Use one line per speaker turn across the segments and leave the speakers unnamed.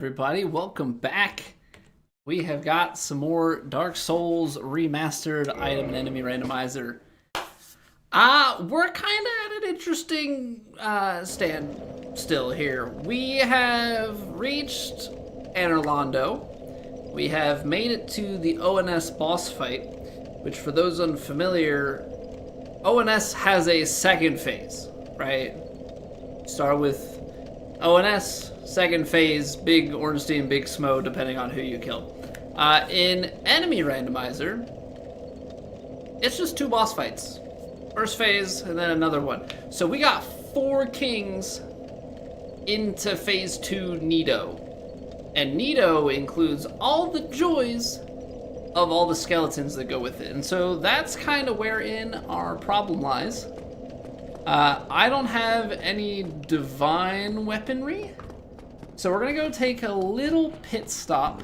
Everybody, welcome back. We have got some more Dark Souls Remastered item and enemy randomizer. We're kind of at an interesting stand still here. We have reached Anorlando. We have made it to the ONS boss fight, which for those unfamiliar, ONS has a second phase, right? Start with ONS, second phase, Big Ornstein, Big Smo, depending on who you kill. In Enemy Randomizer, it's just 2 boss fights. First phase, and then another one. So we got 4 kings into phase 2 Nido. And Nido includes all the joys of all the skeletons that go with it. And so that's kind of wherein our problem lies. I don't have any divine weaponry, so we're gonna go take a little pit stop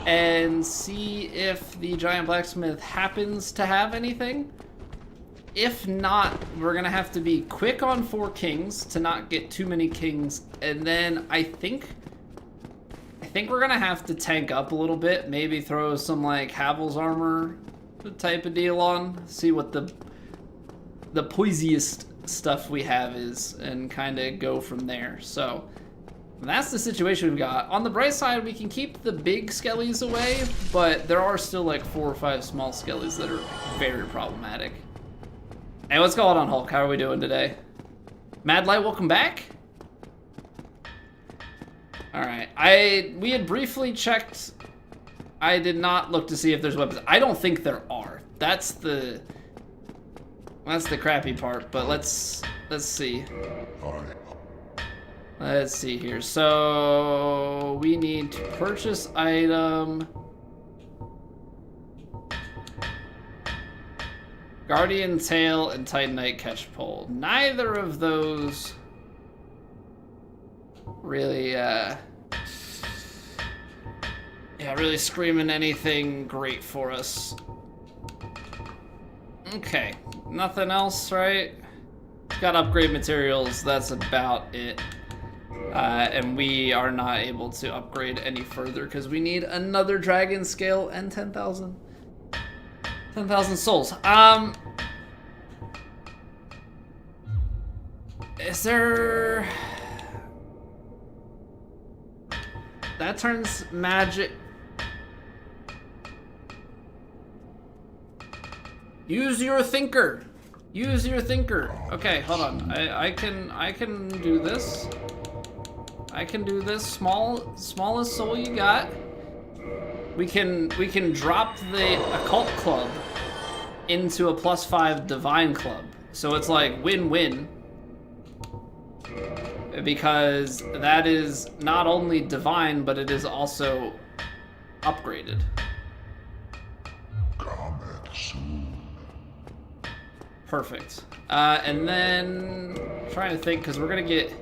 and see if the giant blacksmith happens to have anything. If not, we're gonna have to be quick on 4 kings to not get too many kings, and then I think we're gonna have to tank up a little bit, maybe throw some like Havel's armor type of deal on, see what the poisiest stuff we have is, and kind of go from there. So that's the situation we've got. On the bright side, we can keep the big skellies away, but there are still like 4 or 5 small skellies that are very problematic. Hey, what's going on, Hulk? How are we doing today? Mad Light, welcome back. All right, we had briefly checked. I did not look to see if there's weapons. I don't think there are. That's the crappy part, but let's see. Let's see here. So we need to purchase item. Guardian Tail and Titanite Catch Pole. Neither of those really, really screaming anything great for us. Okay, nothing else, right? Got upgrade materials, that's about it. And we are not able to upgrade any further because we need another dragon scale and 10,000 souls. Is there... That turns magic... Use your thinker. Use your thinker. Okay, hold on. I can do this. I can do this. Smallest soul you got. We can drop the occult club into a +5 divine club. So it's like win-win. Because that is not only divine, but it is also upgraded. Perfect. And then trying to think, because we're gonna get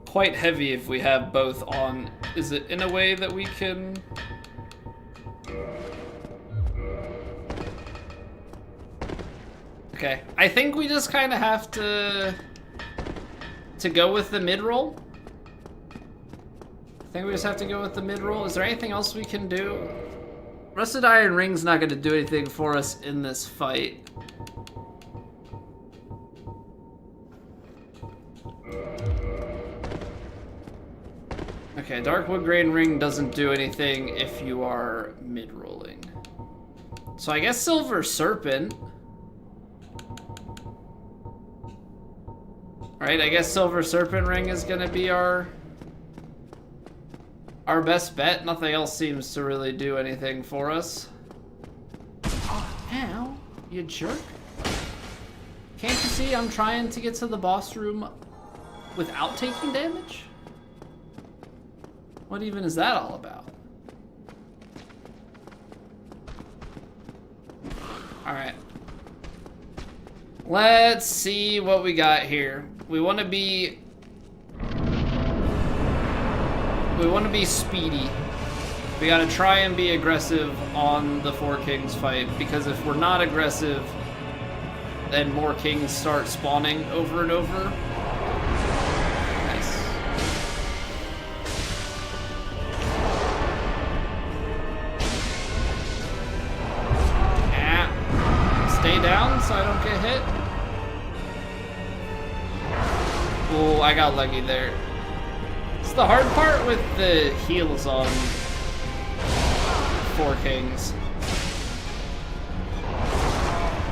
quite heavy if we have both on. Is it in a way that we can? Okay, I think we just kind of have to go with the mid-roll. I think we just have to go with the mid-roll. Is there anything else we can do? Rusted Iron Ring's not going to do anything for us in this fight. Okay, Dark Wood Grain Ring doesn't do anything if you are mid-rolling. So I guess Silver Serpent. Alright, I guess Silver Serpent Ring is gonna be our best bet. Nothing else seems to really do anything for us. Ow, you jerk. Can't you see I'm trying to get to the boss room without taking damage? What even is that all about? Alright. Let's see what we got here. We want to be speedy. We gotta try and be aggressive on the 4 kings fight, because if we're not aggressive, then more kings start spawning over and over. Nice. hit. Oh, I got lucky there. It's the hard part with the heals on Four Kings.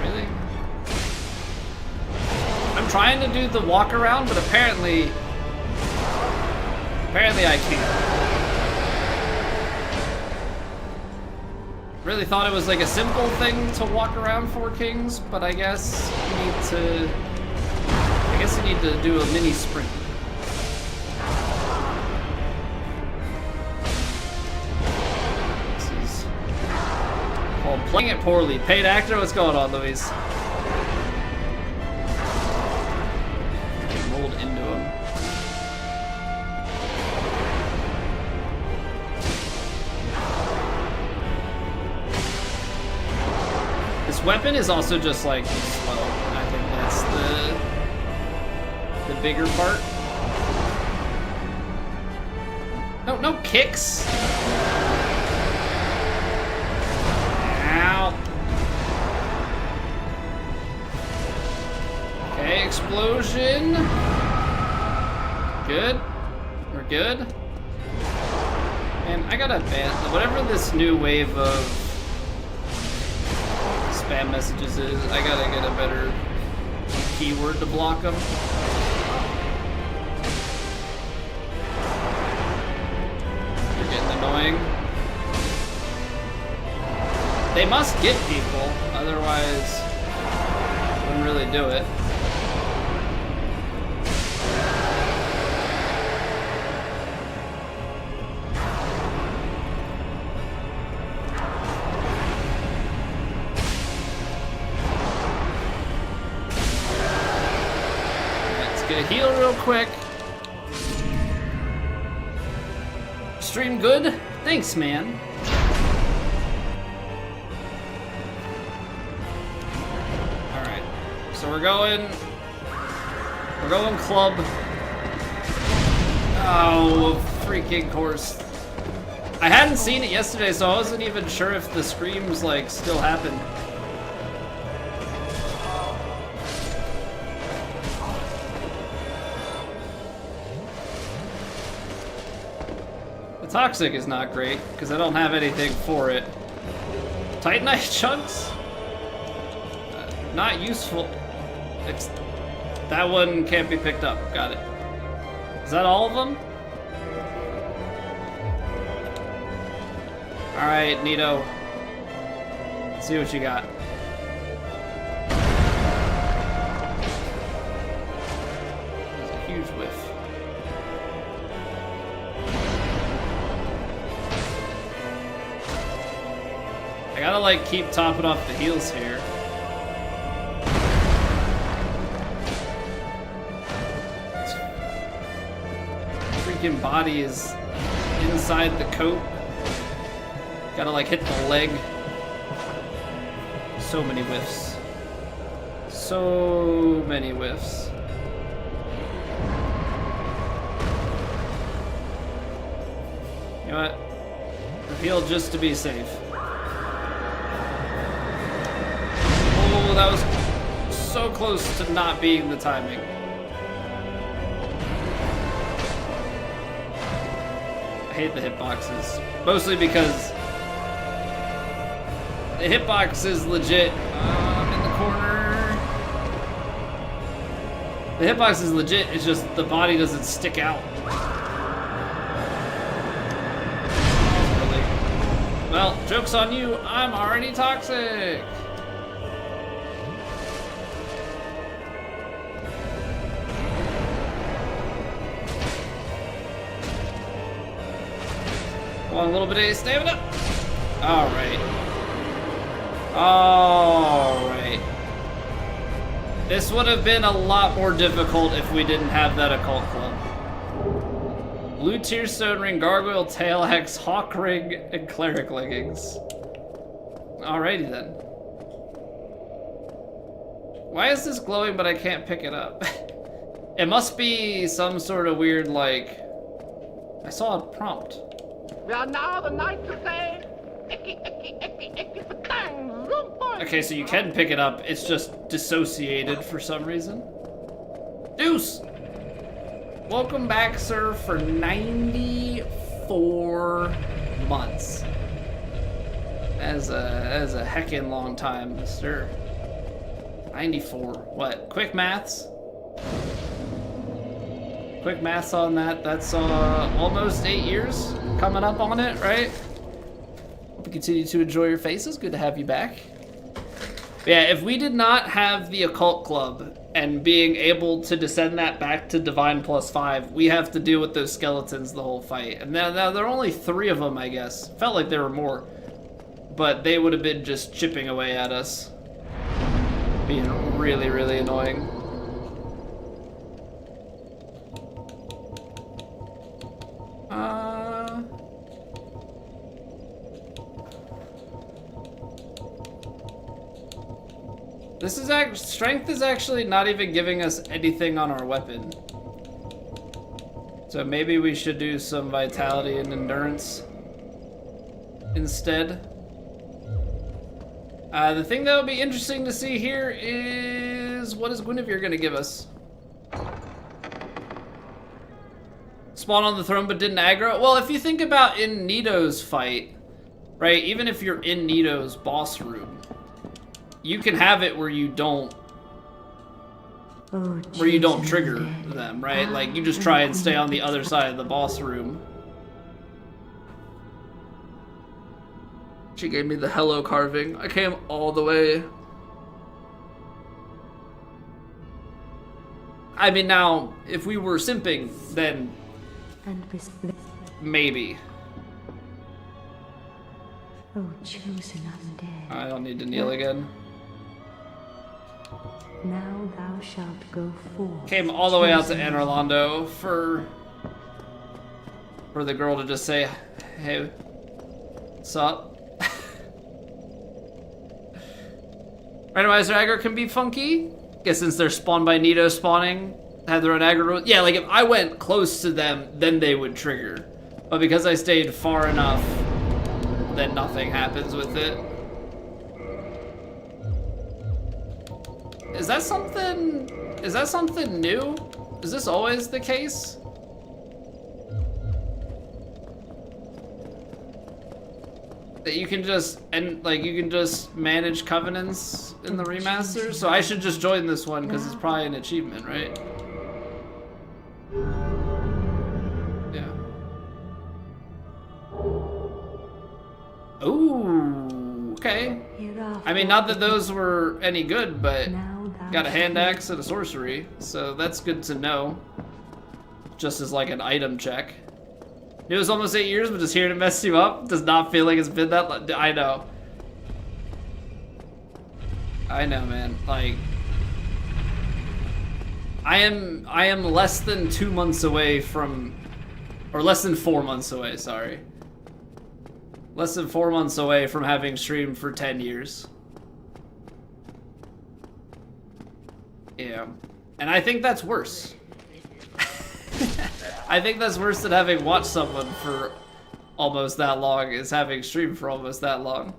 Really? I'm trying to do the walk around, but apparently I can't. Really thought it was like a simple thing to walk around Four Kings, but I guess you need to do a mini sprint. This is called playing it poorly. Paid actor, what's going on, Louise? Get rolled into him. This weapon is also just like slow. I think that's the bigger part. No kicks. Ow. Okay, explosion. Good. We're good. And I gotta ban whatever this new wave of spam messages is. I gotta get a better keyword to block them. They're getting annoying. They must get people, otherwise wouldn't really do it. Heal real quick. Stream good? Thanks, man. Alright. So we're going club. Oh, freaking course. I hadn't seen it yesterday, so I wasn't even sure if the screams like still happen. Toxic is not great, because I don't have anything for it. Titanite chunks? Not useful. That one can't be picked up. Got it. Is that all of them? Alright, Nito. Let's see what you got. That's a huge whiff. I gotta like keep topping off the heals here. This freaking body is inside the coat. Gotta like hit the leg. So many whiffs. So many whiffs. You know what? Heal just to be safe. Oh, that was so close to not being the timing. I hate the hitboxes. Mostly because the hitbox is legit. I'm in the corner. The hitbox is legit, it's just the body doesn't stick out. Really. Well, joke's on you, I'm already toxic. A little bit of stamina. Alright. Alright. This would have been a lot more difficult if we didn't have that occult club. Blue Tearstone Ring, Gargoyle Tail Axe, Hawk Ring, and Cleric Leggings. Alrighty then. Why is this glowing but I can't pick it up? It must be some sort of weird, like... I saw a prompt.
We are now the knights to say,
Okay, so you can pick it up. It's just dissociated for some reason. Deuce! Welcome back, sir, for 94 months. As a heckin' long time, mister. 94. What? Quick maths? Quick maths on that. That's almost 8 years coming up on it, right? Hope you continue to enjoy your faces. Good to have you back. But yeah, if we did not have the Occult Club and being able to descend that back to Divine +5, we have to deal with those skeletons the whole fight. And now there are only 3 of them, I guess. Felt like there were more. But they would have been just chipping away at us. Being really, really annoying. This is strength is actually not even giving us anything on our weapon. So maybe we should do some vitality and endurance instead. The thing that would be interesting to see here is what is Guinevere gonna give us? Spawn on the throne but didn't aggro? Well, if you think about in Nito's fight, right? Even if you're in Nito's boss room, you can have it where you don't trigger them, right? Like you just try and stay on the other side of the boss room. She gave me the hello carving. I came all the way. I mean, now, if we were simping, then maybe.
Oh, chosen undead.
I don't need to kneel again.
Now thou shalt go forth.
Came all the way out to Anne Orlando for the girl to just say, hey, what's up? Randomizer aggro can be funky. Guess since they're spawned by Nito spawning, have their own aggro rules. Yeah, like if I went close to them, then they would trigger. But because I stayed far enough, then nothing happens with it. Is that something new? Is this always the case? That you can just manage covenants in the remaster? So I should just join this one because it's probably an achievement, right? Yeah. Ooh, okay. I mean, not that those were any good, but got a hand axe and a sorcery, so that's good to know. Just as like an item check. It was almost 8 years, but just here to mess you up does not feel like it's been that long. I know. I know, man. Like, I am less than 2 months away from, or less than 4 months away, sorry. Less than 4 months away from having streamed for 10 years. Yeah. And I think that's worse. I think that's worse than having watched someone for almost that long, is having streamed for almost that long.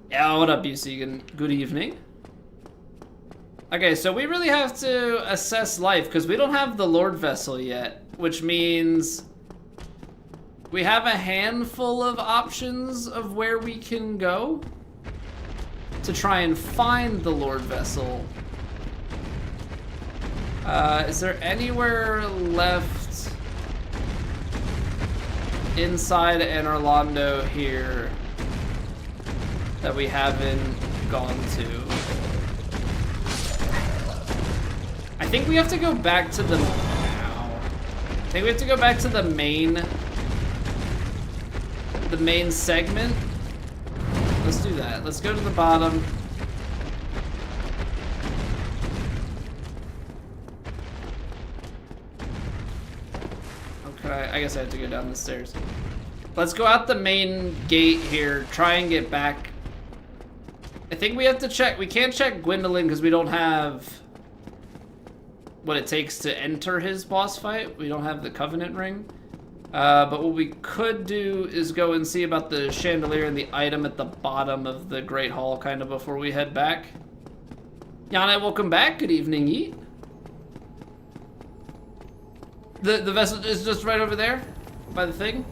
Yeah, what up, UC? Good evening. Okay, so we really have to assess life, because we don't have the Lord Vessel yet, which means we have a handful of options of where we can go to try and find the Lord Vessel. Is there anywhere left inside Anne Orlando here that we haven't gone to? I think we have to go back to the... Ow. I think we have to go back to the main segment. Let's do that. Let's go to the bottom. I guess I have to go down the stairs. Let's go out the main gate here, try and get back. I think we have to check. We can't check Gwendolyn because we don't have what it takes to enter his boss fight. We don't have the Covenant ring. But what we could do is go and see about the chandelier and the item at the bottom of the Great Hall kind of before we head back. Yana, welcome back. Good evening, Yeet. The vessel is just right over there by the thing.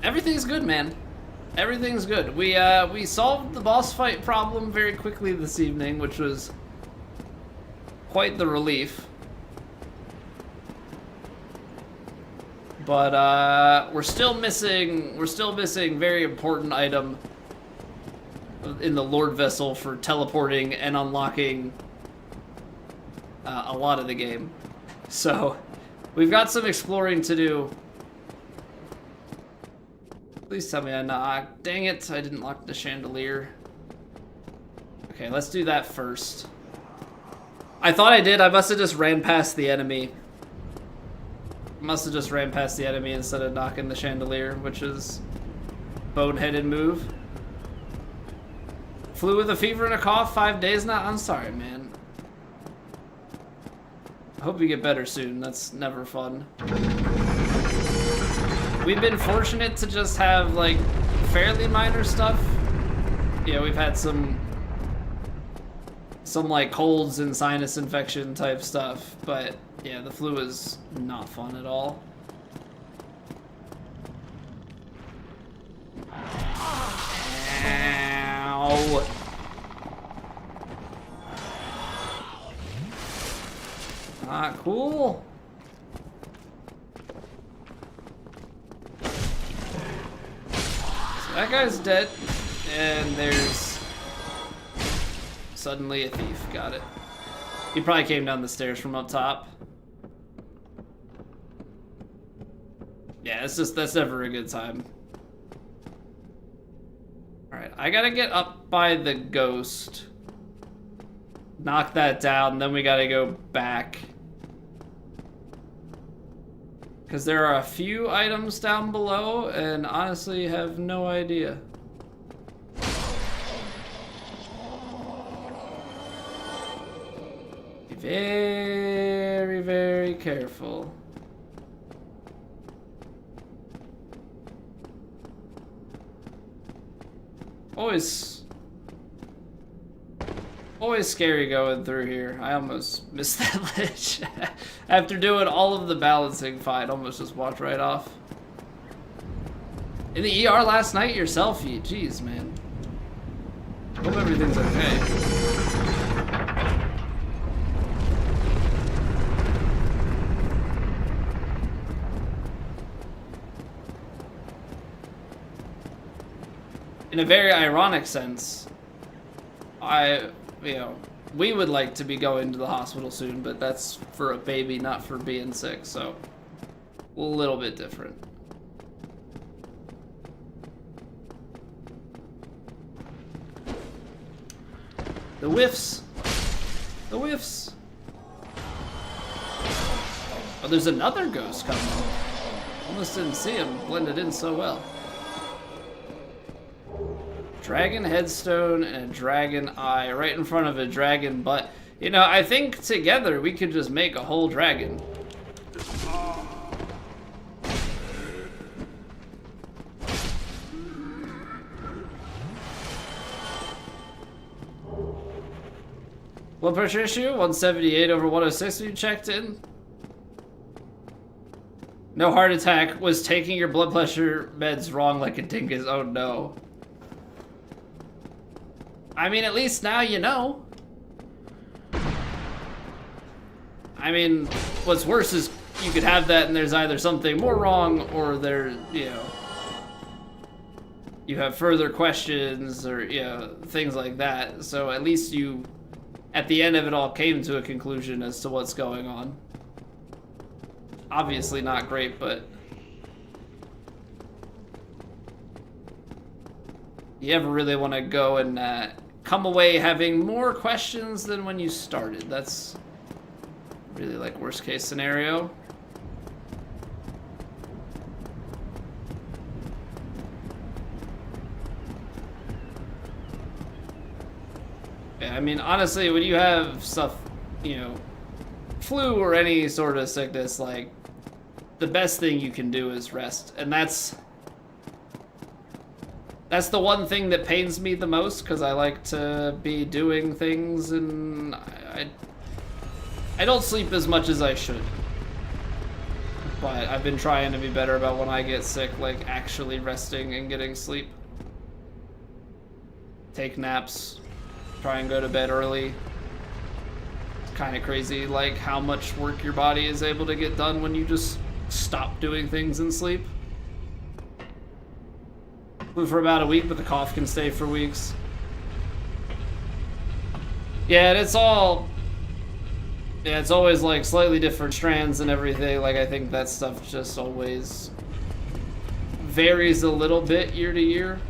Everything's good, man. Everything's good. We solved the boss fight problem very quickly this evening, which was quite the relief. But we're still missing very important item in the Lord Vessel for teleporting and unlocking a lot of the game. So we've got some exploring to do. Please tell me I knocked. Dang it, I didn't lock the chandelier. Okay, let's do that first. I thought I did. I must have just ran past the enemy. Must have just ran past the enemy instead of knocking the chandelier, which is boneheaded move. Flew with a fever and a cough, 5 days now. I'm sorry, man. I hope you get better soon. That's never fun. We've been fortunate to just have, like, fairly minor stuff. Yeah, we've had some like colds and sinus infection type stuff, but yeah, the flu is not fun at all. Ow. Not cool. So that guy's dead, and there's suddenly a thief. Got it. He probably came down the stairs from up top. Yeah, that's never a good time. Alright, I gotta get up by the ghost. Knock that down, then we gotta go back. Because there are a few items down below, and honestly have no idea. Be very, very careful. Always scary going through here. I almost missed that ledge. After doing all of the balancing fight, almost just walked right off. In the ER last night yourself, you. Jeez, man. Hope everything's okay. In a very ironic sense, we would like to be going to the hospital soon, but that's for a baby, not for being sick, so a little bit different. The whiffs. The whiffs. Oh, there's another ghost coming. Almost didn't see him. Blended in so well. Dragon headstone and a dragon eye right in front of a dragon butt. You know, I think together we could just make a whole dragon. Blood pressure issue, 178/106 when you checked in. No heart attack, was taking your blood pressure meds wrong like a dingus. Oh no. I mean, at least now you know. I mean, what's worse is you could have that and there's either something more wrong or there, you know, you have further questions or, you know, things like that. So at least you, at the end of it all, came to a conclusion as to what's going on. Obviously not great, but you ever really want to go and come away having more questions than when you started. That's really like worst case scenario. Yeah, I mean, honestly, when you have stuff, you know, flu or any sort of sickness, like, the best thing you can do is rest. And that's the one thing that pains me the most, because I like to be doing things, and I don't sleep as much as I should. But I've been trying to be better about when I get sick, like actually resting and getting sleep. Take naps, try and go to bed early. It's kind of crazy, like how much work your body is able to get done when you just stop doing things and sleep. Flew for about a week, but the cough can stay for weeks. Yeah, and it's always like slightly different strands and everything. Like I think that stuff just always varies a little bit year to year.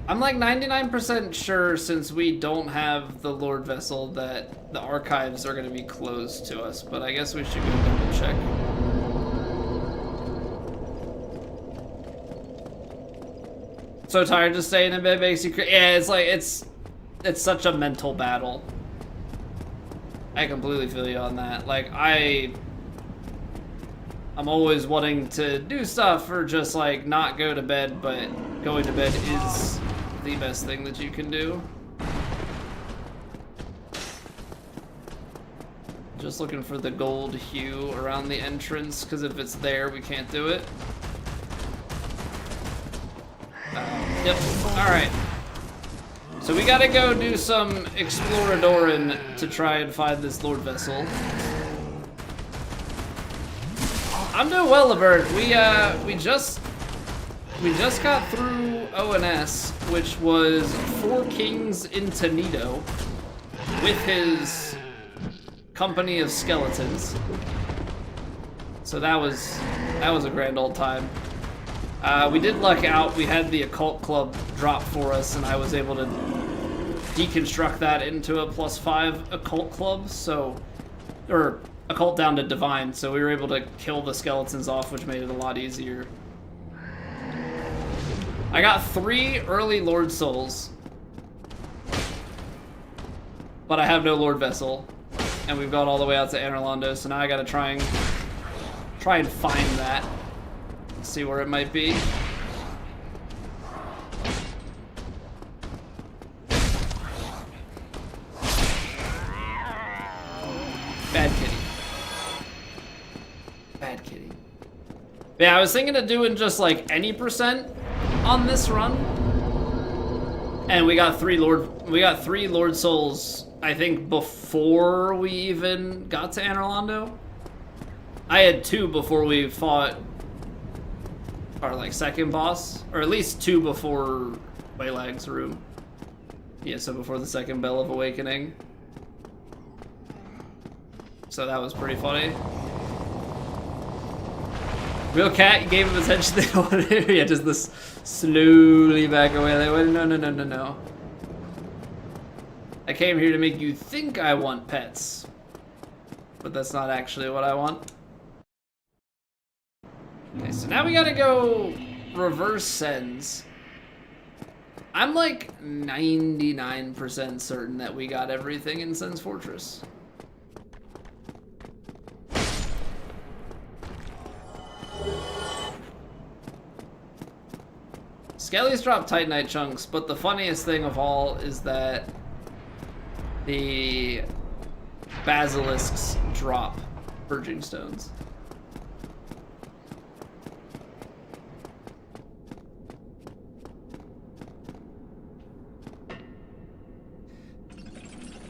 I'm like 99% sure, since we don't have the Lord Vessel, that the archives are going to be closed to us, but I guess we should go double check. So tired to staying in bed makes you yeah, it's like, it's such a mental battle. I completely feel you on that. Like, I'm always wanting to do stuff or just like not go to bed, but going to bed is the best thing that you can do. Just looking for the gold hue around the entrance, because if it's there, we can't do it. Yep, alright. So we gotta go do some exploradoring to try and find this Lord Vessel. I'm doing well, Bird. We just got through ONS, which was 4 kings into Nido with his company of skeletons. So that was a grand old time. We did luck out. We had the occult club drop for us, and I was able to deconstruct that into a +5 occult club. So, or occult down to divine. So we were able to kill the skeletons off, which made it a lot easier. I got 3 early Lord Souls, but I have no Lord Vessel, and we've gone all the way out to Anorlando, so now I gotta try and find that. See where it might be. Bad kitty. Bad kitty. Yeah, I was thinking of doing just like any percent on this run, and we got 3 Lord Souls, I think, before we even got to Anorlando. I had 2 before we fought our like second boss, or at least 2 before Waylag's room. Yeah, so before the second Bell of Awakening. So that was pretty funny. Real cat gave him attention they wanted. Yeah, just this slowly back away. Like, wait, no. I came here to make you think I want pets, but that's not actually what I want. Okay, so now we gotta go reverse sends. I'm like 99% certain that we got everything in Sen's Fortress. Skellies drop Titanite chunks, but the funniest thing of all is that the basilisks drop purging stones.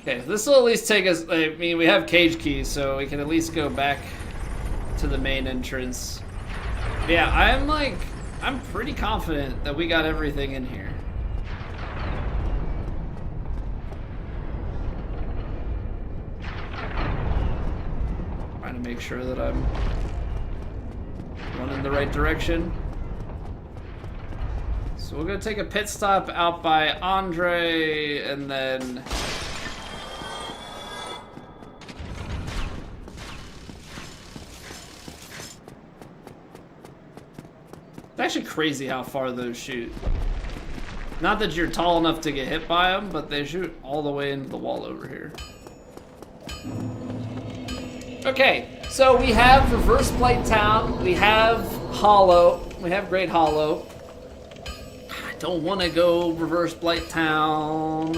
Okay, this will at least take us, I mean, we have cage keys, so we can at least go back to the main entrance. Yeah, I'm pretty confident that we got everything in here. Trying to make sure that I'm running the right direction. So we're gonna take a pit stop out by Andre, and then it's actually crazy how far those shoot. Not that you're tall enough to get hit by them, but they shoot all the way into the wall over here. Okay, so we have Reverse Blight Town, we have Hollow, we have Great Hollow. I don't want to go Reverse Blight Town.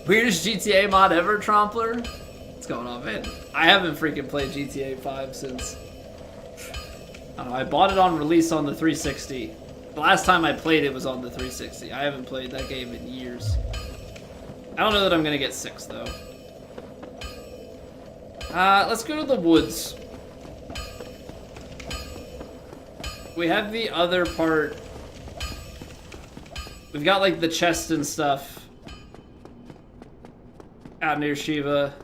Weirdest GTA mod ever, Trompler? What's going on, man? I haven't freaking played GTA 5 since... I don't know, I bought it on release on the 360. The last time I played it was on the 360. I haven't played that game in years. I don't know that I'm gonna get 6 though. Let's go to the woods. We have the other part. We've got like the chest and stuff out near Shiva.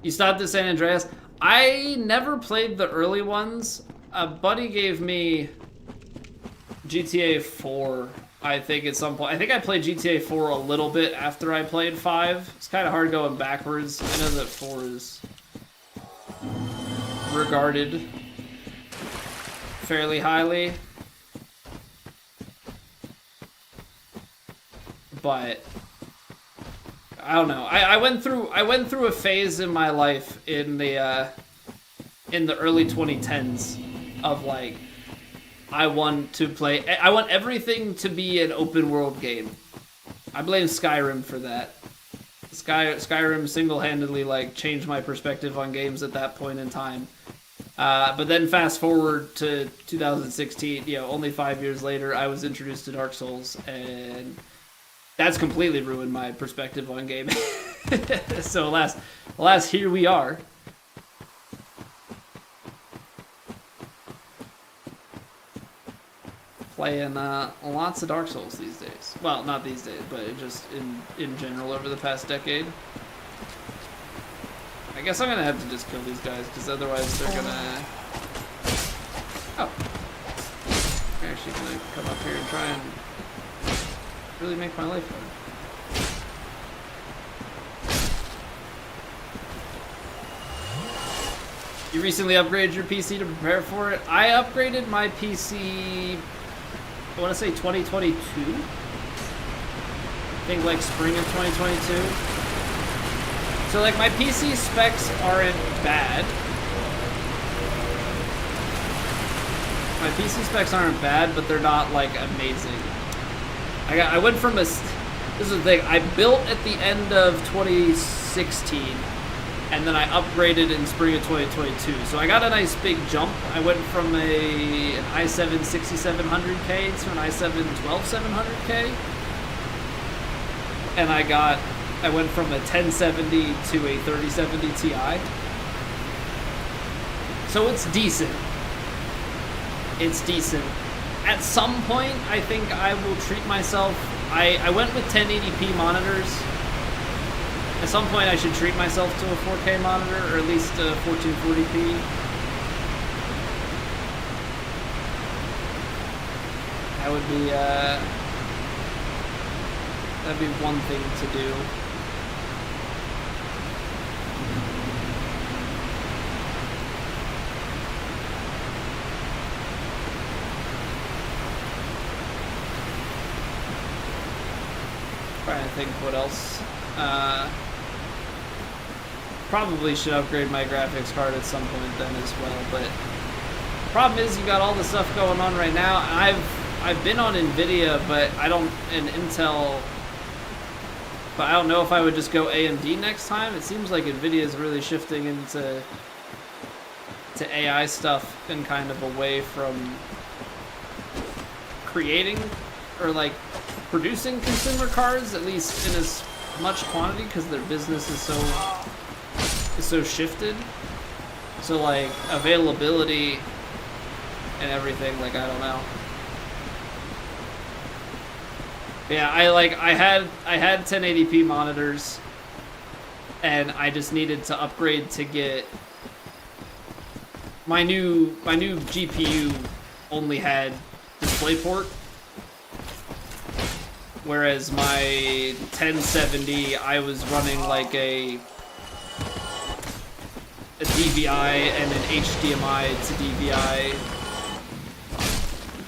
You stopped at San Andreas. I never played the early ones. A buddy gave me GTA 4, I think, at some point. I think I played GTA 4 a little bit after I played 5. It's kind of hard going backwards. I know that 4 is regarded fairly highly. But I don't know. I went through a phase in my life in the early 2010s of like I want everything to be an open world game. I blame Skyrim for that. Skyrim single-handedly like changed my perspective on games at that point in time. But then fast forward to 2016, you know, only 5 years later, I was introduced to Dark Souls, and that's completely ruined my perspective on gaming. So alas, here we are. Playing lots of Dark Souls these days. Well, not these days, but just in general over the past decade. I guess I'm gonna have to just kill these guys, because otherwise they're gonna... Oh. They're actually gonna come up here and try and really make my life hard. You recently upgraded your PC to prepare for it? I upgraded my PC, I want to say 2022? I think like spring of 2022. So like my PC specs aren't bad. My PC specs aren't bad, but they're not like amazing. I went from a, this is the thing, I built at the end of 2016, and then I upgraded in spring of 2022. So I got a nice big jump. I went from an i7 6700K to an i7 12700K. And I went from a 1070 to a 3070 Ti. So it's decent. It's decent. At some point, I think I will treat myself. I went with 1080p monitors. At some point, I should treat myself to a 4K monitor, or at least a 1440p. That would be, that'd be one thing to do. Trying to think what else. Probably should upgrade my graphics card at some point then as well, but the problem is you got all the stuff going on right now. I've been on Nvidia, but and Intel, but I don't know if I would just go AMD next time. It seems like Nvidia is really shifting into AI stuff and kind of away from creating or like producing consumer cards, at least in as much quantity, because their business is so shifted. So like availability and everything, like I don't know. Yeah, I had 1080p monitors, and I just needed to upgrade to get my new GPU only had DisplayPort, whereas my 1070 I was running like a DVI and an HDMI to DVI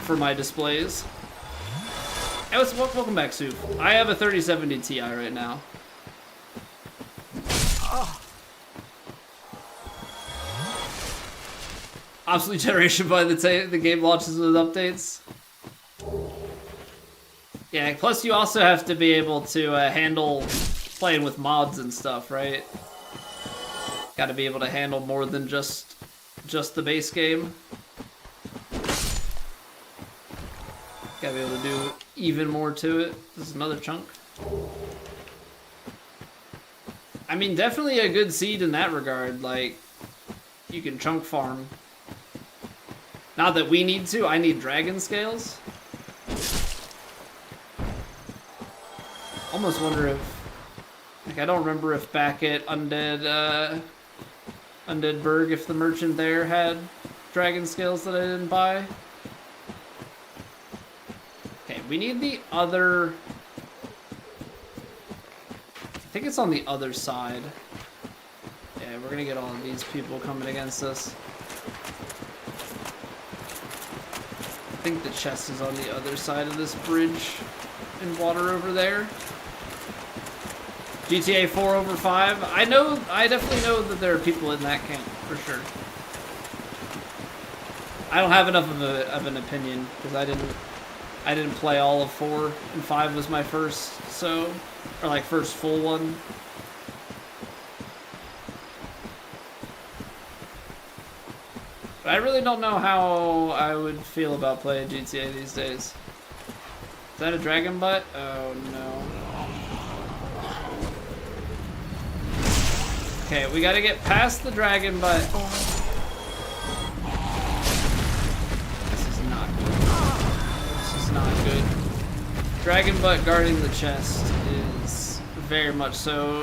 for my displays. Hey, welcome back, Soup. I have a 3070 Ti right now. Obsolete generation by the game launches with updates. Yeah, plus you also have to be able to handle playing with mods and stuff, right? Got to be able to handle more than just the base game. Gotta be able to do even more to it. This is another chunk. I mean, definitely a good seed in that regard. Like, you can chunk farm. Not that we need to. I need dragon scales. Almost wonder if... Like, I don't remember if back at Undead Burg, if the merchant there had dragon scales that I didn't buy. Okay, we need the other... I think it's on the other side. Yeah, we're gonna get all of these people coming against us. I think the chest is on the other side of this bridge in water over there. GTA 4 over 5. I definitely know that there are people in that camp, for sure. I don't have enough of an opinion, because I didn't play all of 4, and 5 was my first, so... Or like first full one. But I really don't know how I would feel about playing GTA these days. Is that a dragon butt? Oh no. Okay, we gotta get past the dragon butt. This is not good. This is not good. Dragon butt guarding the chest is very much so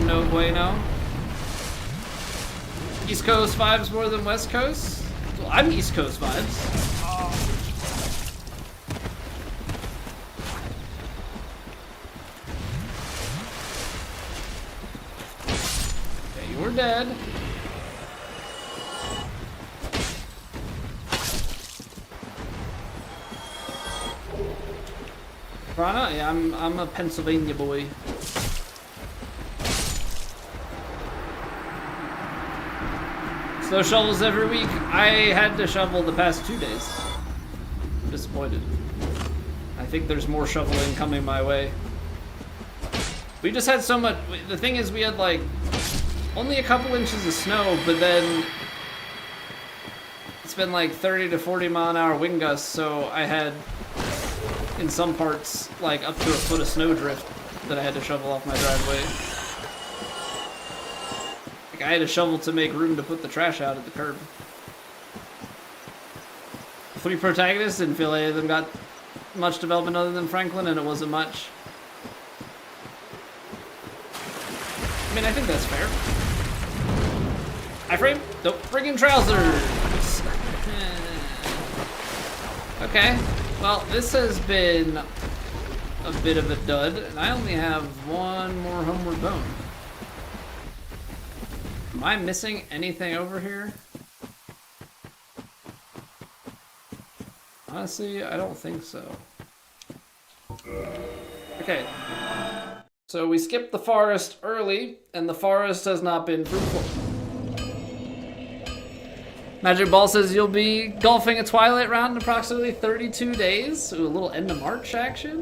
no bueno. East Coast vibes more than West Coast? Well, I'm East Coast vibes. Okay, you're dead. Rana? Yeah, I'm a Pennsylvania boy. Snow shovels every week. I had to shovel the past 2 days. I'm disappointed. I think there's more shoveling coming my way. We just had so much. The thing is, we had like only a couple inches of snow, but then it's been like 30 to 40 mile an hour wind gusts, so I had in some parts like up to a foot of snowdrift that I had to shovel off my driveway. Like I had a shovel to make room to put the trash out at the curb. 3 protagonists, didn't feel any of them got much development other than Franklin, and it wasn't much. I mean, I think that's fair. Iframe, don't bring in trousers. Okay, well, this has been a bit of a dud, and I only have one more homeward bone. Am I missing anything over here? Honestly, I don't think so. Okay. So we skipped the forest early, and the forest has not been fruitful. Magic Ball says you'll be golfing a Twilight round in approximately 32 days. Ooh, a little end of March action.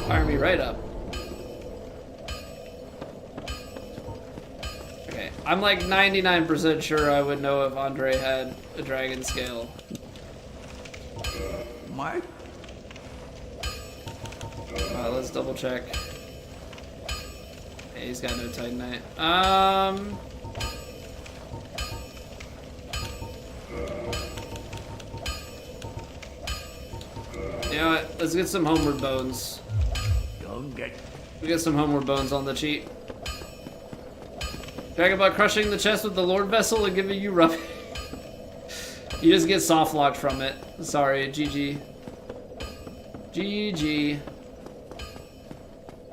Fire me right up. Okay, I'm like 99% sure I would know if Andre had a dragon scale.
Mike?
Let's double check. Hey, he's got no Titanite. You know what? Let's get some homeward bones. We get some homeward bones on the cheat. Dragonbot crushing the chest with the Lord Vessel and giving you rough. You just get soft locked from it. Sorry, GG. GG.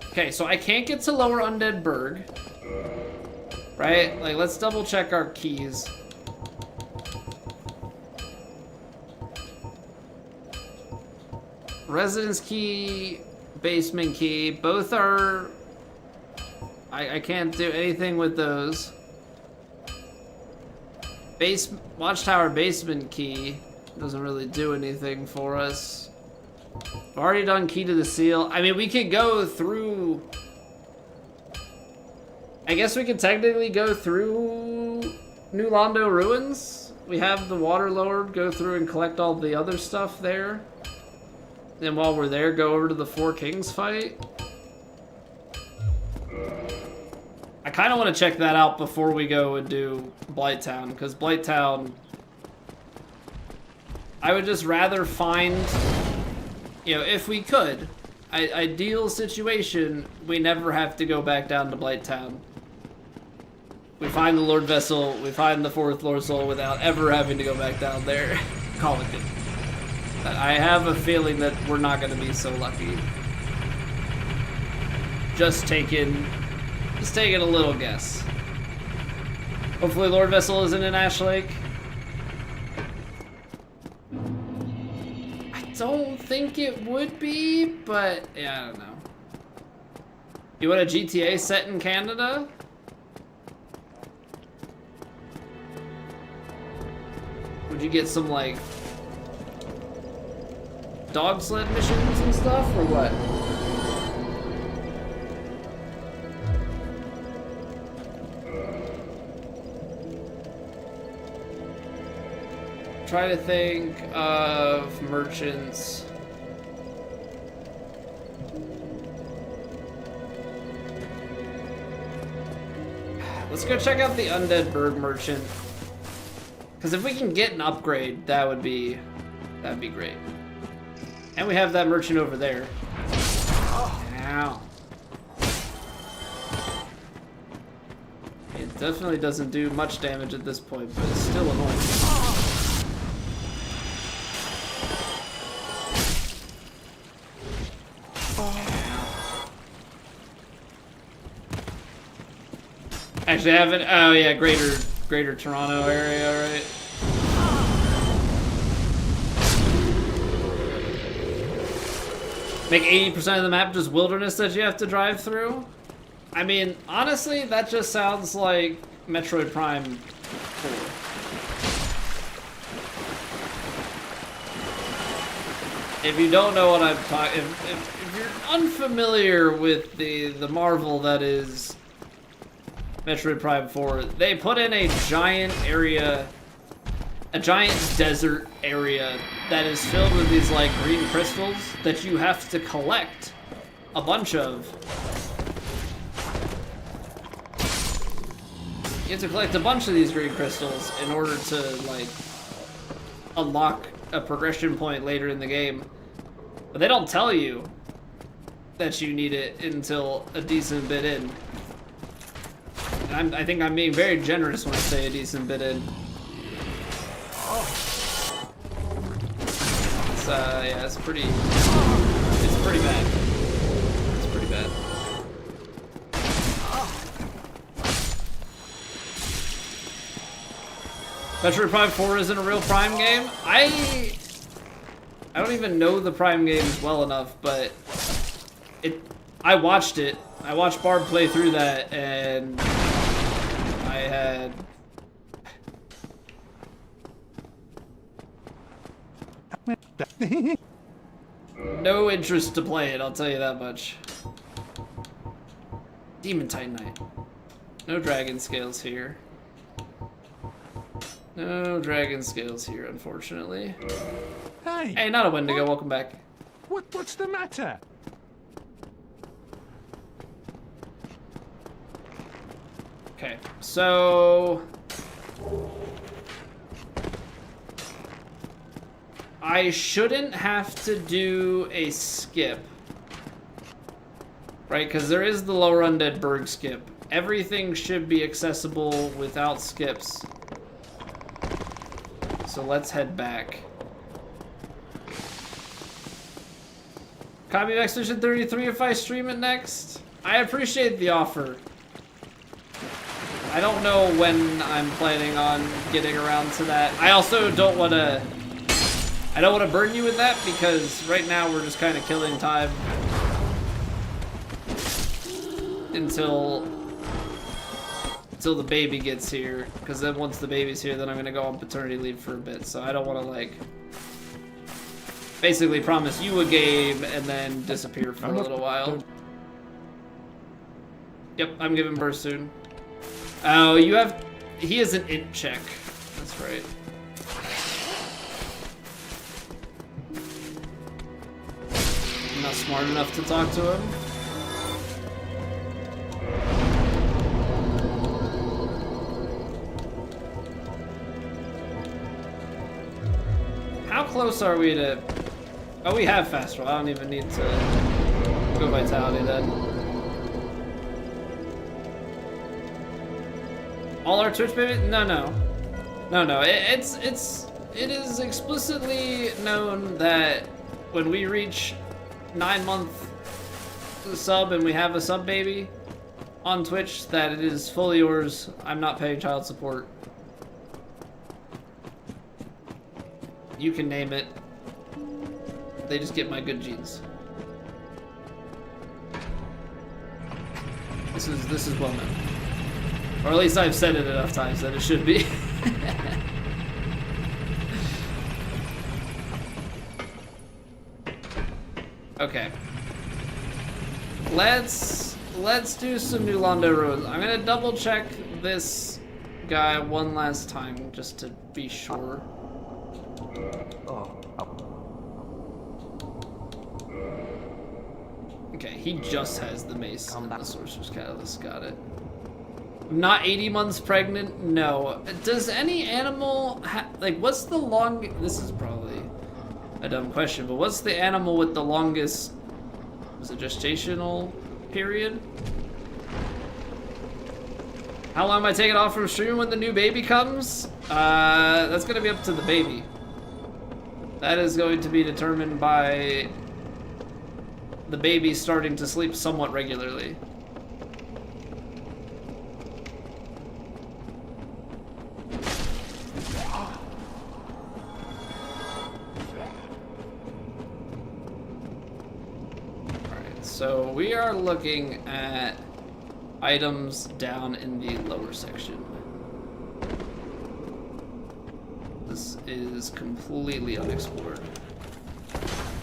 Okay, so I can't get to Lower Undead Burg. Right? Like, let's double check our keys. Residence key, basement key. Both are... I can't do anything with those. Watchtower basement key doesn't really do anything for us. I've already done key to the seal. I mean, we could go through... I guess we could technically go through New Londo Ruins. We have the Water Lord go through and collect all the other stuff there. Then while we're there, go over to the Four Kings fight. I kind of want to check that out before we go and do Blighttown, because Blighttown, I would just rather find, you know, if we could, ideal situation, we never have to go back down to Blighttown. We find the Lord Vessel, we find the fourth Lord Soul without ever having to go back down there. Call it good. I have a feeling that we're not going to be so lucky. Just taking a little guess. Hopefully Lord Vessel isn't in Ash Lake. I don't think it would be, but yeah, I don't know. You want a GTA set in Canada? Would you get some, like, dog sled missions and stuff, or what? Try to think of merchants. Let's go check out the Undead Berg merchant. Because if we can get an upgrade, that'd be great. And we have that merchant over there. Ow. It definitely doesn't do much damage at this point, but it's still annoying. Actually, I haven't. Oh yeah, Greater Toronto area, right? Make 80% of the map just wilderness that you have to drive through? I mean, honestly, that just sounds like Metroid Prime 4. If you don't know what I'm talking, if you're unfamiliar with the marvel that is Metroid Prime 4, they put in a giant area, a giant desert area that is filled with these like green crystals that you have to collect a bunch of. You have to collect a bunch of these green crystals in order to like unlock a progression point later in the game. But they don't tell you that you need it until a decent bit in. And I think I'm being very generous when I say a decent bit in. Yeah, it's pretty bad. It's pretty bad. Metroid Prime 4 isn't a real Prime game? I don't even know the Prime games well enough, but I watched it. I watched Barb play through that, and I had no interest to play it, I'll tell you that much. Demon Titanite. No dragon scales here. No dragon scales here, unfortunately. Hey, not a Wendigo, welcome back.
What's the matter?
Okay, so I shouldn't have to do a skip, right? Because there is the Lower Undead Berg skip. Everything should be accessible without skips. So let's head back. Copy of Expedition 33 if I stream it next. I appreciate the offer. I don't know when I'm planning on getting around to that. I also don't want to I don't want to burden you with that because right now we're just kind of killing time until the baby gets here. Because then once the baby's here, then I'm gonna go on paternity leave for a bit. So I don't want to like basically promise you a game and then disappear for a little while. Yep, I'm giving birth soon. Oh, you have. He has an int check. That's right. I'm not smart enough to talk to him. How close are we to... Oh, we have fast roll. I don't even need to go vitality then. All our Twitch baby? No. It is explicitly known that when we reach 9-month sub and we have a sub baby on Twitch, that it is fully yours. I'm not paying child support. You can name it. They just get my good genes. This is well known. Or at least I've said it enough times that it should be. Okay. Let's do some new Londo Roads. I'm gonna double check this guy one last time just to be sure. Okay, he just has the mace and the Sorcerer's Catalyst. Got it. Not 80 months pregnant? No. Does any animal like what's the long? This is probably a dumb question, but what's the animal with the longest? Was it gestational period? How long am I taking off from streaming when the new baby comes? That's gonna be up to the baby. That is going to be determined by the baby starting to sleep somewhat regularly. Alright, so we are looking at items down in the lower section. This is completely unexplored.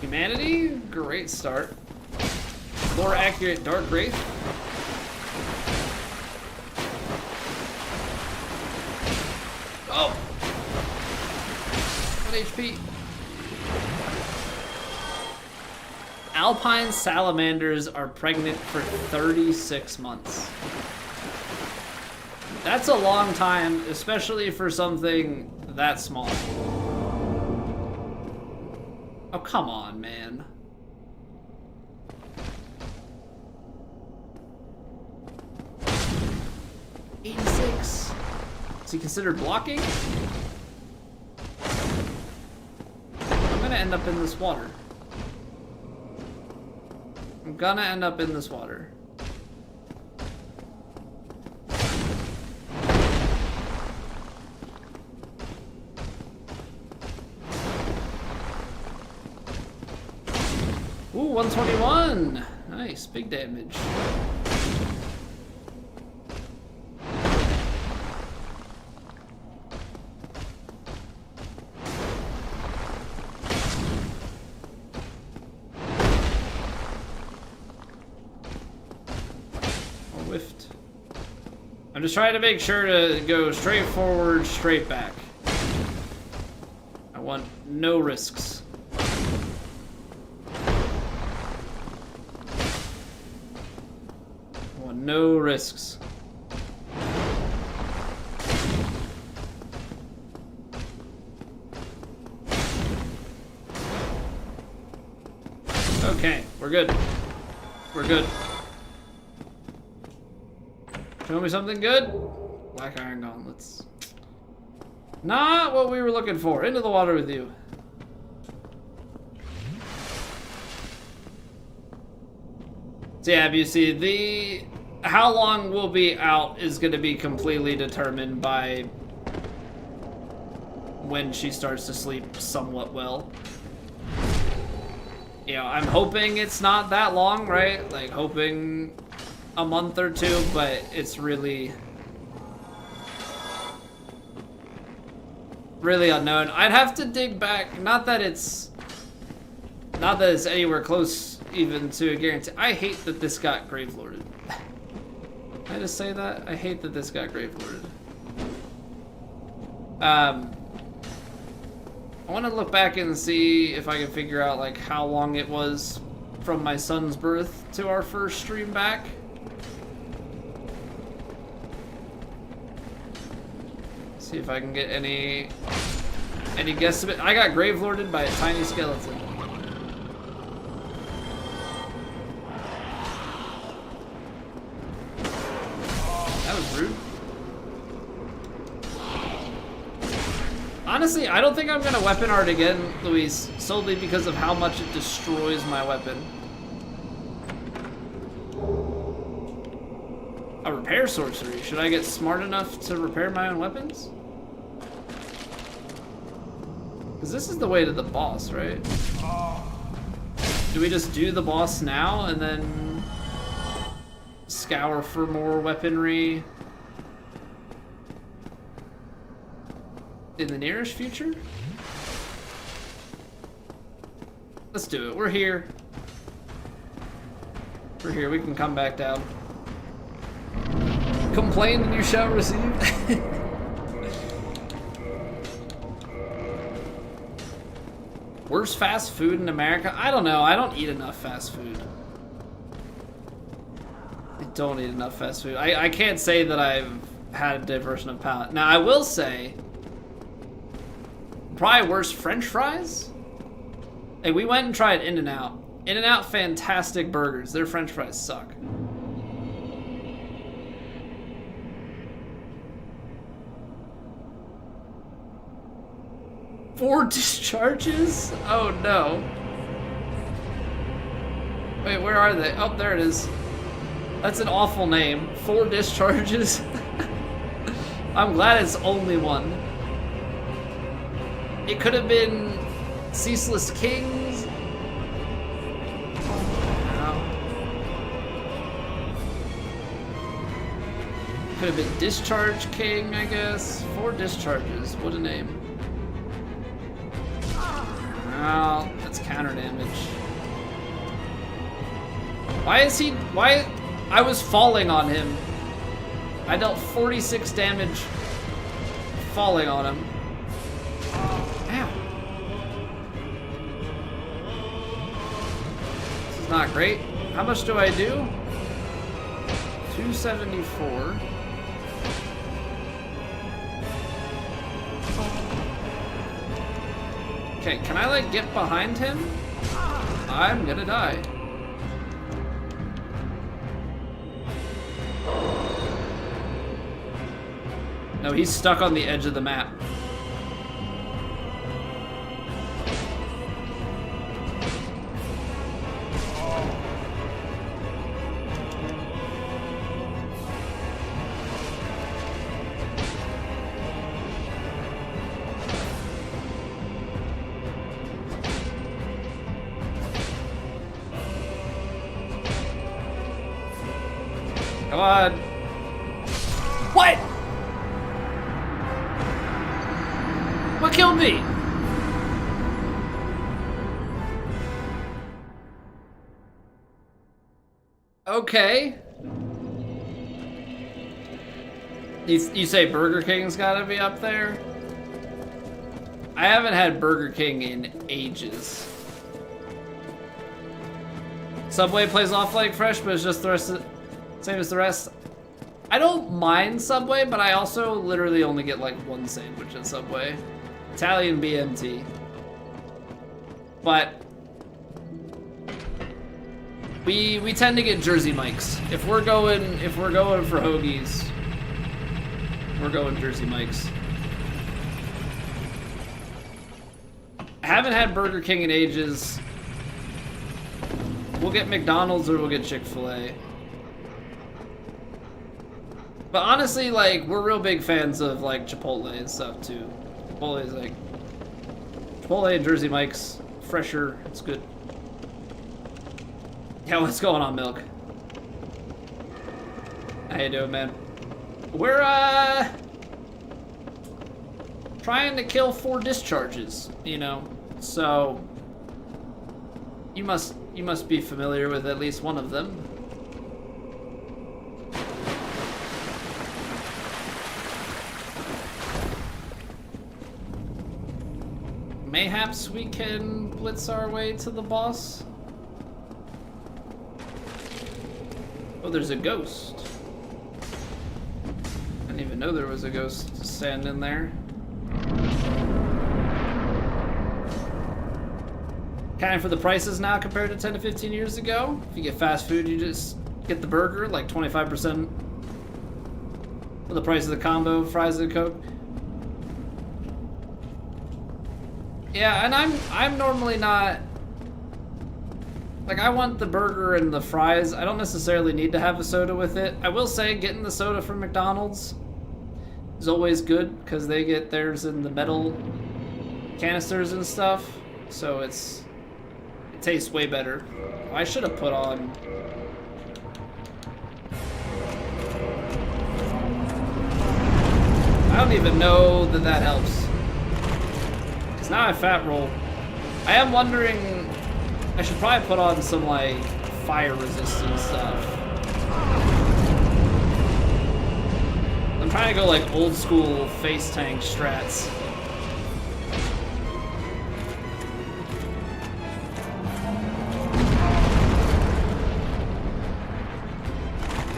Humanity, great start. More accurate Dark Wraith. Oh! 1 HP. Alpine salamanders are pregnant for 36 months. That's a long time, especially for something that small. Oh, come on, man. $86. Is he considered blocking? I'm gonna end up in this water. I'm gonna end up in this water. Ooh, 121. Nice, big damage. Whiffed. I'm just trying to make sure to go straight forward, straight back. I want no risks. I want no risks. Okay, we're good. We're good. Show me something good. Black iron gauntlets. Not what we were looking for. Into the water with you. So yeah, you see, how long we'll be out is going to be completely determined by when she starts to sleep somewhat well. You know, I'm hoping it's not that long, right? Like, hoping a month or two, but it's really unknown. I'd have to dig back. Not that it's anywhere close even to a guarantee. I hate that this got gravelorded. Can I just say that? I hate that this got gravelorded. I want to look back and see if I can figure out like how long it was from my son's birth to our first stream back. See if I can get any guesstimate. I got gravelorded by a tiny skeleton. That was rude. Honestly, I don't think I'm gonna weapon art again, Luis, solely because of how much it destroys my weapon. A repair sorcery. Should I get smart enough to repair my own weapons? Because this is the way to the boss, right? Do we just do the boss now and then scour for more weaponry in the nearest future? Let's do it. We're here. We're here. We can come back down. Complain and you shall receive. Worst fast food in America? I don't know. I don't eat enough fast food. I don't eat enough fast food. I can't say that I've had a diversion of palate. Now, I will say, probably worst French fries? Hey, we went and tried In-N-Out. In-N-Out, fantastic burgers. Their French fries suck. Four discharges? Oh no. Wait, where are they? Oh, there it is. That's an awful name. 4 discharges? I'm glad it's only one. It could have been Ceaseless Kings. Could have been Discharge King, I guess. 4 discharges. What a name. Oh, that's counter damage. Why is he... Why... I was falling on him. I dealt 46 damage falling on him. Ow. This is not great. How much do I do? 274. Okay, can I like get behind him? I'm gonna die. No, he's stuck on the edge of the map. Come on. What? What killed me? Okay. You say Burger King's gotta be up there? I haven't had Burger King in ages. Subway plays off like fresh, but it's just the rest of same as the rest. I don't mind Subway, but I also literally only get like one sandwich at Subway. Italian BMT. But we tend to get Jersey Mike's. If we're going for hoagies, we're going Jersey Mike's. I haven't had Burger King in ages. We'll get McDonald's or we'll get Chick-fil-A. But honestly, like, we're real big fans of, like, Chipotle and stuff, too. Chipotle is like Chipotle and Jersey Mike's fresher. It's good. Yeah, what's going on, Milk? How you doing, man? We're trying to kill 4 discharges, you know. So you must be familiar with at least one of them. Mayhaps we can blitz our way to the boss. Oh, there's a ghost. I didn't even know there was a ghost standing there. Accounting for the prices now compared to 10 to 15 years ago. If you get fast food, you just get the burger, like 25% for the price of the combo, fries and Coke. Yeah, and I'm normally not, like, I want the burger and the fries. I don't necessarily need to have a soda with it. I will say getting the soda from McDonald's is always good because they get theirs in the metal canisters and stuff. So it tastes way better. I should have put on I don't even know that helps. Because now I fat roll. I am wondering, I should probably put on some like fire resistant stuff. I'm trying to go like old school face tank strats.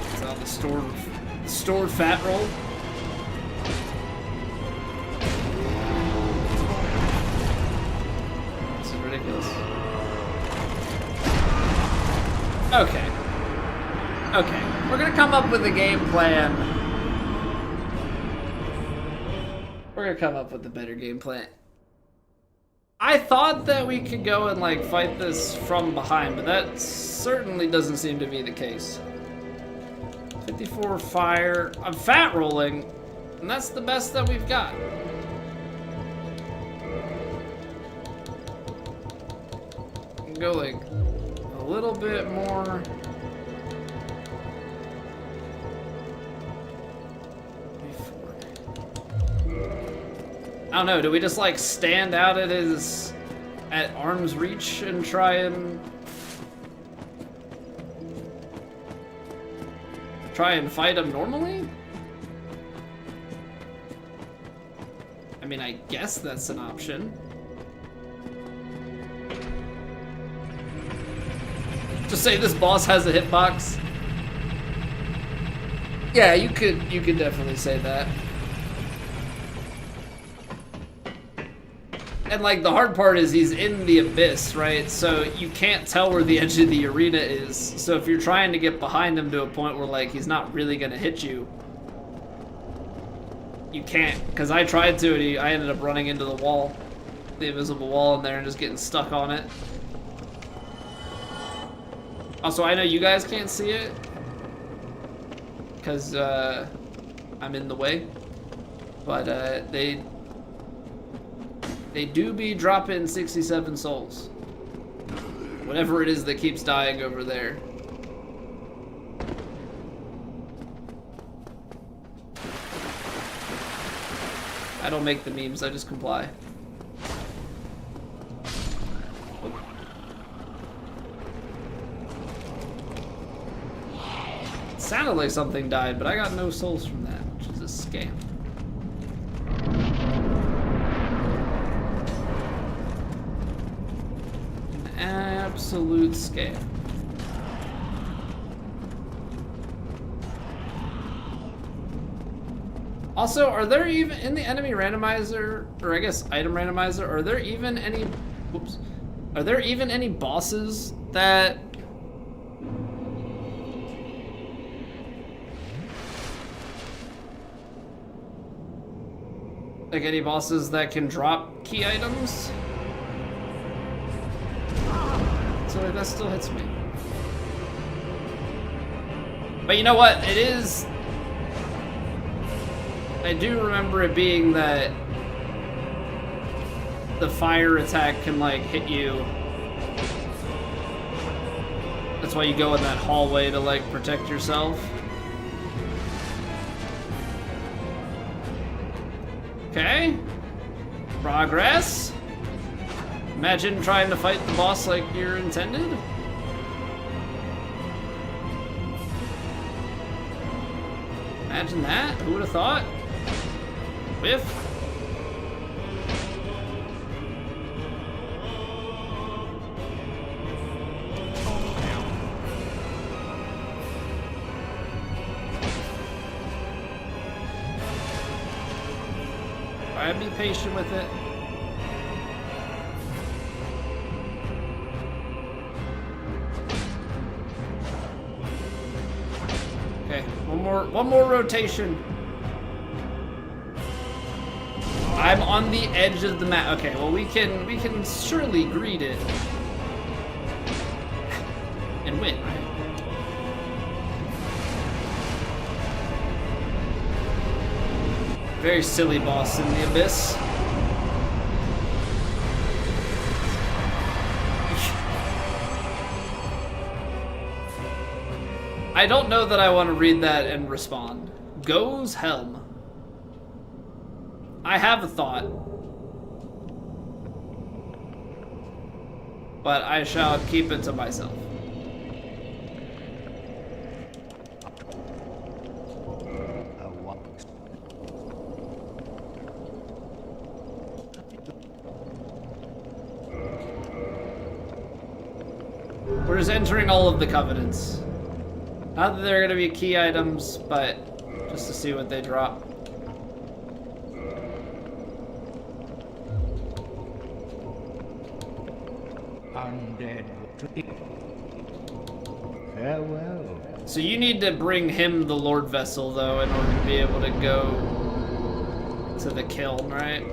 So the stored fat roll. This is ridiculous. Okay. Okay. We're gonna come up with a game plan. We're gonna come up with a better game plan. I thought that we could go and like fight this from behind, but that certainly doesn't seem to be the case. 54 fire. I'm fat rolling, and that's the best that we've got. We can go like a little bit more. I don't know, do we just like stand out at arm's reach and try and fight him normally? I mean, I guess that's an option. Just say this boss has a hitbox. Yeah, you could definitely say that. And like the hard part is he's in the abyss, right? So you can't tell where the edge of the arena is. So if you're trying to get behind him to a point where like he's not really gonna hit you, you can't. Because I tried to and I ended up running into the wall, the invisible wall in there, and just getting stuck on it. Also, I know you guys can't see it because I'm in the way, but they do be dropping 67 souls. Whatever it is that keeps dying over there. I don't make the memes, I just comply. It sounded like something died, but I got no souls from that, which is a scam. Absolute scam. Also, are there even in the enemy randomizer, or I guess item randomizer, are there even any bosses that like any bosses that can drop key items? So that still hits me. But you know what? It is... I do remember it being that the fire attack can like hit you. That's why you go in that hallway to like protect yourself. Okay. Progress. Imagine trying to fight the boss like you're intended. Imagine that. Who would have thought? Whiff. Try to be patient with it. Okay, one more rotation. I'm on the edge of the map. Okay, well we can surely greet it and win, right? Very silly boss in the abyss. I don't know that I want to read that and respond. Goes Helm. I have a thought, but I shall keep it to myself. We're just entering all of the covenants. Not that they're gonna be key items, but just to see what they drop.
Undead. Farewell.
So you need to bring him the Lord Vessel, though, in order to be able to go to the kiln, right?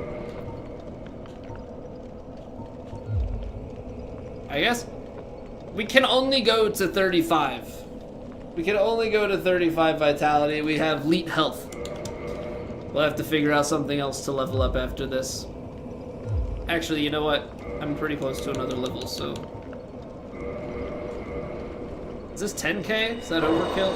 I guess we can only go to 35. We can only go to 35 vitality. We have leet health. We'll have to figure out something else to level up after this. Actually, you know what? I'm pretty close to another level, so... Is this 10k? Is that overkill?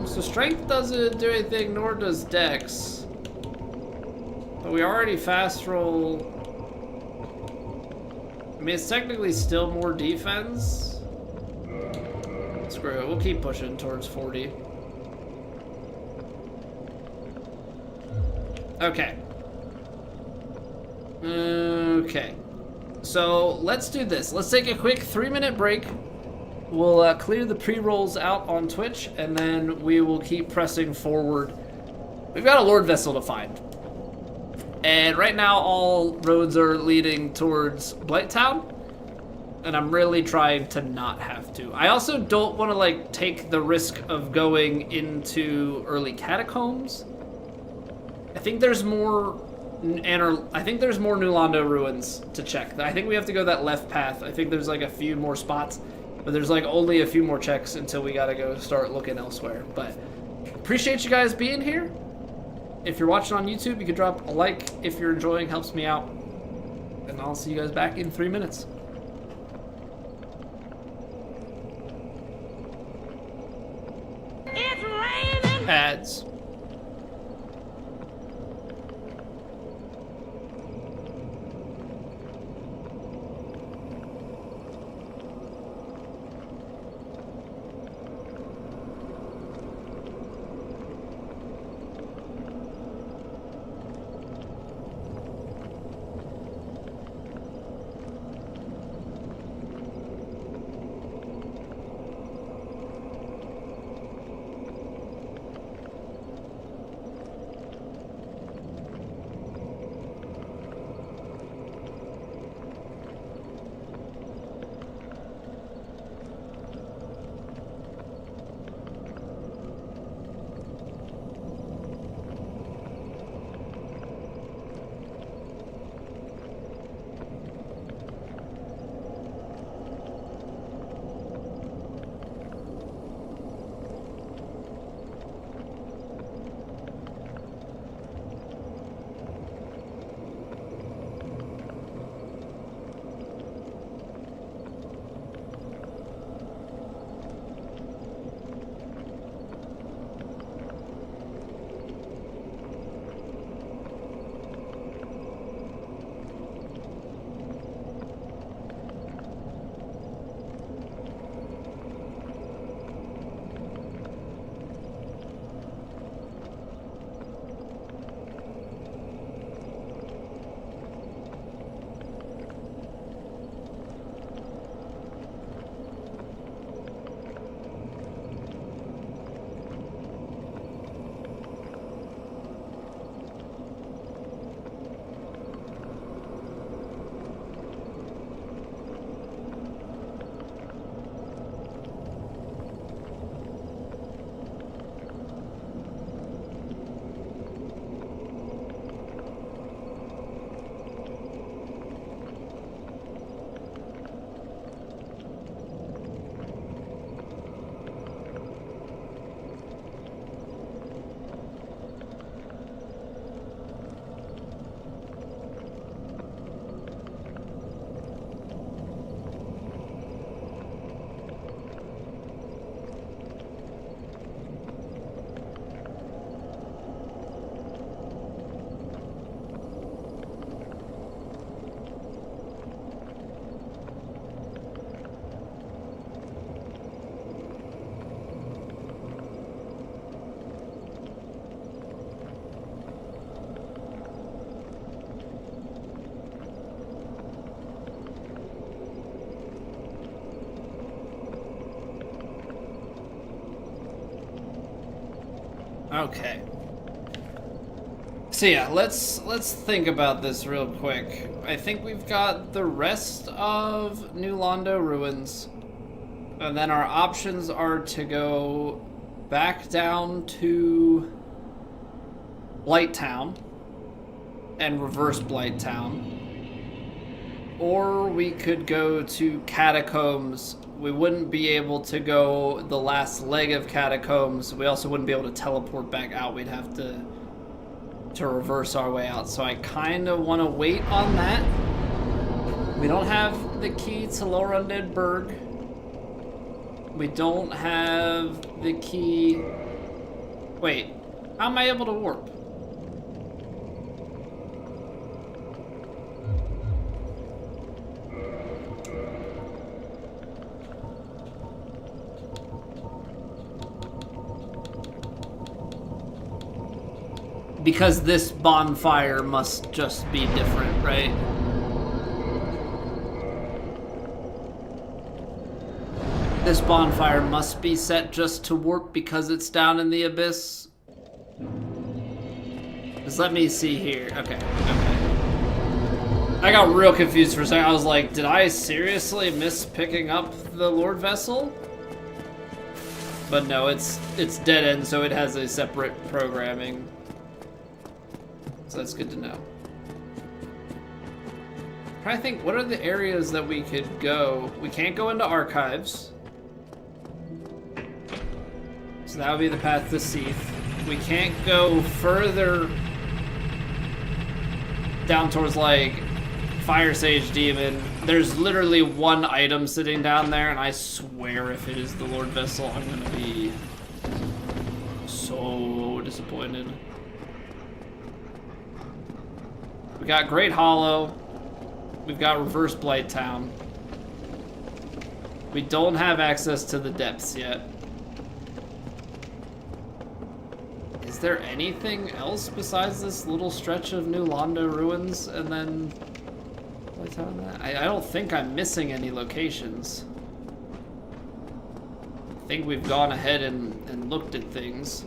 So strength doesn't do anything, nor does dex. But we already fast roll... I mean, it's technically still more defense. Screw it, we'll keep pushing towards 40. Okay. Okay. So let's do this. Let's take a quick 3-minute break. We'll clear the pre-rolls out on Twitch, and then we will keep pressing forward. We've got a Lord Vessel to find. And right now, all roads are leading towards Blighttown. And I'm really trying to not have to. I also don't want to, like, take the risk of going into early catacombs. I think there's more... I think there's more New Londo ruins to check. I think we have to go that left path. I think there's like a few more spots, but there's like only a few more checks until we gotta go start looking elsewhere. But appreciate you guys being here. If you're watching on YouTube, you could drop a like if you're enjoying, helps me out. And I'll see you guys back in 3 minutes.
It's raining!
Ads. Okay. So yeah, let's think about this real quick. I think we've got the rest of New Londo ruins, and then our options are to go back down to Blight Town and reverse Blight Town, or we could go to Catacombs. We wouldn't be able to go the last leg of Catacombs. We also wouldn't be able to teleport back out. We'd have to reverse our way out. So I kind of want to wait on that. We don't have the key to Lower Undead Burg. We don't have the key... Wait, how am I able to warp? Because this bonfire must just be different, right? This bonfire must be set just to warp because it's down in the abyss. Just let me see here. Okay. I got real confused for a second. I was like, did I seriously miss picking up the Lord Vessel? But no, it's dead end, so it has a separate programming. So that's good to know. I'm trying to think, what are the areas that we could go? We can't go into archives. So that would be the path to Seath. We can't go further down towards, like, Fire Sage Demon. There's literally one item sitting down there, and I swear if it is the Lord Vessel, I'm gonna be so disappointed. We got Great Hollow. We've got Reverse Blight Town. We don't have access to the depths yet. Is there anything else besides this little stretch of New Londo ruins and then Blight Town? I don't think I'm missing any locations. I think we've gone ahead and looked at things.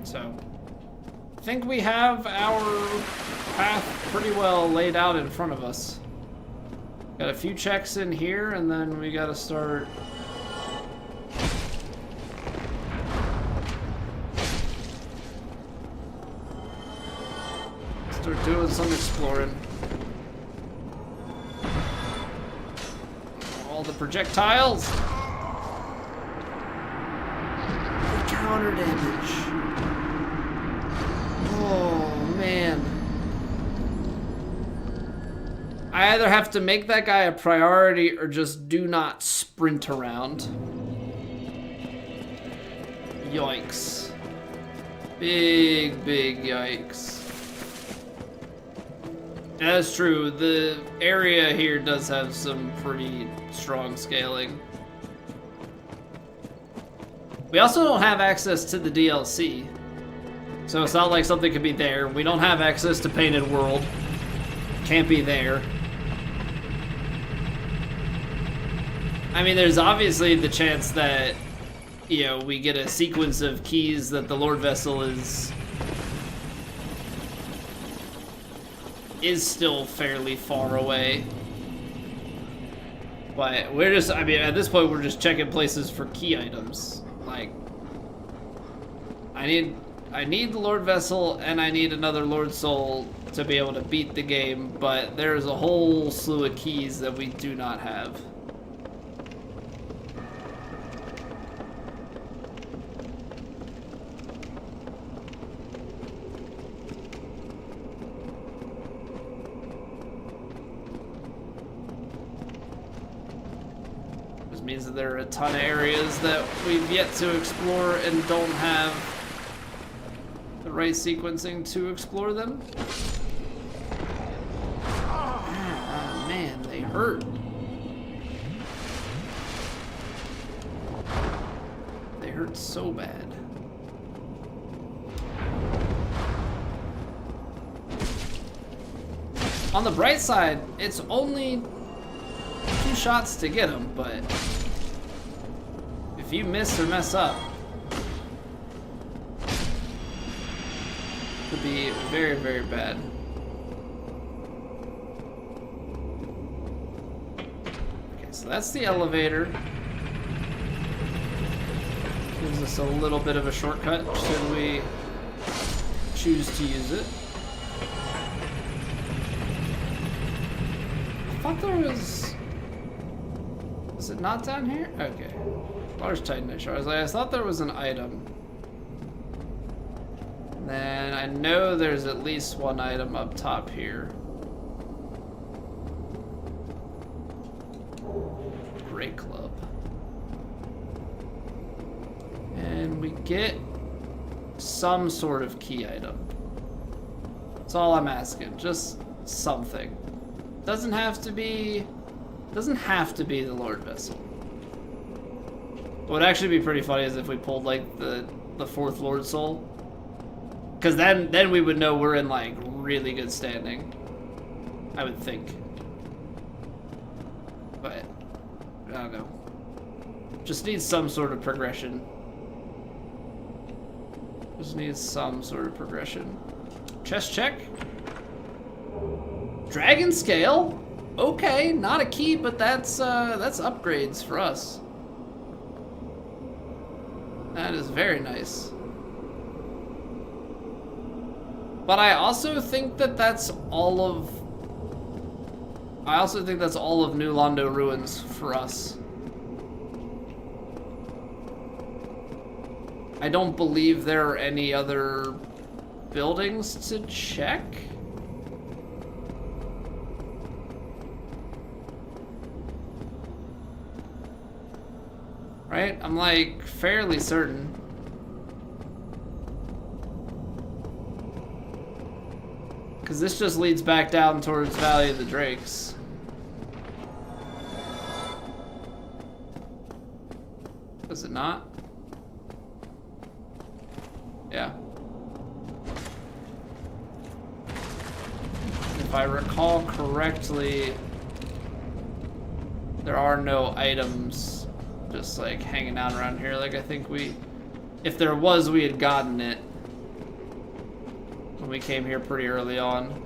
So, I think we have our path pretty well laid out in front of us. Got a few checks in here, and then we gotta start... doing some exploring. All the projectiles! The counter damage. Oh, man. I either have to make that guy a priority or just do not sprint around. Yikes. Big yikes. That's true. The area here does have some pretty strong scaling. We also don't have access to the DLC. So it's not like something could be there. We don't have access to Painted World. Can't be there. I mean, there's obviously the chance that, you know, we get a sequence of keys that the Lord Vessel is still fairly far away. But we're just, I mean, at this point, we're just checking places for key items. Like, I need the Lord Vessel, and I need another Lord Soul to be able to beat the game, but there's a whole slew of keys that we do not have. Which means that there are a ton of areas that we've yet to explore and don't have the right sequencing to explore them. Ah, man, they hurt. They hurt so bad. On the bright side, it's only 2 shots to get them, but If you miss or mess up, could be very, very bad. Okay, so that's the elevator. Gives us a little bit of a shortcut should we choose to use it. I thought there was... Is it not down here? Okay. Large Titan Issue. I thought there was an item. Then I know there's at least one item up top here. Great Club. And we get some sort of key item. That's all I'm asking. Just something. Doesn't have to be the Lord Vessel. What would actually be pretty funny is if we pulled like the fourth Lord Soul. Cause then we would know we're in like really good standing. I would think. But I don't know. Just needs some sort of progression. Just needs some sort of progression. Chest check. Dragon scale. Okay, not a key, but that's upgrades for us. That is very nice. But I also think that that's all of New Londo Ruins for us. I don't believe there are any other buildings to check. Right? I'm like fairly certain. Because this just leads back down towards Valley of the Drakes. Does it not? Yeah. If I recall correctly, there are no items just like hanging out around here. Like I think if there was, we had gotten it when we came here pretty early on.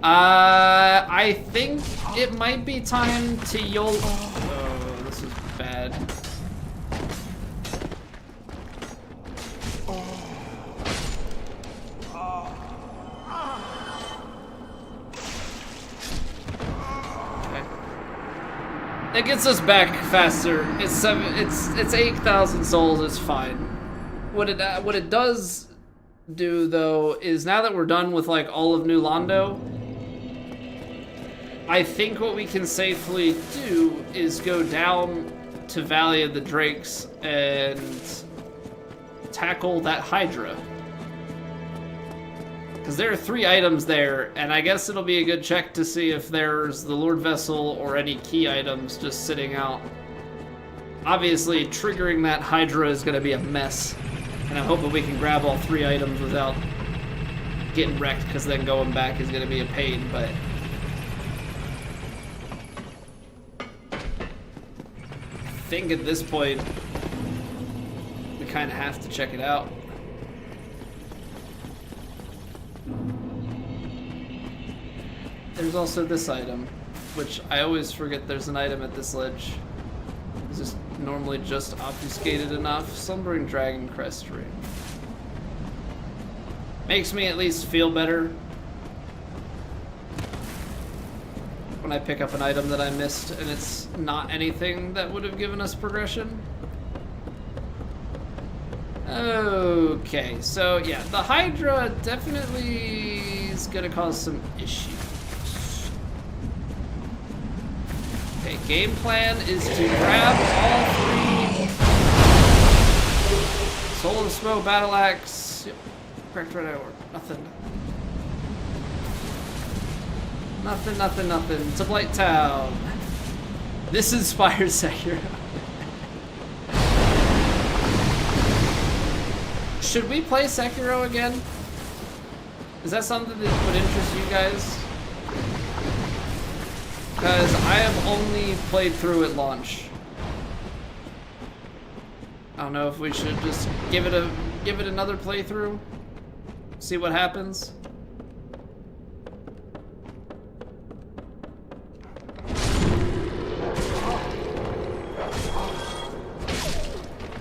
I think it might be time to YOLO. Oh, this is bad. It gets us back faster. It's 8,000 souls. It's fine. What it does do though is now that we're done with like all of New Londo, I think what we can safely do is go down to Valley of the Drakes and tackle that Hydra. Because there are 3 items there, and I guess it'll be a good check to see if there's the Lord Vessel or any key items just sitting out. Obviously, triggering that Hydra is going to be a mess, and I'm hoping we can grab all 3 items without getting wrecked, because then going back is going to be a pain, but... I think at this point, we kind of have to check it out. There's also this item, which I always forget there's an item at this ledge. It's just normally just obfuscated enough. Slumbering Dragon Crest Ring. Makes me at least feel better when I pick up an item that I missed and it's not anything that would have given us progression. Okay, so yeah, the Hydra definitely is gonna cause some issues. Okay, game plan is to grab all 3 Soul and Smoke, Battle Axe. Yep, correct right over. Nothing. Nothing. To Blight Town. This inspires Sekiro. Should we play Sekiro again? Is that something that would interest you guys? Because I have only played through at launch. I don't know if we should just give it another playthrough. See what happens.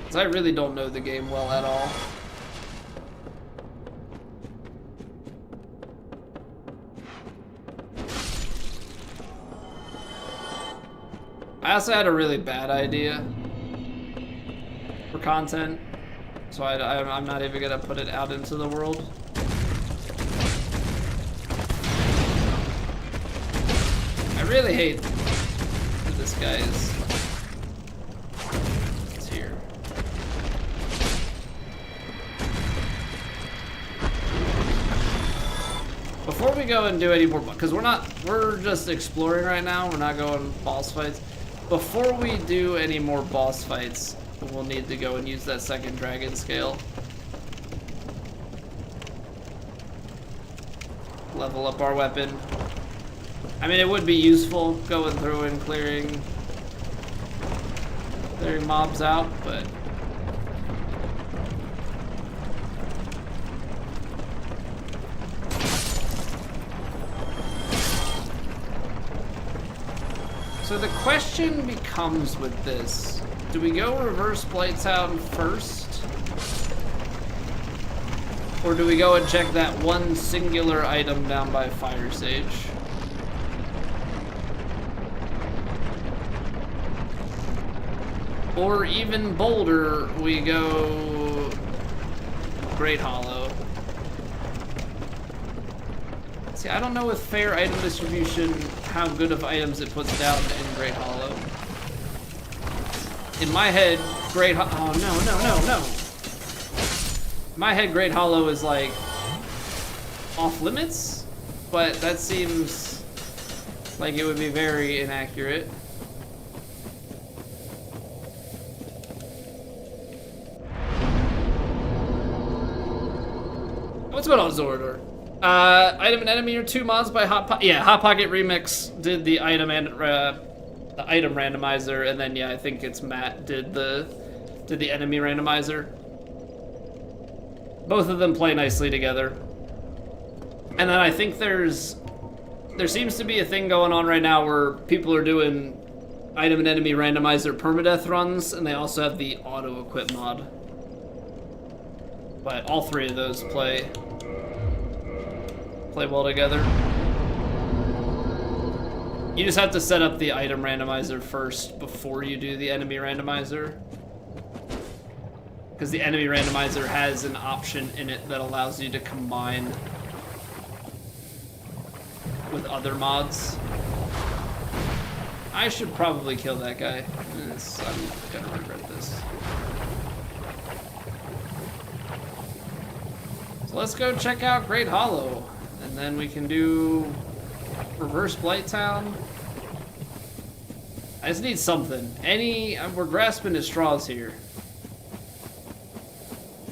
'Cause I really don't know the game well at all. I also had a really bad idea for content, so I'm not even gonna put it out into the world. I really hate that this guy is here. Before we go and do any more, because we're just exploring right now, we're not going boss fights. Before we do any more boss fights, we'll need to go and use that second dragon scale. Level up our weapon. I mean, it would be useful going through and clearing mobs out, but so the question becomes with this, do we go reverse Blighttown first? Or do we go and check that one singular item down by Fire Sage? Or even bolder, we go Great Hollow. See, I don't know with fair item distribution how good of items it puts down in Great Hollow. In my head, oh no. In my head, Great Hollow is like off limits, but that seems like it would be very inaccurate. What's going on, Zordor? Item and enemy are 2 mods by Hot Pocket Remix did the item and the item randomizer, and then yeah, I think it's Matt did the enemy randomizer. Both of them play nicely together. And then I think there seems to be a thing going on right now where people are doing item and enemy randomizer permadeath runs, and they also have the auto equip mod. But all 3 of those play well together. You just have to set up the item randomizer first before you do the enemy randomizer. Because the enemy randomizer has an option in it that allows you to combine with other mods. I should probably kill that guy. I'm gonna regret this. So let's go check out Great Hollow. And then we can do reverse Blighttown. I just need something. We're grasping at straws here.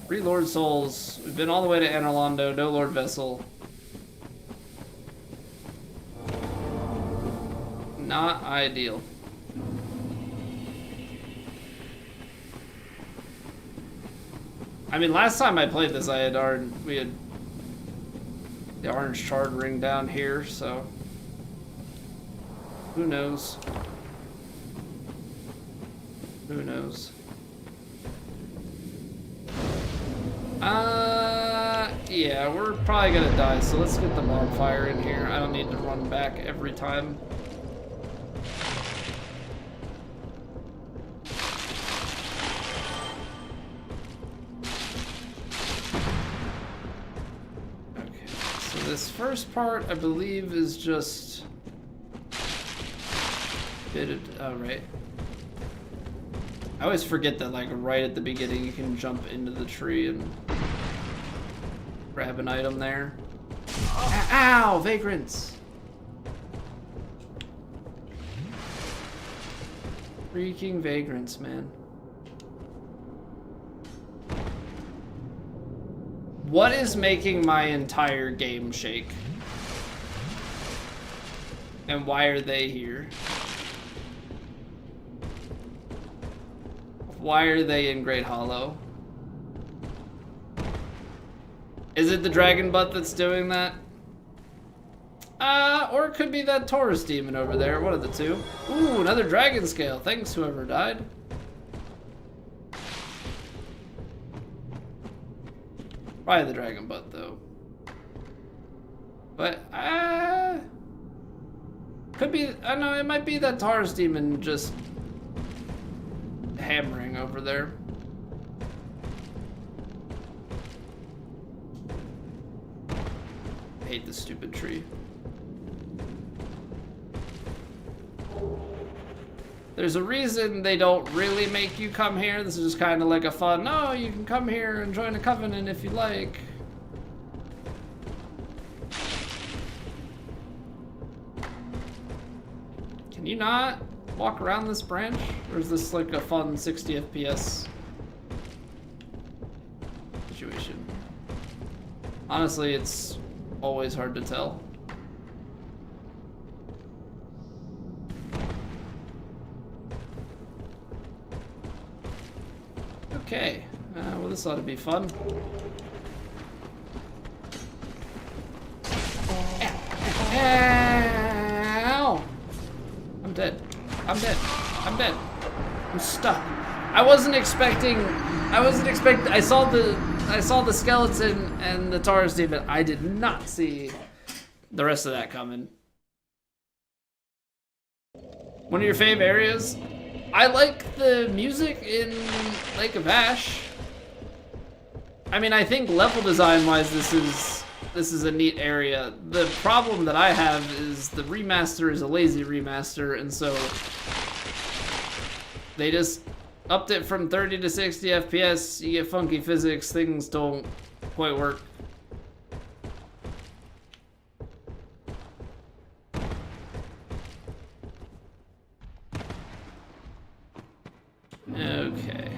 3 Lord Souls. We've been all the way to Anorlando, no Lord Vessel. Not ideal. I mean, last time I played this, we had the orange shard ring down here, so who knows? Who knows? Yeah, we're probably gonna die, so let's get the bonfire in here. I don't need to run back every time. This first part, I believe, is just oh, right. I always forget that, like, right at the beginning, you can jump into the tree and grab an item there. Ow! Vagrants! Freaking vagrants, man. What is making my entire game shake? And why are they here? Why are they in Great Hollow? Is it the dragon butt that's doing that? Or it could be that Taurus demon over there. One of the two. Ooh, another dragon scale. Thanks, whoever died. Probably the dragon butt, though. But, could be, I don't know, it might be that Taurus demon just hammering over there. I hate this stupid tree. There's a reason they don't really make you come here. This is just kind of like a fun, no, you can come here and join a covenant if you like. Can you not walk around this branch? Or is this like a fun 60 FPS situation? Honestly, it's always hard to tell. Okay, well this ought to be fun. Ow! I'm dead. I'm dead. I'm dead. I'm stuck. I wasn't expecting. I saw the skeleton and the Taurus demon. I did not see the rest of that coming. One of your fave areas? I like the music in Lake of Ash. I mean, I think level design wise, this is a neat area. The problem that I have is the remaster is a lazy remaster, and so they just upped it from 30 to 60 FPS. You get funky physics, things don't quite work. Okay.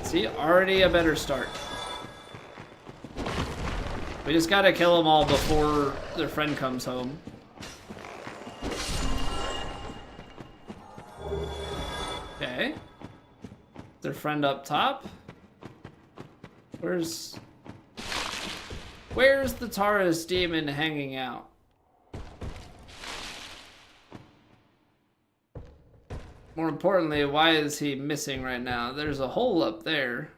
See, already a better start. We just gotta kill them all before their friend comes home. Okay. Their friend up top? Where's the Taurus demon hanging out? More importantly, why is he missing right now? There's a hole up there.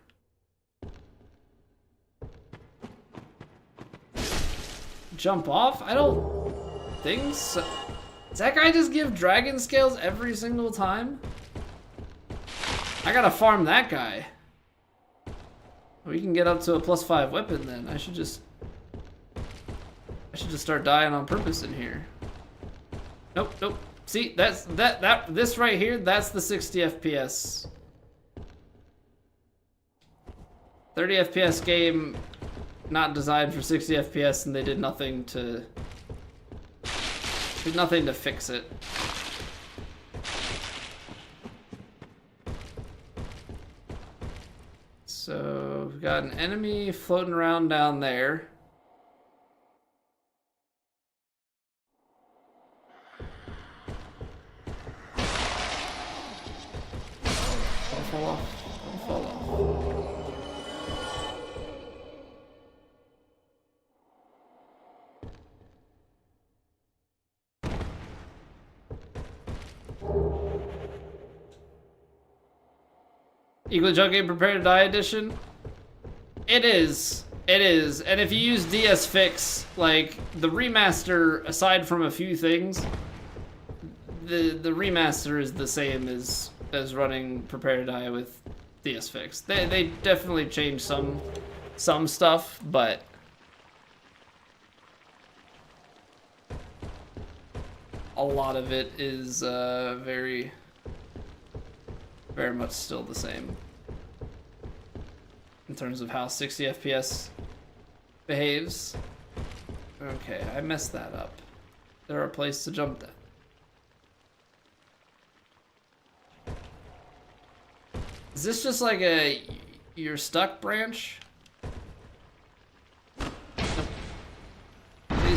Jump off? I don't think so. Does that guy just give dragon scales every single time? I gotta farm that guy. We can get up to a +5 weapon then. I should just start dying on purpose in here. Nope, nope. See, this right here, that's the 60 FPS. 30 FPS game, not designed for 60 FPS, and they did nothing to fix it. So we've got an enemy floating around down there. Fall off. Don't fall off. Eagle Jug Game Prepare to Die edition? It is. It is. And if you use DS Fix, like the remaster, aside from a few things, the remaster is the same as running Prepare to Die with DS Fix. They definitely changed some stuff, but a lot of it is very much still the same in terms of how 60 FPS behaves. Okay, I messed that up. There are a place to jump that. Is this just like a you're stuck branch?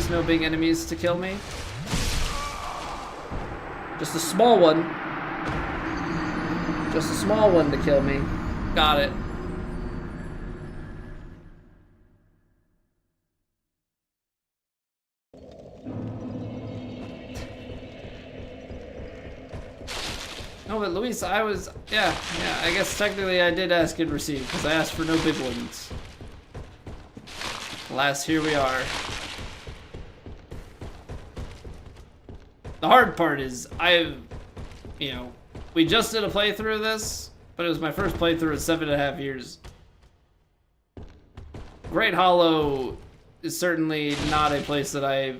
enemies, no big enemies to kill me. Just a small one. Just a small one to kill me. Got it. No, but Luis, I was, yeah, I guess technically I did ask and receive, because I asked for no big ones. Alas, here we are. The hard part is, you know, we just did a playthrough of this, but it was my first playthrough in 7.5 years. Great Hollow is certainly not a place that I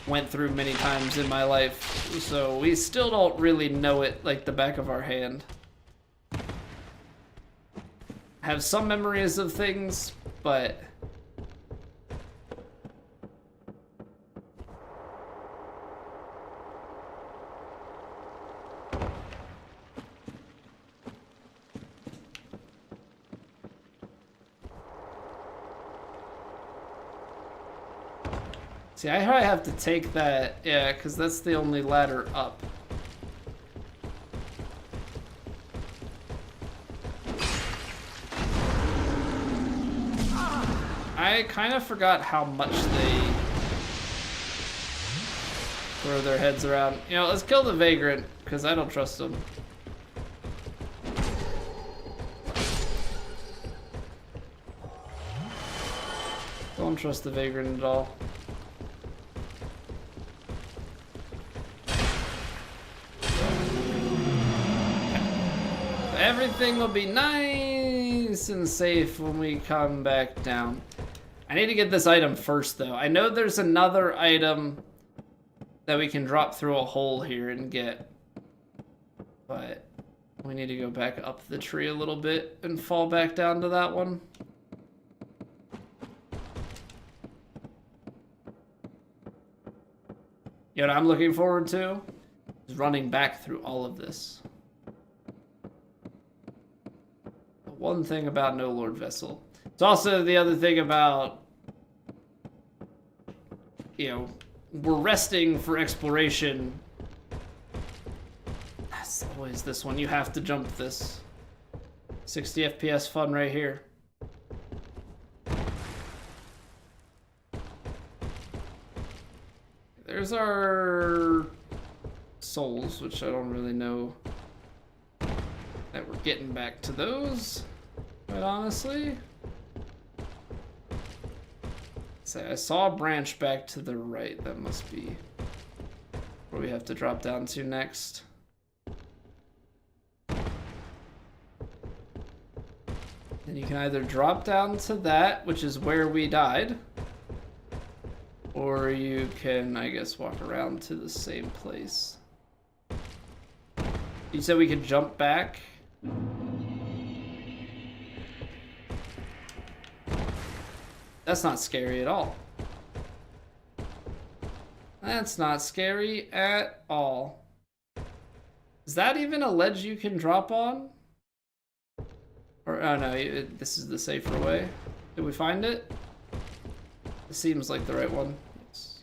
went through many times in my life, so we still don't really know it like the back of our hand. Have some memories of things, but see, I probably have to take that, yeah, because that's the only ladder up. I kind of forgot how much they throw their heads around. You know, let's kill the Vagrant, because I don't trust them. Don't trust the Vagrant at all. Everything will be nice and safe when we come back down. I need to get this item first, though. I know there's another item that we can drop through a hole here and get, but we need to go back up the tree a little bit and fall back down to that one. You know what I'm looking forward to? Is running back through all of this. One thing about No Lord Vessel. It's also the other thing about, you know, we're resting for exploration. That's always this one. You have to jump this. 60 FPS fun right here. There's our souls, which I don't really know that we're getting back to those, quite honestly. So I saw a branch back to the right. That must be where we have to drop down to next. Then you can either drop down to that, which is where we died, or you can, I guess, walk around to the same place. You said we could jump back? That's not scary at all. That's not scary at all. Is that even a ledge you can drop on? Or, oh no, this is the safer way. Did we find it? It seems like the right one. Yes.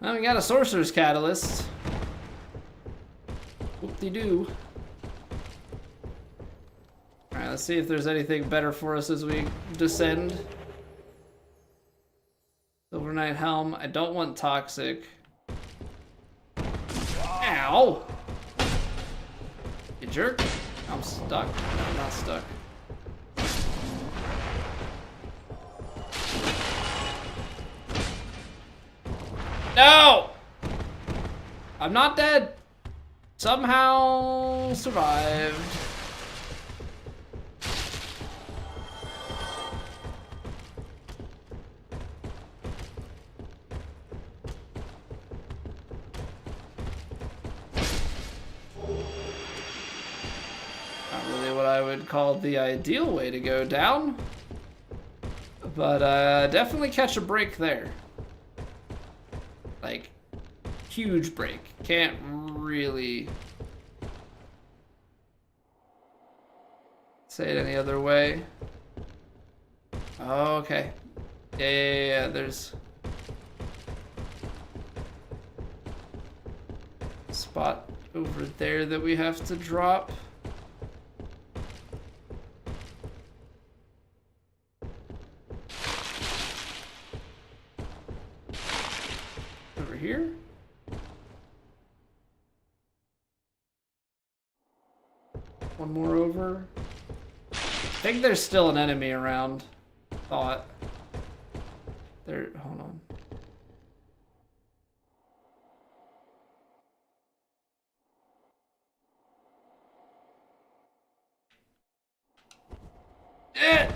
Well, we got a Sorcerer's Catalyst. Whoop-de-doo. Alright, let's see if there's anything better for us as we descend. Overnight Helm. I don't want Toxic. Ow! You jerk. I'm stuck. No, I'm not stuck. No! I'm not dead. Somehow survived. Called the ideal way to go down, but definitely catch a break there. Like, huge break. Can't really say say it any other way. Oh, okay. Yeah, there's a spot over there that we have to drop. Over here? One more over. I think there's still an enemy around. Thought. There, hold on. Eh!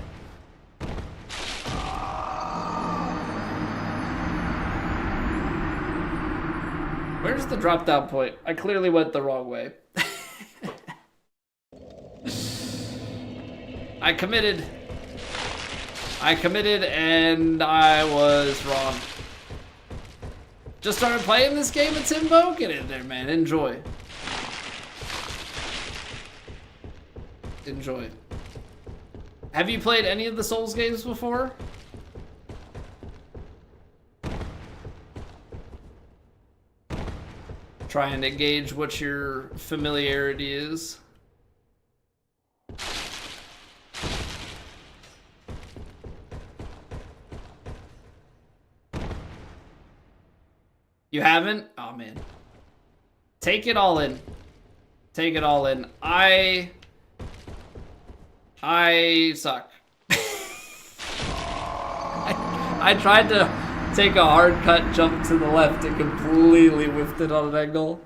Where's the drop down point? I clearly went the wrong way. I committed and I was wrong. Just started playing this game at Timbo? Get in there, man. Enjoy. Enjoy. Have you played any of the Souls games before? Trying to gauge what your familiarity is. You haven't? Oh man. Take it all in. Take it all in. I suck. I tried to take a hard cut jump to the left and completely whiffed it on an angle.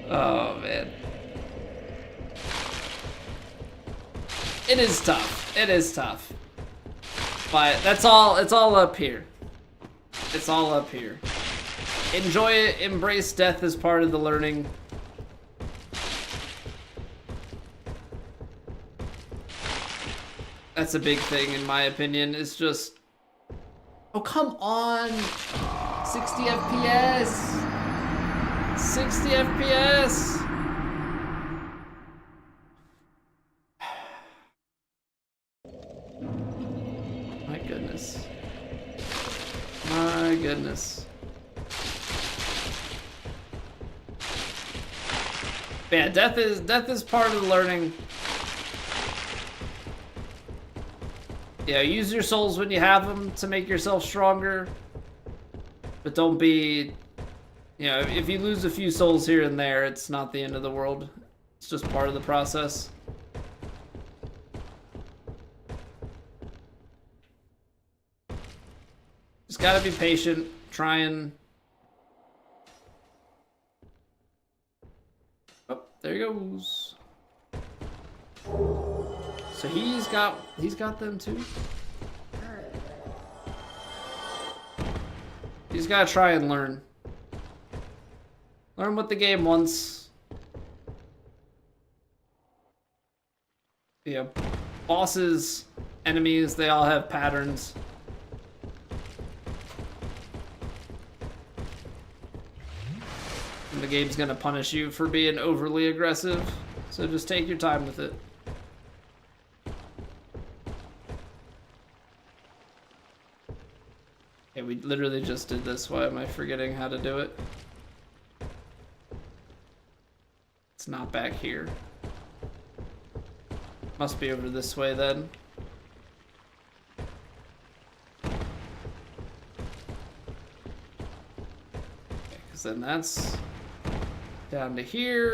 Oh man. It is tough. It is tough. But that's all, it's all up here. It's all up here. Enjoy it, embrace death as part of the learning. That's a big thing in my opinion, it's just... Oh, come on! 60 FPS! 60 FPS! My goodness. My goodness. But yeah, death is part of the learning. Yeah, use your souls when you have them to make yourself stronger. But don't be, you know, if you lose a few souls here and there, it's not the end of the world. It's just part of the process. Just gotta be patient, try and... Oh, there he goes. So he's got them too. He's gotta try and learn. Learn what the game wants. Yeah, bosses, enemies, they all have patterns. And the game's gonna punish you for being overly aggressive. So just take your time with it. Yeah, we literally just did this. Why am I forgetting how to do it? It's not back here. Must be over this way then. Because then that's down to here.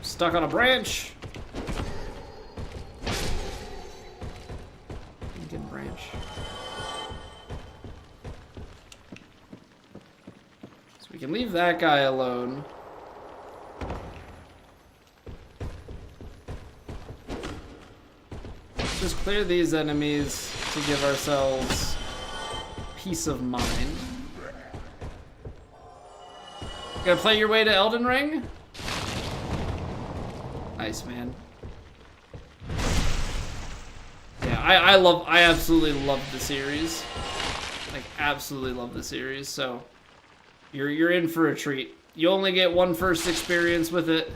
Stuck on a branch. Lincoln branch. So we can leave that guy alone. Just clear these enemies to give ourselves peace of mind. Gonna play your way to Elden Ring? Nice, man. Yeah, I absolutely love the series. Like, absolutely love the series, so you're in for a treat. You only get one first experience with it.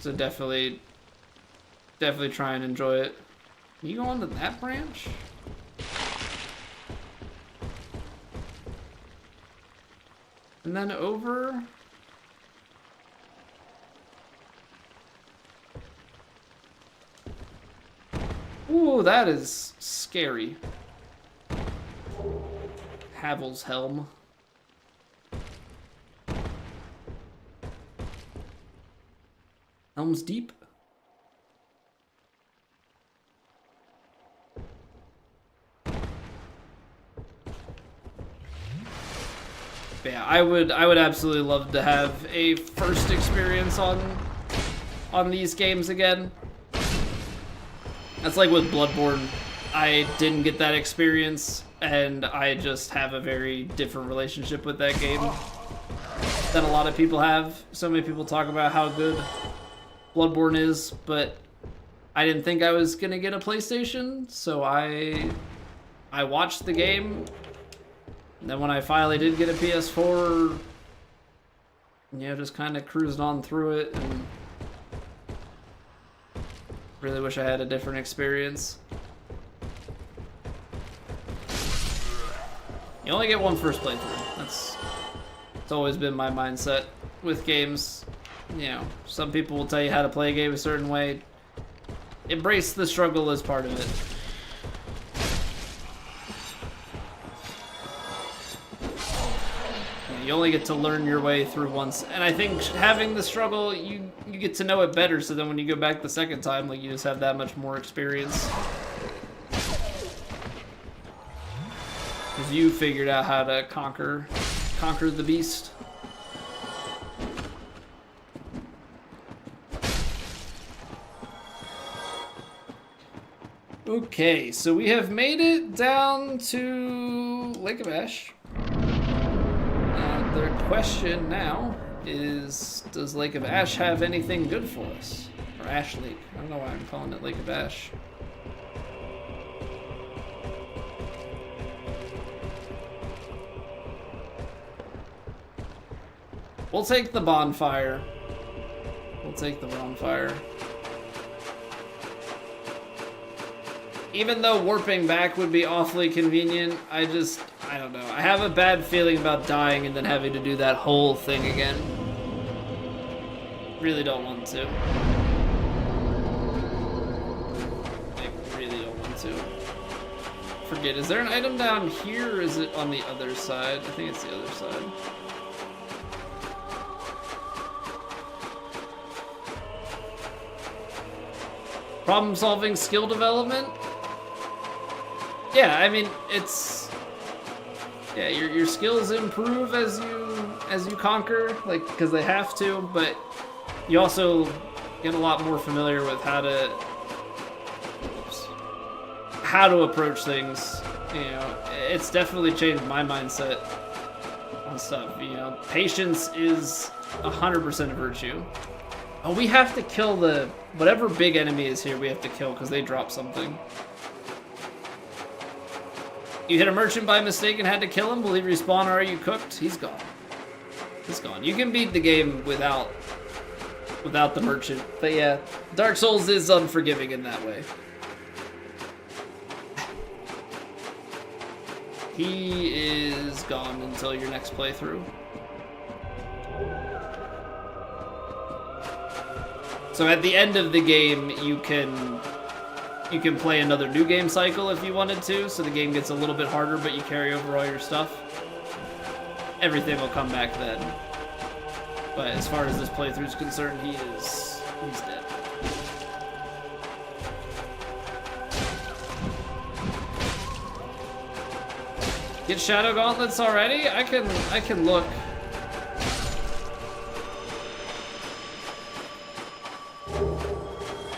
So definitely try and enjoy it. Can you go on to that branch? And then over. Ooh, that is scary. Havel's Helm. Helm's Deep. But yeah, I would absolutely love to have a first experience on these games again. That's like with Bloodborne. I didn't get that experience, and I just have a very different relationship with that game than a lot of people have. So many people talk about how good Bloodborne is, but I didn't think I was gonna get a PlayStation, so I watched the game. And then when I finally did get a PS4, just kind of cruised on through it, and really wish I had a different experience. You only get one first playthrough. It's always been my mindset with games. Some people will tell you how to play a game a certain way. Embrace the struggle as part of it. You only get to learn your way through once, and I think having the struggle, you get to know it better, so then when you go back the second time, like, you just have that much more experience. Because you figured out how to conquer the beast. Okay, so we have made it down to Lake of Ash. The question now is, does Lake of Ash have anything good for us? Or Ash Lake. I don't know why I'm calling it Lake of Ash. We'll take the bonfire. We'll take the bonfire. Even though warping back would be awfully convenient, I don't know. I have a bad feeling about dying and then having to do that whole thing again. Really don't want to. I really don't want to. Forget, is there an item down here, or is it on the other side? I think it's the other side. Problem-solving skill development? Yeah, I mean, it's... Yeah, your skills improve as you conquer, like, because they have to, but you also get a lot more familiar with how to approach things. It's definitely changed my mindset on stuff. Patience is 100% a virtue. Oh, we have to kill whatever big enemy is here. We have to kill because they drop something. You hit a merchant by mistake and had to kill him. Will he respawn, or are you cooked? He's gone. He's gone. You can beat the game without the merchant. But yeah, Dark Souls is unforgiving in that way. He is gone until your next playthrough. So at the end of the game, you can play another new game cycle if you wanted to, so the game gets a little bit harder, but you carry over all your stuff. Everything will come back then. But as far as this playthrough is concerned, he's dead. Get Shadow Gauntlets already? I can look.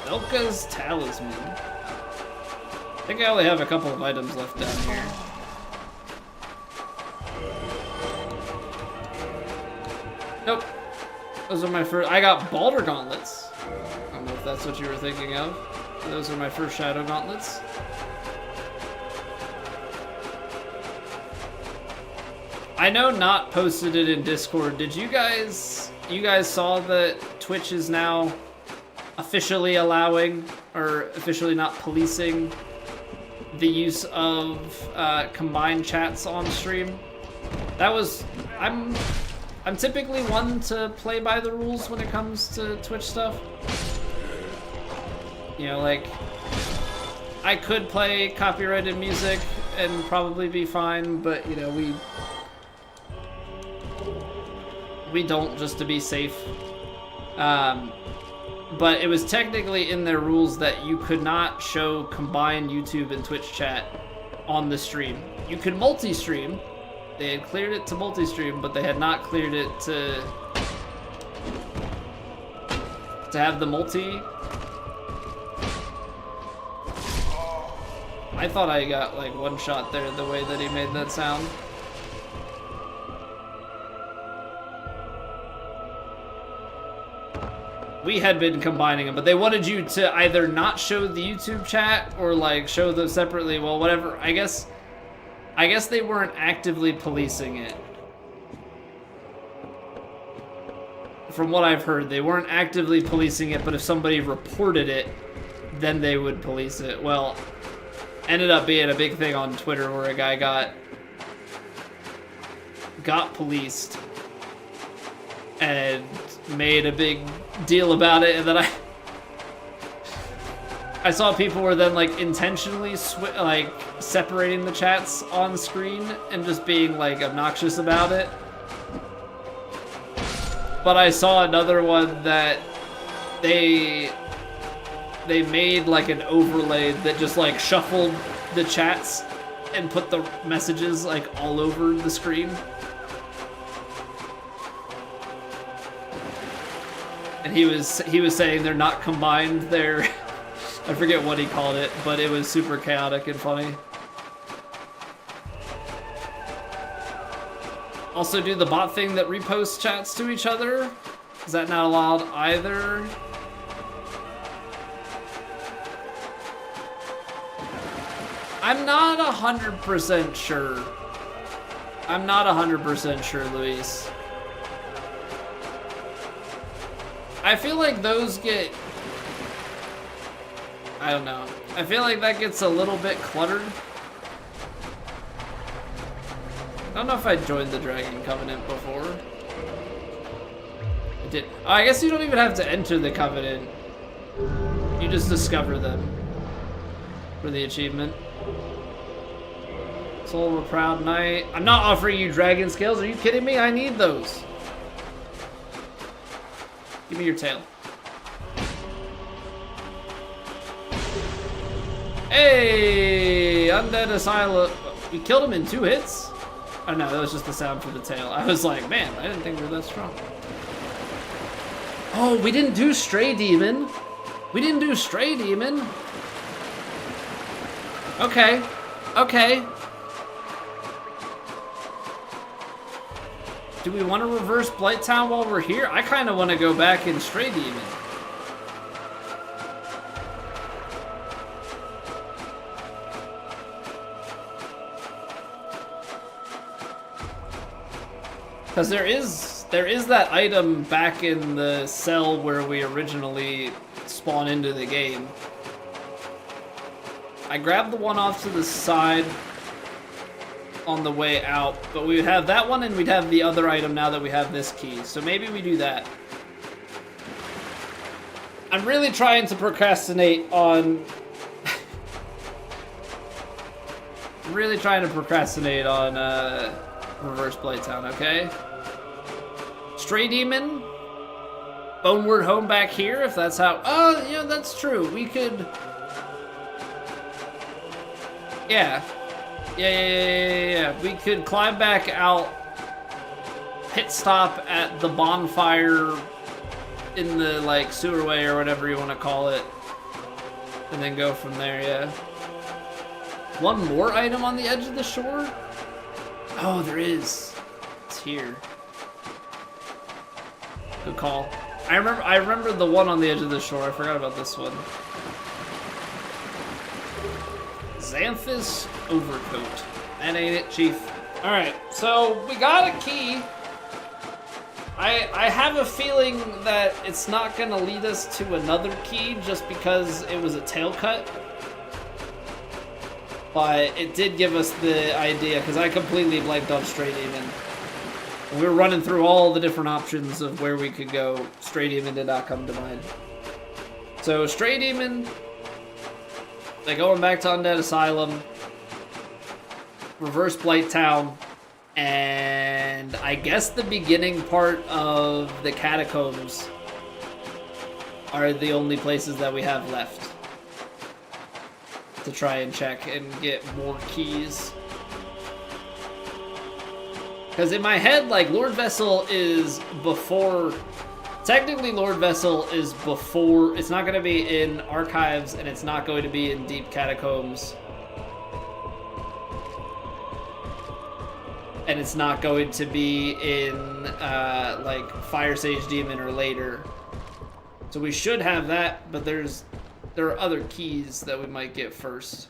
Elka's Talisman. I think I only have a couple of items left down here. Nope. Those are my first... I got Balder Gauntlets. I don't know if that's what you were thinking of. Those are my first Shadow Gauntlets. I know Not posted it in Discord. Did you guys saw that Twitch is now officially allowing or officially not policing the use of combined chats on stream? That was I'm typically one to play by the rules when it comes to Twitch stuff. You know, like I could play copyrighted music and probably be fine, but you know, we don't, just to be safe. But it was technically in their rules that you could not show combined YouTube and Twitch chat on the stream. You could multi-stream. They had cleared it to multi-stream, but they had not cleared it to have the multi. I thought I got like one shot there the way that he made that sound. We had been combining them, but they wanted you to either not show the YouTube chat or like show them separately. Well, whatever. I guess they weren't actively policing it. From what I've heard, they weren't actively policing it, but if somebody reported it, then they would police it. Well, ended up being a big thing on Twitter where a guy got policed and made a big deal about it, and then I saw people were then like intentionally like separating the chats on screen and just being like obnoxious about it. But I saw another one that they made like an overlay that just like shuffled the chats and put the messages like all over the screen. And he was saying they're not combined, they're I forget what he called it, but it was super chaotic and funny. Also do the bot thing that reposts chats to each other. Is that not allowed either? I'm not 100% sure. I'm not 100% sure, Luis. I feel like those get... I don't know. I feel like that gets a little bit cluttered. I don't know if I joined the Dragon Covenant before. I did. Oh, I guess you don't even have to enter the Covenant. You just discover them for the achievement. Soul of a Proud Knight. I'm not offering you dragon scales. Are you kidding me? I need those. Give me your tail. Hey! Undead Asylum. You killed him in 2 hits? Oh no, that was just the sound for the tail. I was like, man, I didn't think we were that strong. Oh, we didn't do Stray Demon. We didn't do Stray Demon. Okay. Okay. Do we want to reverse Blighttown while we're here? I kind of want to go back in Stray Demon. Because there is that item back in the cell where we originally spawn into the game. I grabbed the one off to the side on the way out, but we would have that one and we'd have the other item now that we have this key. So maybe we do that. I'm really trying to procrastinate on... I'm really trying to procrastinate on Reverse Blighttown, okay? Stray Demon? Boneward Home back here, if that's how... Oh, yeah, that's true. We could... Yeah. Yeah. We could climb back out, pit stop at the bonfire in the, like, sewerway or whatever you want to call it, and then go from there, yeah. One more item on the edge of the shore? Oh, there is. It's here. Good call. I remember the one on the edge of the shore. I forgot about this one. Xanthus Overcoat. That ain't it, Chief. Alright, so we got a key. I have a feeling that it's not gonna lead us to another key just because it was a tail cut. But it did give us the idea, because I completely blanked on Straight Demon. We were running through all the different options of where we could go. Straight Demon did not come to mind. So Straight Demon, like going back to Undead Asylum, Reverse Blight Town, and I guess the beginning part of the Catacombs are the only places that we have left to try and check and get more keys. Because in my head, like, Lord Vessel is before... Technically, Lord Vessel is before... It's not going to be in Archives, and it's not going to be in Deep Catacombs. And it's not going to be in, like, Fire Sage Demon or later. So we should have that, but there are other keys that we might get first.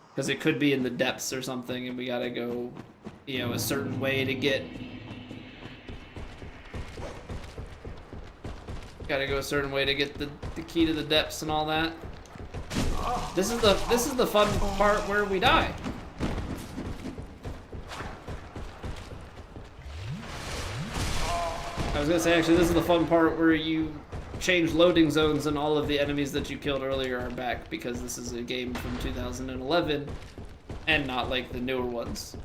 Because it could be in the depths or something, and we gotta go, you know, a certain way to get... Gotta go a certain way to get the key to the depths and all that. This is the fun part where we die. I was gonna say, actually, this is the fun part where you change loading zones and all of the enemies that you killed earlier are back, because this is a game from 2011 and not like the newer ones.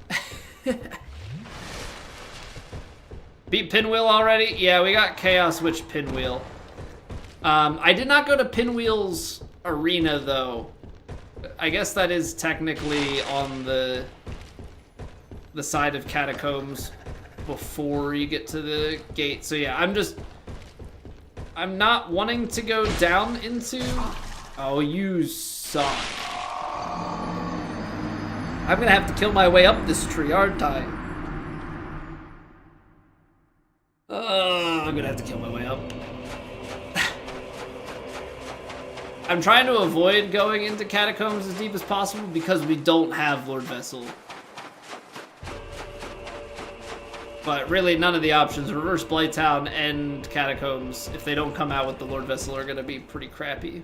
Beat Pinwheel already? Yeah, we got Chaos Witch Pinwheel. I did not go to Pinwheel's arena though. I guess that is technically on the side of Catacombs before you get to the gate. So yeah, I'm not wanting to go down into... Oh, you suck. I'm gonna have to kill my way up this tree, aren't I? I'm gonna have to kill my way up. I'm trying to avoid going into Catacombs as deep as possible because we don't have Lord Vessel. But really, none of the options, Reverse Blight Town and Catacombs, if they don't come out with the Lord Vessel, are going to be pretty crappy.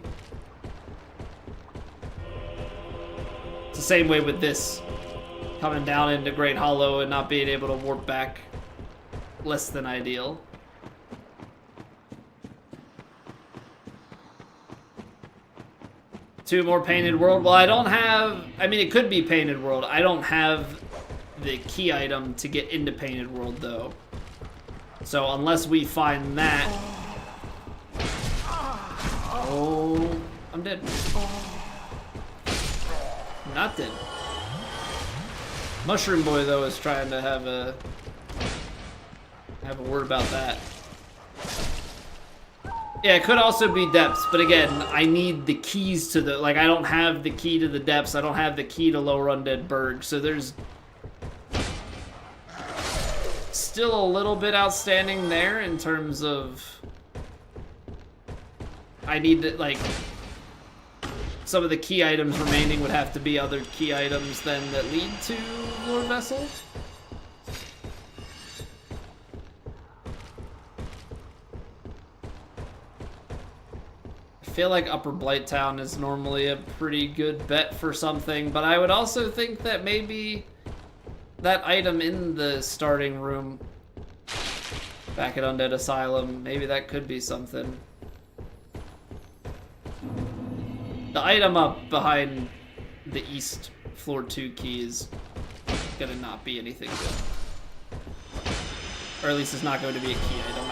It's the same way with this. Coming down into Great Hollow and not being able to warp back. Less than ideal. Two more Painted World. Well, I don't have... I mean, it could be Painted World. I don't have the key item to get into Painted World, though. So unless we find that... Oh, I'm dead. I'm not dead. Mushroom Boy, though, is trying to have a word about that. Yeah, it could also be depths, but again, I need the keys to the... Like, I don't have the key to the depths. I don't have the key to Lower Undead Burg, so there's still a little bit outstanding there in terms of... I need to, like... Some of the key items remaining would have to be other key items then that lead to Lord Vessel. I feel like Upper Blight Town is normally a pretty good bet for something, but I would also think that maybe that item in the starting room back at Undead Asylum, maybe that could be something. The item up behind the East Floor 2 key is gonna not be anything good. Or at least it's not going to be a key item,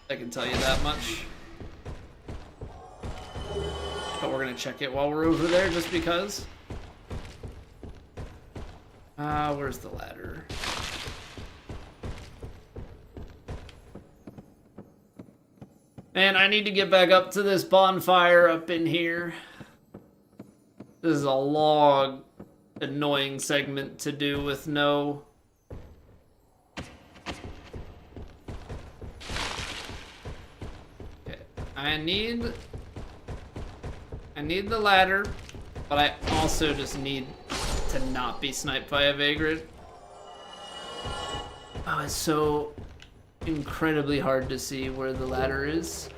I can tell you that much. But we're gonna check it while we're over there just because. Where's the ladder? Man, I need to get back up to this bonfire up in here. This is a long, annoying segment to do with no... Okay, I need the ladder, but I also just need to not be sniped by a vagrant. Oh, it's so incredibly hard to see where the ladder is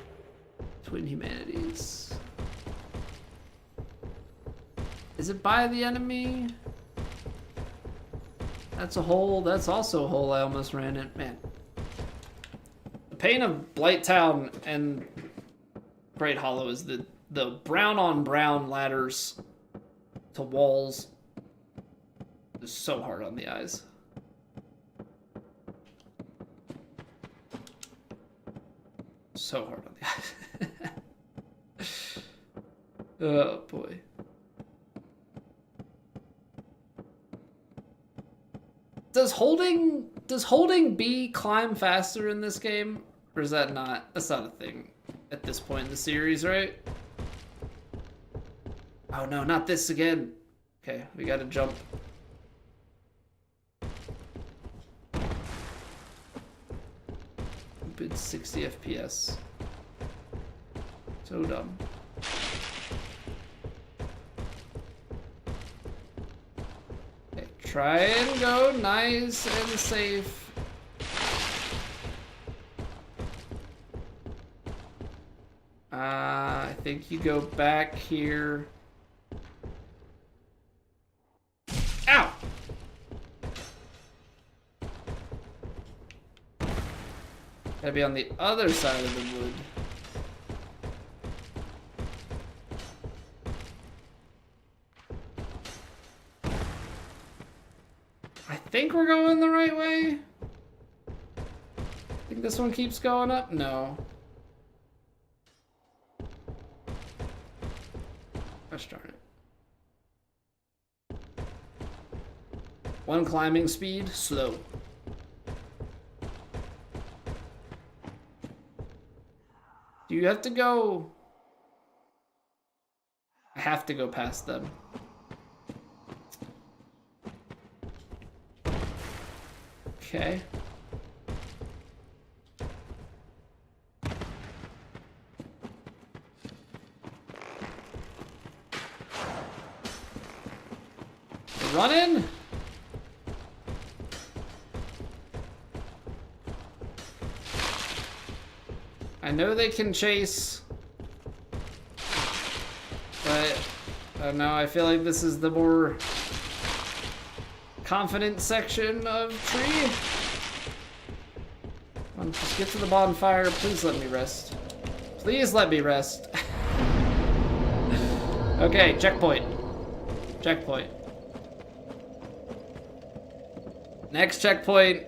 between humanities. Is it by the enemy? That's a hole. That's also a hole I almost ran in. Man. The pain of Blighttown and Great Hollow is the brown on brown ladders to walls is so hard on the eyes. So hard on the eyes. Oh boy. Does holding B climb faster in this game? Or is that not? That's not a thing at this point in the series, right? Oh no, not this again. Okay, we gotta jump. Stupid 60 FPS. So dumb. Okay, try and go nice and safe. I think you go back here. Ow! Gotta be on the other side of the wood. I think we're going the right way. Think this one keeps going up? No. Gosh darn it. One climbing speed, slow. Do you have to go? I have to go past them. Okay. Running? I know they can chase, but I don't know, I feel like this is the more confident section of tree. Come on, just get to the bonfire. Please let me rest. Please let me rest. Okay, checkpoint. Checkpoint. Next checkpoint.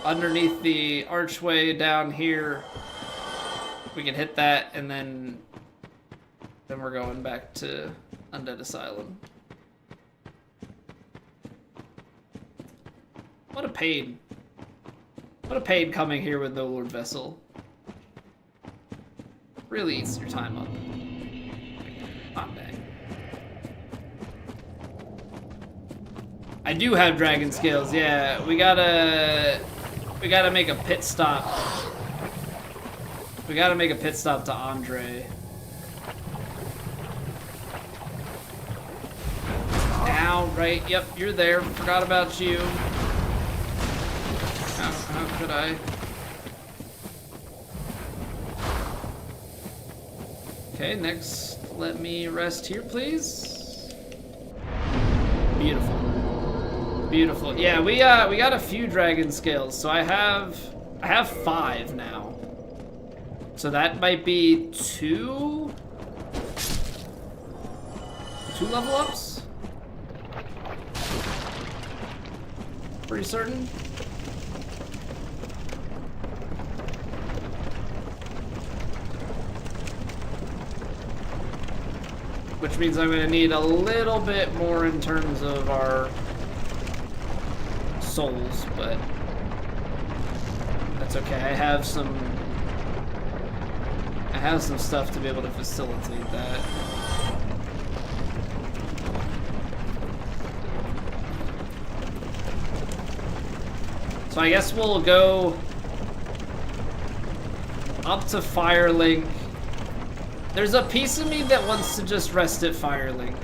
Underneath the archway down here. We can hit that and then we're going back to Undead Asylum. What a pain. What a pain coming here with no Lord Vessel. Really eats your time up. Ah, dang. I do have dragon scales, yeah. We gotta make a pit stop. We gotta make a pit stop to Andre. Now, right? Yep, you're there. Forgot about you. How could I? Okay, next, let me rest here, please. Beautiful. Beautiful. Yeah, we got a few dragon scales, so I have 5 now. So that might be 2 level ups? Pretty certain. Which means I'm gonna need a little bit more in terms of our souls, but that's okay. I have some stuff to be able to facilitate that. So I guess we'll go up to Firelink. There's a piece of me that wants to just rest at Firelink.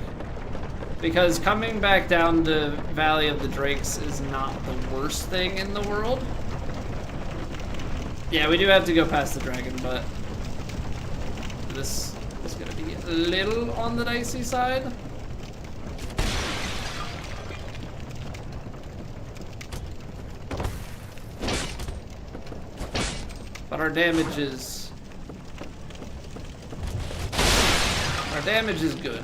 Because coming back down to Valley of the Drakes is not the worst thing in the world. Yeah, we do have to go past the dragon, but this is gonna be a little on the dicey side. But our damage is good.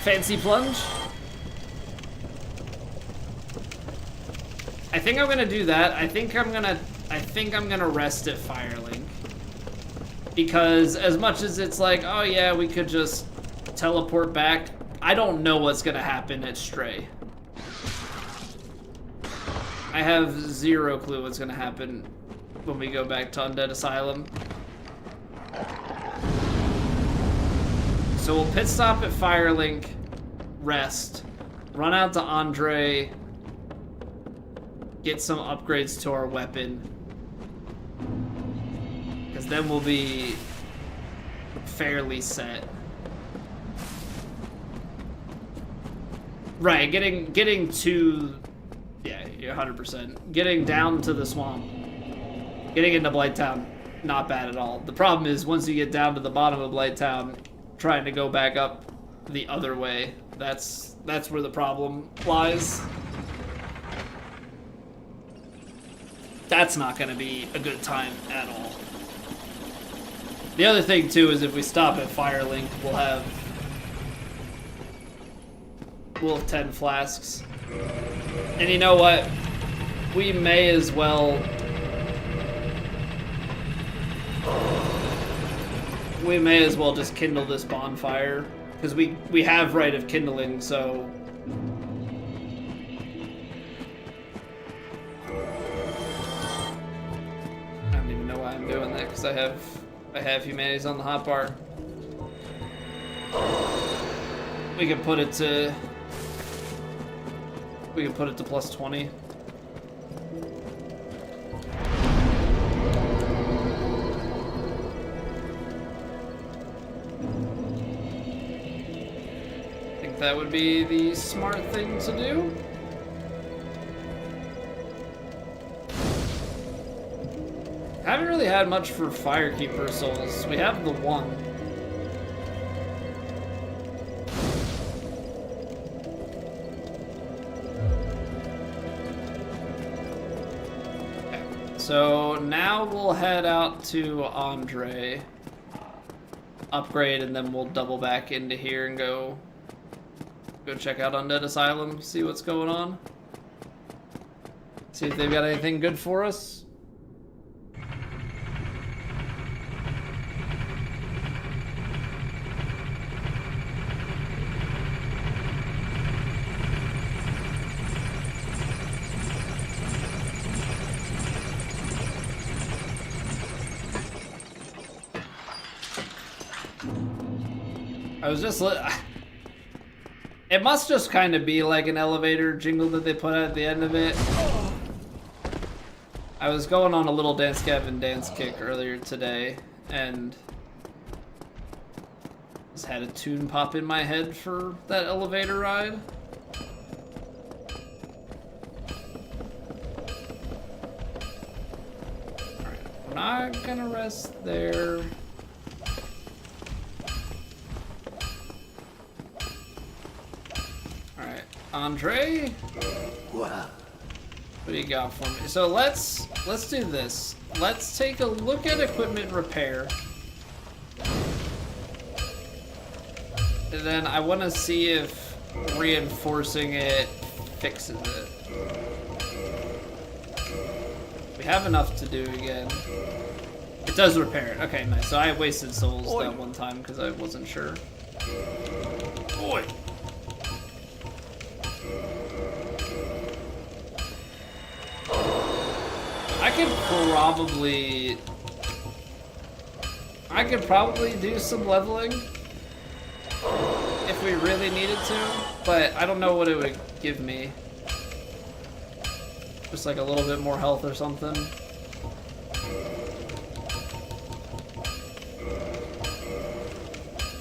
Fancy plunge. I think I'm gonna do that. I think I'm gonna rest at Firelink. Because as much as it's like, oh yeah, we could just teleport back, I don't know what's gonna happen at Stray. I have zero clue what's gonna happen when we go back to Undead Asylum. So we'll pit stop at Firelink, rest, run out to Andre, get some upgrades to our weapon, because then we'll be fairly set. Right, getting to, yeah, you're 100%. Getting down to the swamp, getting into Blighttown, not bad at all. The problem is once you get down to the bottom of Blighttown, trying to go back up the other way, that's where the problem lies. That's not going to be a good time at all. The other thing too is if we stop at Firelink, we'll have 10 flasks. And you know what? We may as well just kindle this bonfire, because we have Rite of Kindling, so I don't even know why I'm doing that, because I have humanities on the hotbar. We can put it to plus 20. I think that would be the smart thing to do. I haven't really had much for Firekeeper souls. We have the one. So now we'll head out to Andre, upgrade, and then we'll double back into here and go check out Undead Asylum, see what's going on. See if they've got anything good for us. I was just it must just kind of be like an elevator jingle that they put at the end of it. I was going on a little Dance Gavin dance kick earlier today, and just had a tune pop in my head for that elevator ride. Alright, we're not gonna rest there. Andre, what do you got for me? So let's do this. Let's take a look at equipment repair, and then I want to see if reinforcing it fixes it. We have enough to do again. It does repair it. Okay, nice. So I wasted souls that one time because I wasn't sure. Boy. I could probably do some leveling if we really needed to, but I don't know what it would give me. Just like a little bit more health or something.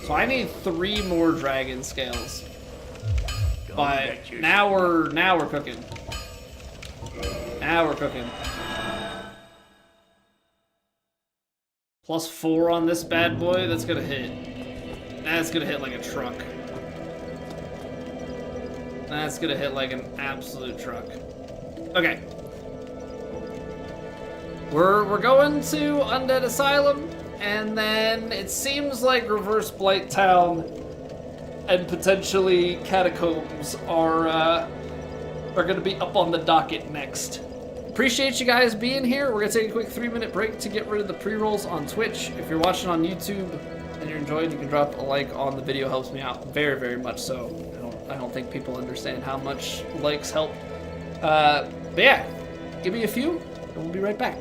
So I need 3 more dragon scales.
Don't
But
bet your
now we're cooking. Now we're cooking. +4 on this bad boy. That's gonna hit. That's gonna hit like a truck. That's gonna hit like an absolute truck. Okay. We're going to Undead Asylum, and then it seems like Reverse Blight Town and potentially Catacombs are gonna be up on the docket next. Appreciate you guys being here. We're gonna take a quick 3-minute break to get rid of the pre-rolls on Twitch. If you're watching on YouTube and you're enjoying, you can drop a like on the video. Helps me out very, very much so. I don't think people understand how much likes help. But yeah, give me a few, and we'll be right back.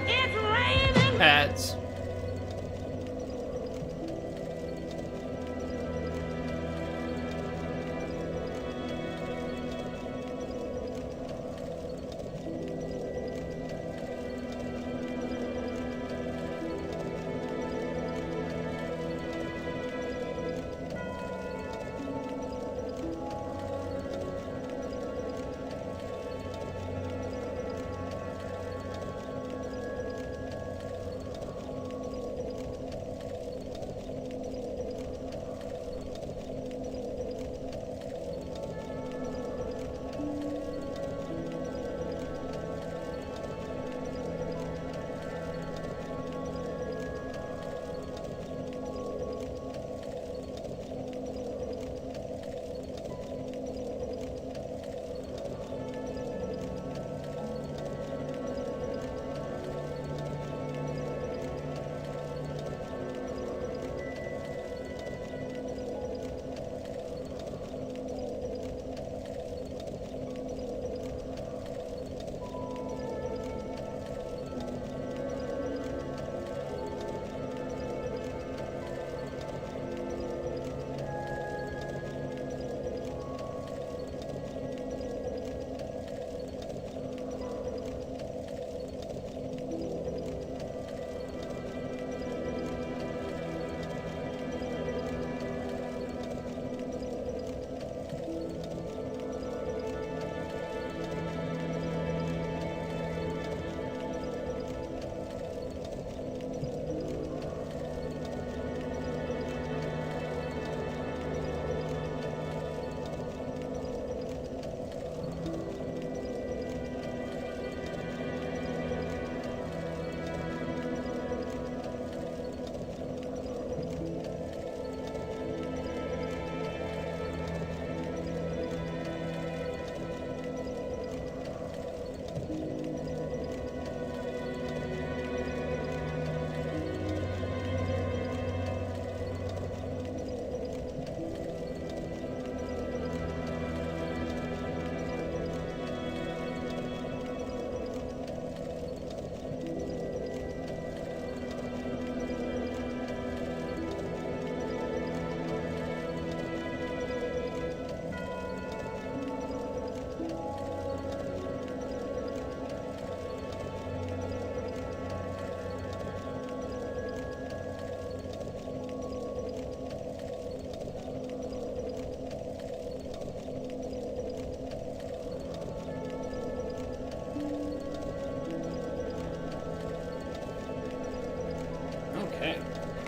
It's raining!
Ads.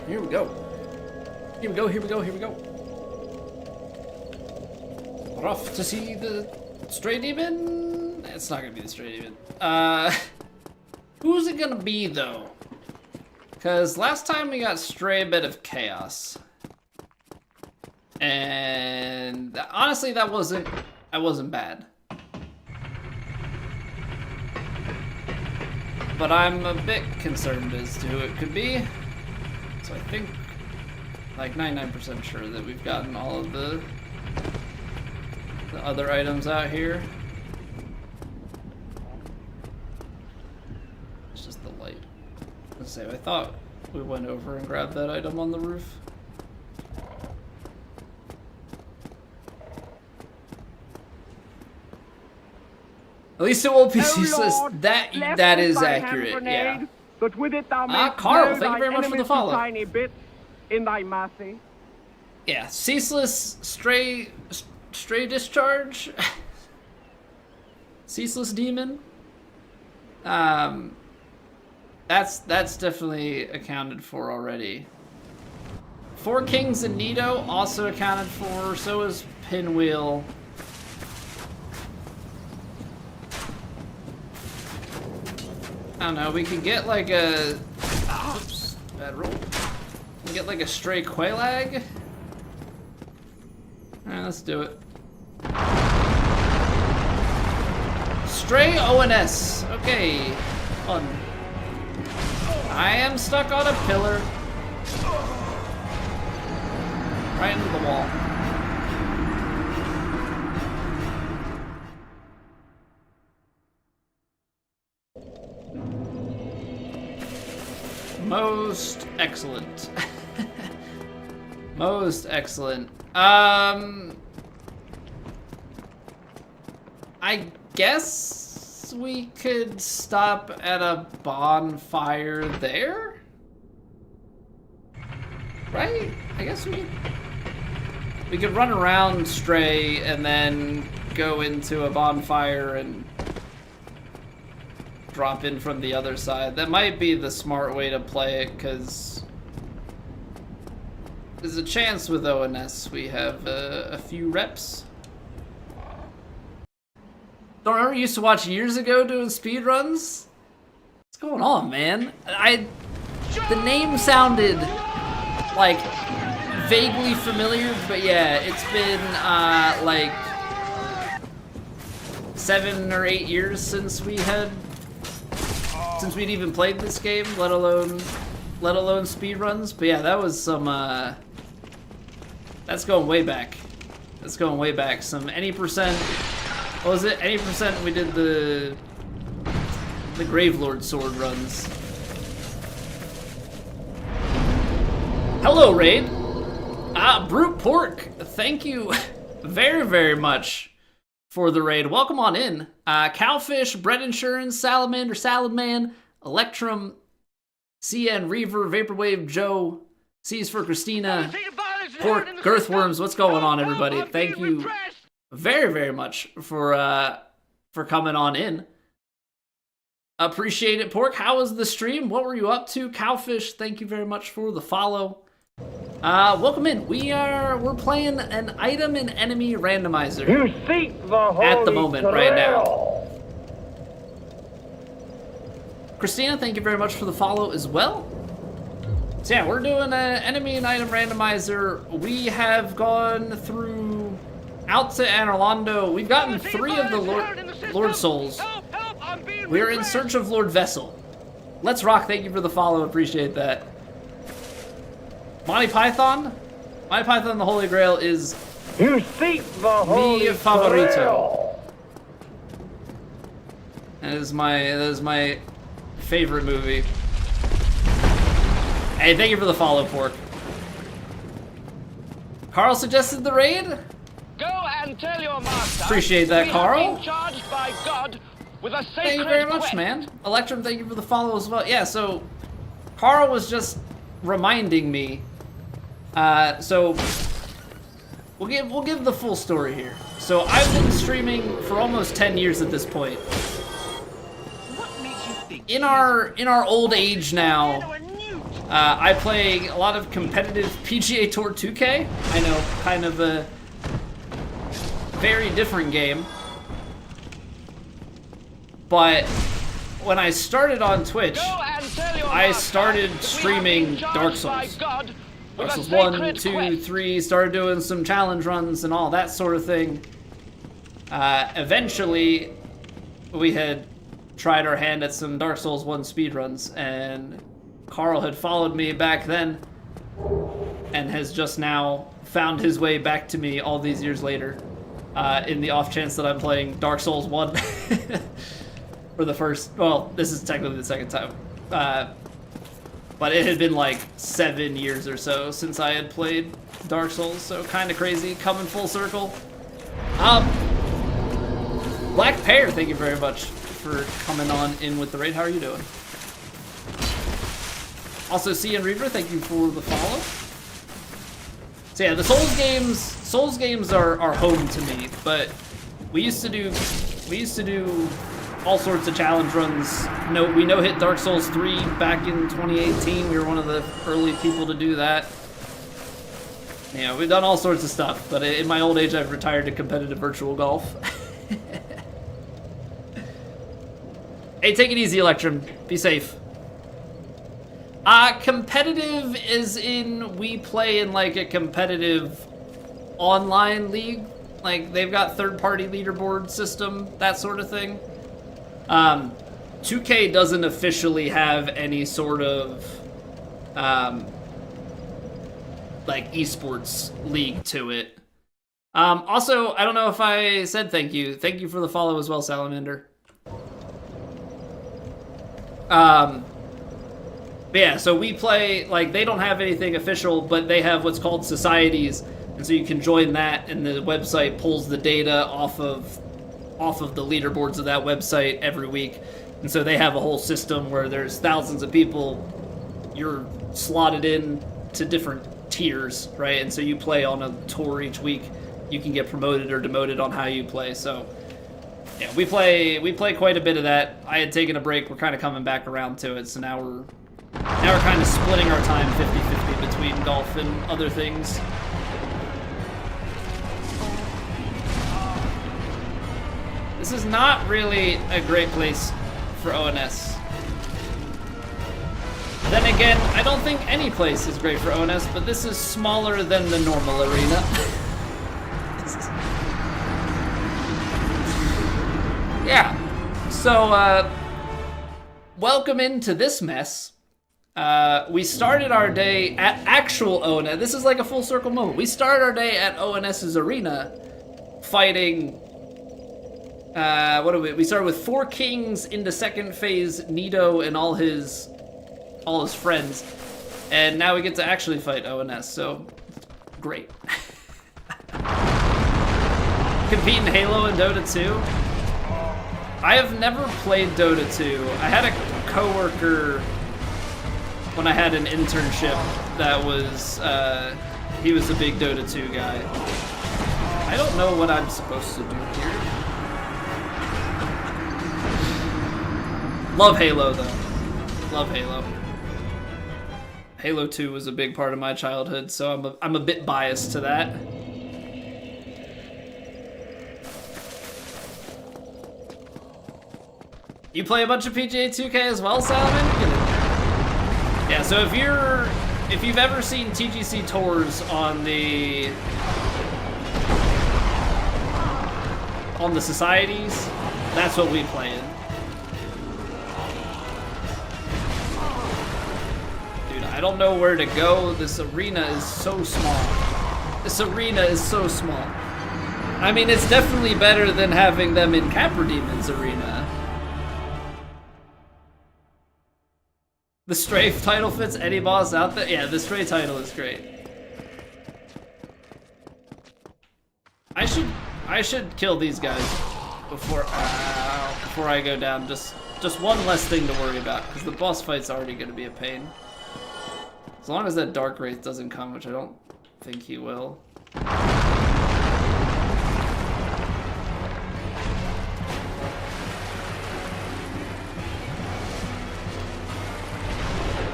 Here we go. Here we go, here we go, here we go. We're off to see the stray demon. It's not gonna be the stray demon. Who's it gonna be though? Because last time we got Stray Bit of Chaos. And honestly that wasn't bad. But I'm a bit concerned as to who it could be. So I think, like 99% sure that we've gotten all of the other items out here. It's just the light. Let's say, I thought we went over and grabbed that item on the roof. At least it won't be
O
ceaseless.
Lord,
That
bless
is
thy hand
accurate.
grenade,
Yeah.
That with it thou mayst
Carl,
blow
thank you
thy
very much for the
enemies to
follow.
tiny bits in thy mercy.
Yeah. Ceaseless stray discharge. Ceaseless demon. That's definitely accounted for already. Four Kings and Nito also accounted for. So is Pinwheel. I don't know. We could get like a. Oops, bad roll. We can get like a stray Quailag. Alright, let's do it. Stray ONS. Okay. Fun. I am stuck on a pillar. Right into the wall. Most excellent. Most excellent. I guess we could stop at a bonfire there? Right? I guess we could run around Stray and then go into a bonfire and drop in from the other side. That might be the smart way to play it, because there's a chance with ONS we have a few reps. Don't remember, you used to watch years ago doing speedruns? What's going on, man? The name sounded like vaguely familiar, but yeah, it's been like 7 or 8 years since we'd even played this game, let alone speedruns. But yeah, that was some that's going way back. That's going way back. Some any percent. What was it? Any percent we did the Gravelord sword runs. Hello, Raid. Brute Pork, thank you very, very much for the raid. Welcome on in. Cowfish, Bread Insurance, Salamander, Saladman, Electrum, CN, Reaver, Vaporwave, Joe, C's for Christina, Pork, Girthworms. What's going on, everybody? Thank you very, very much for coming on in. Appreciate it, Pork. How was the stream? What were you up to? Cowfish, thank you very much for the follow. Welcome in. We're playing an item and enemy randomizer.
You seek the holy
at the moment right now.
Grail.
Christina, thank you very much for the follow as well. So yeah, we're doing an enemy and item randomizer. We have gone through Alta and Orlando. We've gotten 3 of the Lord Souls. We're in search of Lord Vessel. Let's rock. Thank you for the follow. Appreciate that. Monty Python the Holy Grail is
You seek the holy
mi favorito.
Grail.
That is my favorite movie. Hey, thank you for the follow, Pork. Carl suggested the raid.
Go and tell your master.
Appreciate that,
we
Carl.
have been charged by God with a sacred
Thank you very much,
quest.
man. Electrum, thank you for the follow as well. Yeah, so Carl was just reminding me. So we'll give the full story here. So I've been streaming for almost 10 years at this point.
What makes you think
In our old age now, I play a lot of competitive PGA Tour 2K. I know, kind of a very different game. But when I started on Twitch,
Go and tell your
I
master
started
that we
streaming
have been charged
Dark
by
Souls.
God with
Dark
a
Souls 1,
sacred
2,
quest.
3, started doing some challenge runs and all that sort of thing. Eventually, we had tried our hand at some Dark Souls 1 speedruns, and Carl had followed me back then, and has just now found his way back to me all these years later, in the off chance that I'm playing Dark Souls 1 for the first, well, this is technically the second time. But it had been like 7 years or so since I had played Dark Souls, so kind of crazy, coming full circle. Black Pear, thank you very much for coming on in with the raid. How are you doing? Also, C and Reaver, thank you for the follow. So yeah, the Souls games are home to me, but we used to do all sorts of challenge runs. We hit Dark Souls 3 back in 2018. We were one of the early people to do that. Yeah, we've done all sorts of stuff, but in my old age, I've retired to competitive virtual golf. Hey, take it easy, Electrum. Be safe. Competitive is in we play in like a competitive online league. Like they've got third-party leaderboard system, that sort of thing. 2K doesn't officially have any sort of like esports league to it. Also, I don't know if I said thank you. Thank you for the follow as well, Salamander. But yeah, so we play, like, they don't have anything official, but they have what's called societies, and so you can join that, and the website pulls the data off of the leaderboards of that website every week. And so they have a whole system where there's thousands of people, you're slotted in to different tiers, right? And so you play on a tour each week. You can get promoted or demoted on how you play. So yeah, we play quite a bit of that. I had taken a break. We're kind of coming back around to it. So now we're kind of splitting our time 50-50 between golf and other things. This is not really a great place for ONS. Then again, I don't think any place is great for ONS, but this is smaller than the normal arena. Yeah. So, welcome into this mess. We started our day at actual ONS. This is like a full circle moment. We started our day at ONS's arena fighting... we started with 4 kings into second phase, Nito and all his friends, and now we get to actually fight ONS, so great. Compete in Halo and Dota 2. I have never played Dota 2. I had a coworker when I had an internship that was, he was a big Dota 2 guy. I don't know what I'm supposed to do here. Love Halo, though. Love Halo. Halo 2 was a big part of my childhood, so I'm a bit biased to that. You play a bunch of PGA 2K as well, Salomon? Yeah, so if you've ever seen TGC tours on the societies, that's what we play in. I don't know where to go. This arena is so small. This arena is so small. I mean, it's definitely better than having them in Capra Demon's arena. The Strafe title fits any boss out there? Yeah, the Stray title is great. I should kill these guys before I go down. Just one less thing to worry about, because the boss fight's already going to be a pain. As long as that Dark Wraith doesn't come, which I don't think he will.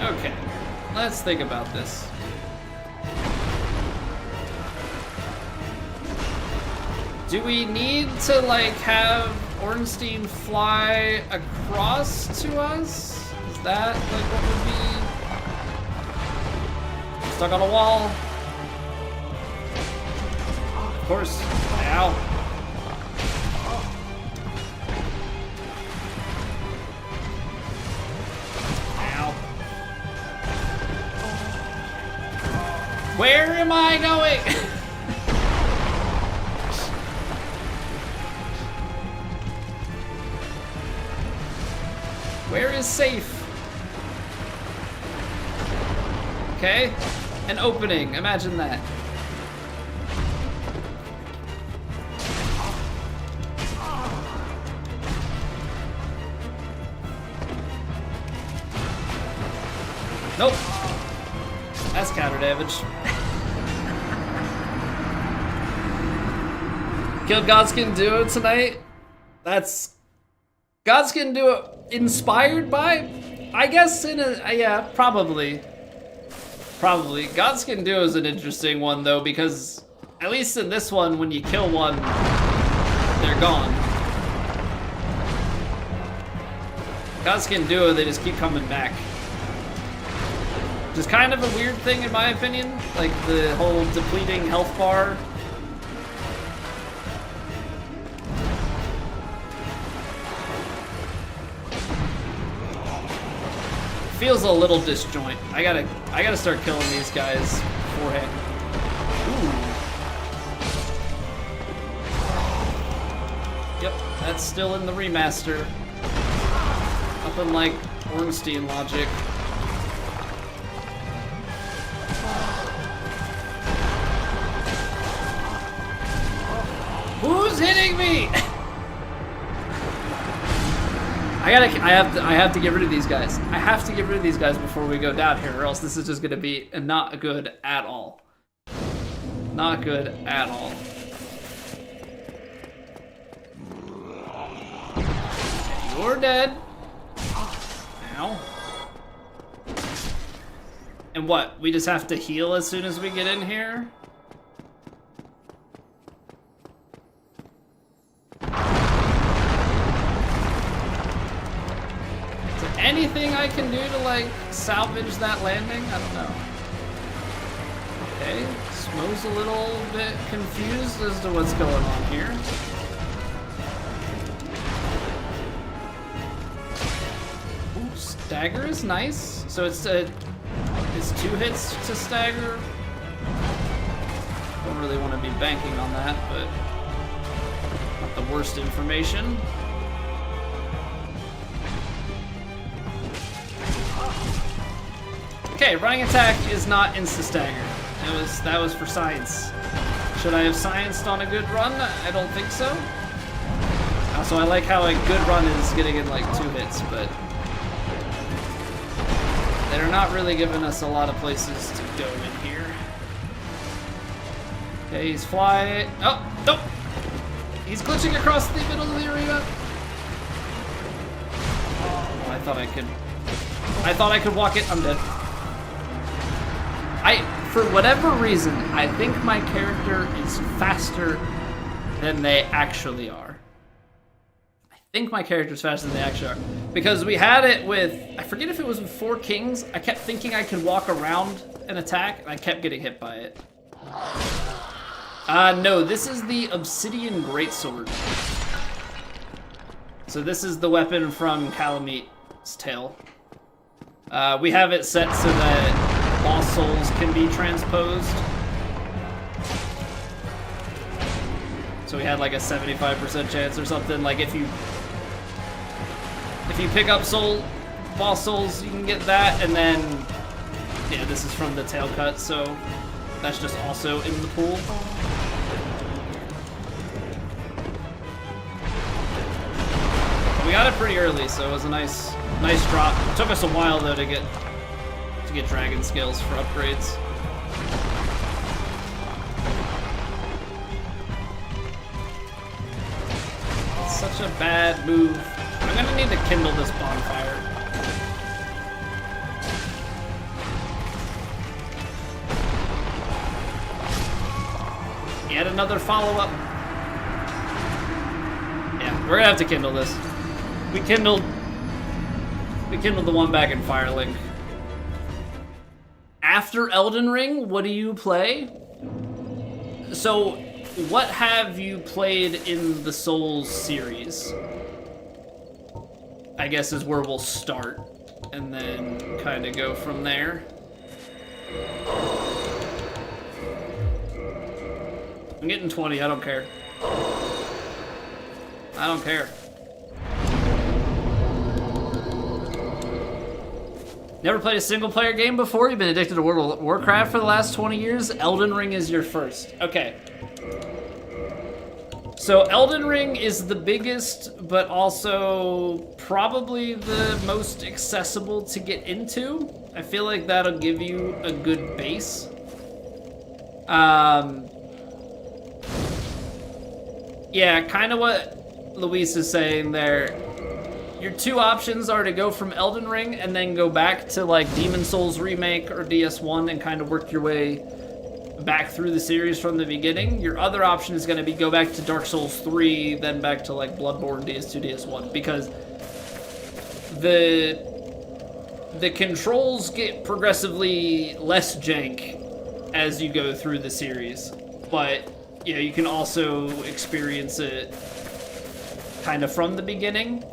Okay, let's think about this. Do we need to, like, have Ornstein fly across to us? Is that, like, what would be... Stuck on a wall. Of course. Ow. Ow. Where am I going? Where is safe? Okay. An opening, imagine that. Nope. That's counter damage. Killed Godskin Duo tonight. That's Godskin Duo inspired by, I guess in a, yeah, probably. Probably. Godskin Duo is an interesting one though, because at least in this one, when you kill one, they're gone. Godskin Duo, they just keep coming back. Which is kind of a weird thing in my opinion, like the whole depleting health bar. Feels a little disjoint. I gotta start killing these guys beforehand. Ooh. Yep, that's still in the remaster. Nothing like Ornstein logic. Who's hitting me? I have to get rid of these guys. I have to get rid of these guys before we go down here, or else this is just gonna be not good at all. Not good at all. You're dead. Ow. And what? We just have to heal as soon as we get in here? Anything I can do to like salvage that landing? I don't know. Okay, Smo's a little bit confused as to what's going on here. Ooh, stagger is nice. So it's 2 hits to stagger. Don't really want to be banking on that, but not the worst information. Okay, running attack is not insta-stagger. That was for science. Should I have scienced on a good run? I don't think so. Also, I like how a good run is getting in like 2 hits, but they're not really giving us a lot of places to go in here. Okay, he's flying. Oh, nope. He's glitching across the middle of the arena. Oh, I thought I could walk it. I'm dead. For whatever reason, I think my character is faster than they actually are. I think my character's faster than they actually are. Because we had it with, I forget if it was with 4 Kings, I kept thinking I could walk around an attack, and I kept getting hit by it. No, this is the Obsidian Greatsword. So this is the weapon from Calamit's Tale. We have it set so that Lost Souls can be transposed. So we had like a 75% chance or something. Like if you pick up Lost Souls, you can get that, and then yeah, this is from the tail cut, so that's just also in the pool. We got it pretty early, so it was a nice drop. It took us a while though to get dragon scales for upgrades. It's such a bad move. I'm gonna need to kindle this bonfire. Yet another follow-up. Yeah, we're gonna have to kindle this. We kindled the one back in Firelink. After Elden Ring, what do you play? So, what have you played in the Souls series? I guess is where we'll start, and then kind of go from there. I'm getting 20, I don't care. I don't care. Never played a single player game before? You've been addicted to World of Warcraft for the last 20 years? Elden Ring is your first. Okay. So Elden Ring is the biggest, but also probably the most accessible to get into. I feel like that'll give you a good base. Yeah, kind of what Luis is saying there. Your two options are to go from Elden Ring and then go back to like Demon Souls Remake or DS1 and kind of work your way back through the series from the beginning. Your other option is going to be go back to Dark Souls 3, then back to like Bloodborne, DS2, DS1, because the controls get progressively less jank as you go through the series, but you know, you can also experience it kind of from the beginning.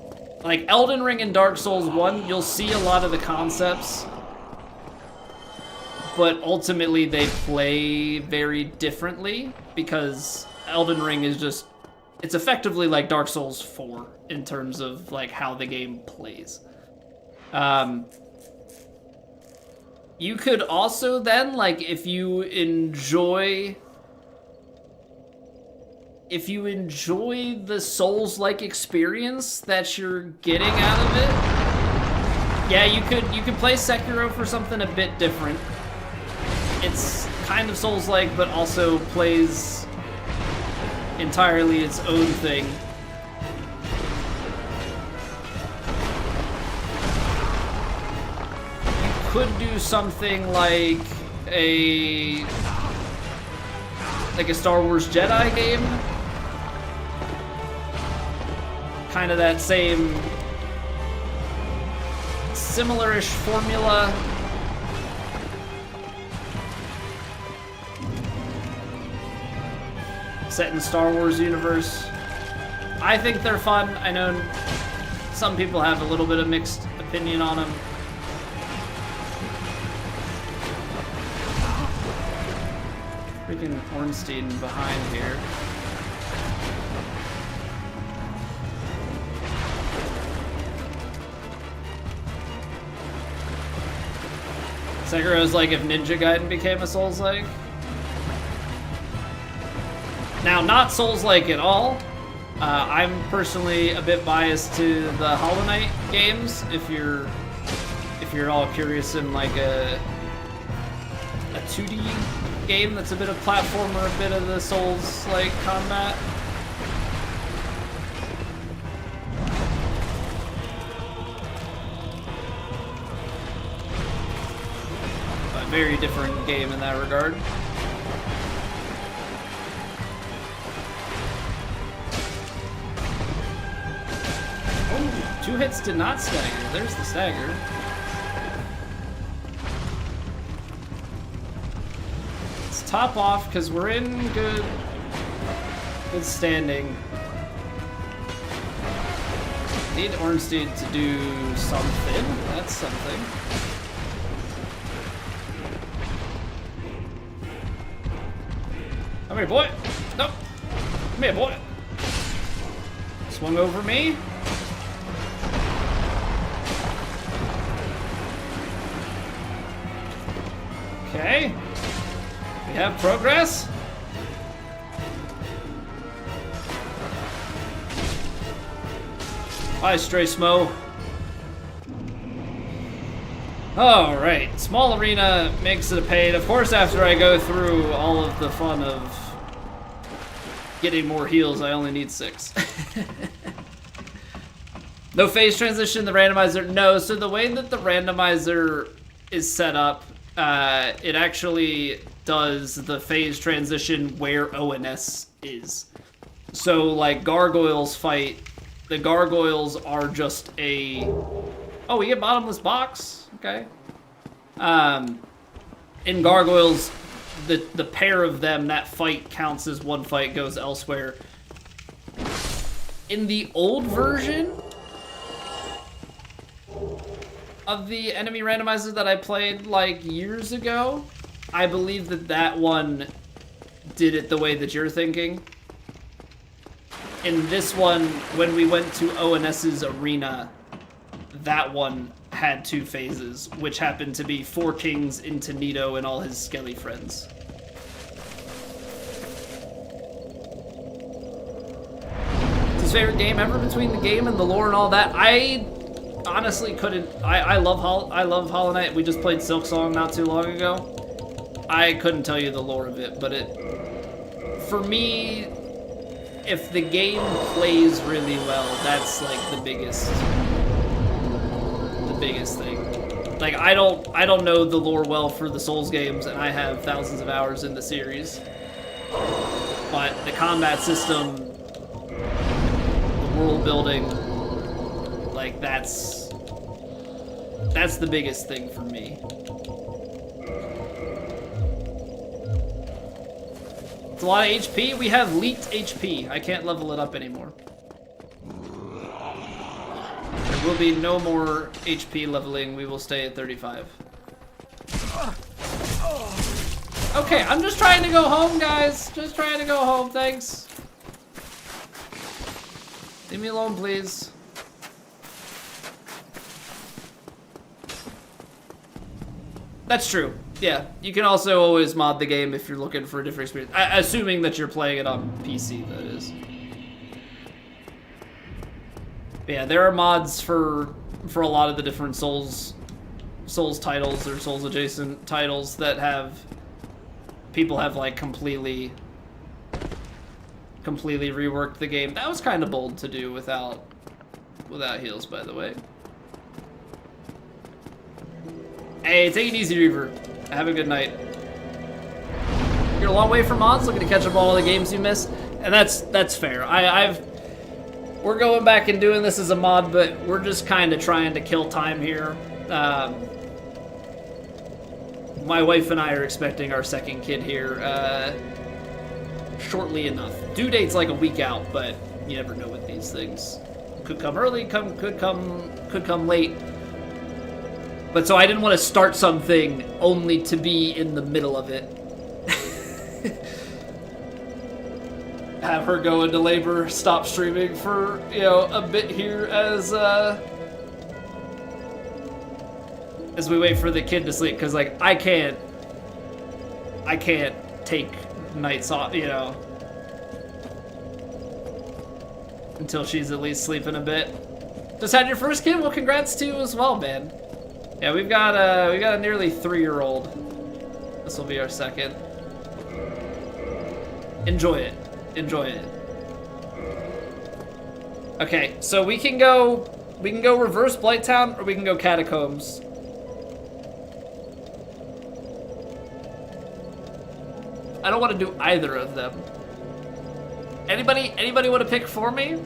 Like Elden Ring and Dark Souls 1, you'll see a lot of the concepts, but ultimately they play very differently because Elden Ring is just, it's effectively like Dark Souls 4 in terms of like how the game plays. You could also then, like, if you enjoy the Souls-like experience that you're getting out of it, yeah, you could play Sekiro for something a bit different. It's kind of Souls-like, but also plays entirely its own thing. Could do something like a Star Wars Jedi game. Kind of that same similar-ish formula. Set in Star Wars universe. I think they're fun. I know some people have a little bit of mixed opinion on them. Freaking Ornstein behind here. Sekiro's like if Ninja Gaiden became a Souls-like. Now, not Souls-like at all. I'm personally a bit biased to the Hollow Knight games. If you're all curious in like a 2D game that's a bit of platformer, a bit of the Souls-like combat. A very different game in that regard. Oh, 2 hits did not stagger. There's the stagger. Top off because we're in good standing. Need Ornstein to do something. That's something. Come here, boy. Nope. Come here, boy. Swung over me. Okay. We have progress. Bye, Stray Smo. Alright, small arena makes it a pain. Of course, after I go through all of the fun of getting more heals, I only need 6. No phase transition, the randomizer. No, so the way that the randomizer is set up, it actually does the phase transition where ONS is. So, like, gargoyles fight. The gargoyles are just a... Oh, we get bottomless box? Okay. In gargoyles, the pair of them, that fight counts as one fight, goes elsewhere. In the old version of the enemy randomizer that I played, like, years ago, I believe that one did it the way that you're thinking. In this one, when we went to ONS's arena, that one had 2 phases, which happened to be 4 kings into Nito and all his skelly friends. favorite game ever between the game and the lore and all that. I honestly couldn't. I love Hollow Knight. We just played Silksong not too long ago. I couldn't tell you the lore of it, but for me, if the game plays really well, that's like the biggest thing. Like I don't know the lore well for the Souls games, and I have thousands of hours in the series. But the combat system, the world building, like that's the biggest thing for me. It's a lot of HP. We have leaked HP. I can't level it up anymore. There will be no more HP leveling. We will stay at 35. Okay, I'm just trying to go home, guys. Just trying to go home, thanks. Leave me alone, please. That's true. Yeah, you can also always mod the game if you're looking for a different experience. Assuming that you're playing it on PC, that is. But yeah, there are mods for a lot of the different Souls titles or Souls adjacent titles that have people have like completely reworked the game. That was kind of bold to do without heals, by the way. Hey, take it easy, Reaver. Have a good night. You're a long way from mods, looking to catch up on all the games you missed, and that's fair. We're going back and doing this as a mod, but we're just kind of trying to kill time here. My wife and I are expecting our second kid here shortly enough. Due date's like a week out, but you never know with these things. Could come early, could come late. But so I didn't want to start something only to be in the middle of it. Have her go into labor, stop streaming for, a bit here as we wait for the kid to sleep, because like I can't take nights off, until she's at least sleeping a bit. Just had your first kid? Well, congrats to you as well, man. Yeah, we've got a nearly 3-year-old. This will be our second. Enjoy it. Enjoy it. Okay, so we can go reverse Blighttown, or we can go Catacombs. I don't want to do either of them. Anybody want to pick for me?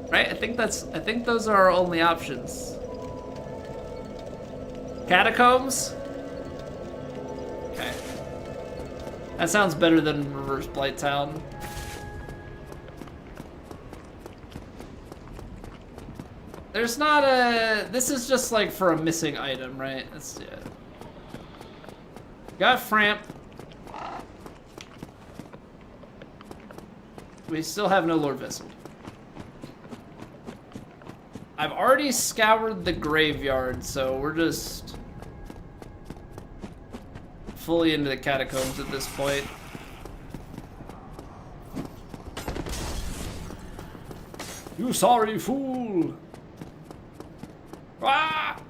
Right? I think those are our only options. Catacombs? Okay. That sounds better than reverse Blighttown. There's not a... This is just like for a missing item, right? That's, yeah. Got Framp. We still have no Lord Vessel. I've already scoured the graveyard, so we're just fully into the Catacombs at this point. You sorry fool! Ah!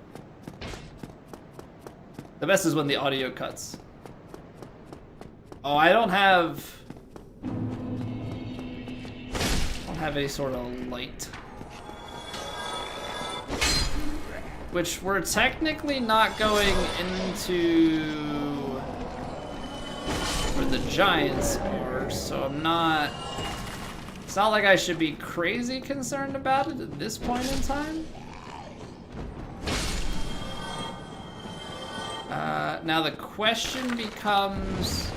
The best is when the audio cuts. Oh, I don't have any sort of light. Which we're technically not going into where the giants are, so I'm not... It's not like I should be crazy concerned about it at this point in time. Now the question becomes,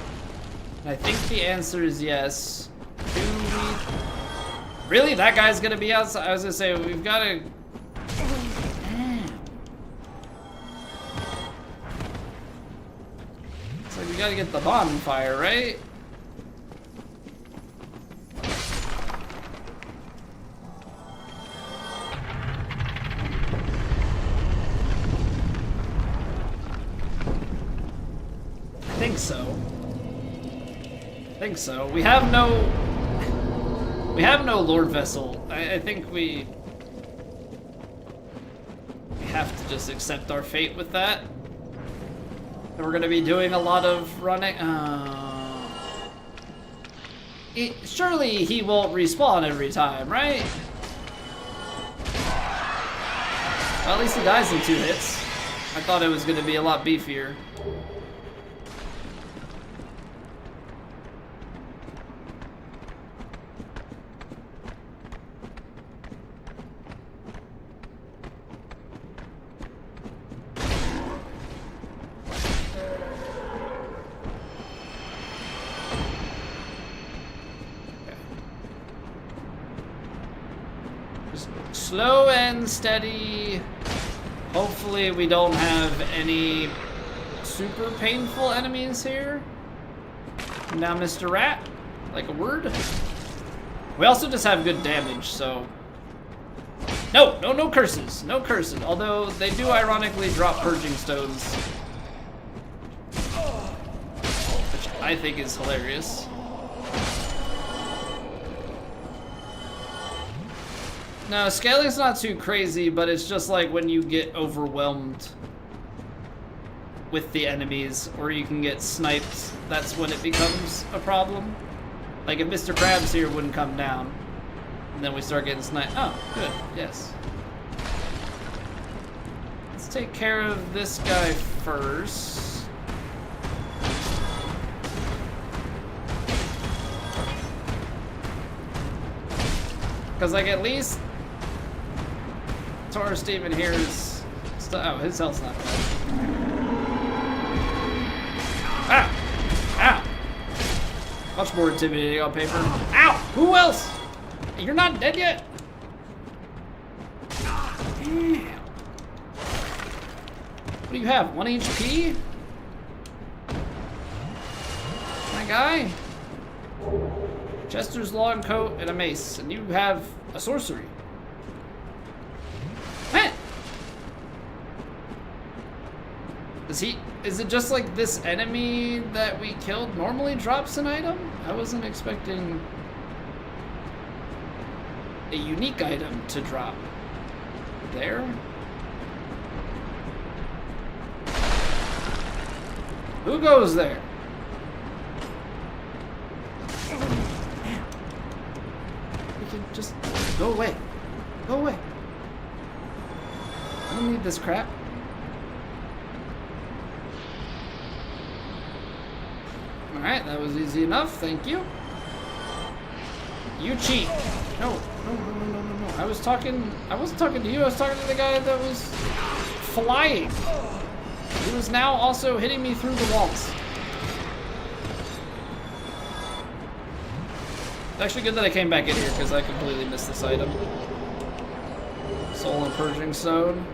and I think the answer is yes, do we... Really? That guy's gonna be outside? I was gonna say, we've gotta... It's like we gotta get the bonfire, right? I think so. I think so. We have no Lord Vessel. I think we have to just accept our fate with that. And we're gonna be doing a lot of running. Surely he won't respawn every time, right? Well, at least he dies in 2 hits. I thought it was gonna be a lot beefier. Slow and steady. Hopefully we don't have any super painful enemies here. Now, Mr. Rat, like a word. We also just have good damage, so. No curses. No curses. Although they do ironically drop purging stones. Which I think is hilarious. No, scaling's not too crazy, but it's just like when you get overwhelmed with the enemies, or you can get sniped, that's when it becomes a problem. Like if Mr. Krabs here wouldn't come down, and then we start getting sniped. Oh, good, yes. Let's take care of this guy first. Because like at least Taurus Demon here is oh, his health's not bad. Ow! Ow! Much more intimidating on paper. Ow! Who else? You're not dead yet? Damn. What do you have? 1 HP? My guy? Chester's long coat and a mace, and you have a sorcery. Man! Is it just like this enemy that we killed normally drops an item? I wasn't expecting a unique item to drop there. Who goes there? We can just go away. Go away. I don't need this crap. Alright, that was easy enough, thank you. You cheat. No. I wasn't talking to you, I was talking to the guy that was flying. He was now also hitting me through the walls. It's actually good that I came back in here because I completely missed this item. Soul and Purging Stone.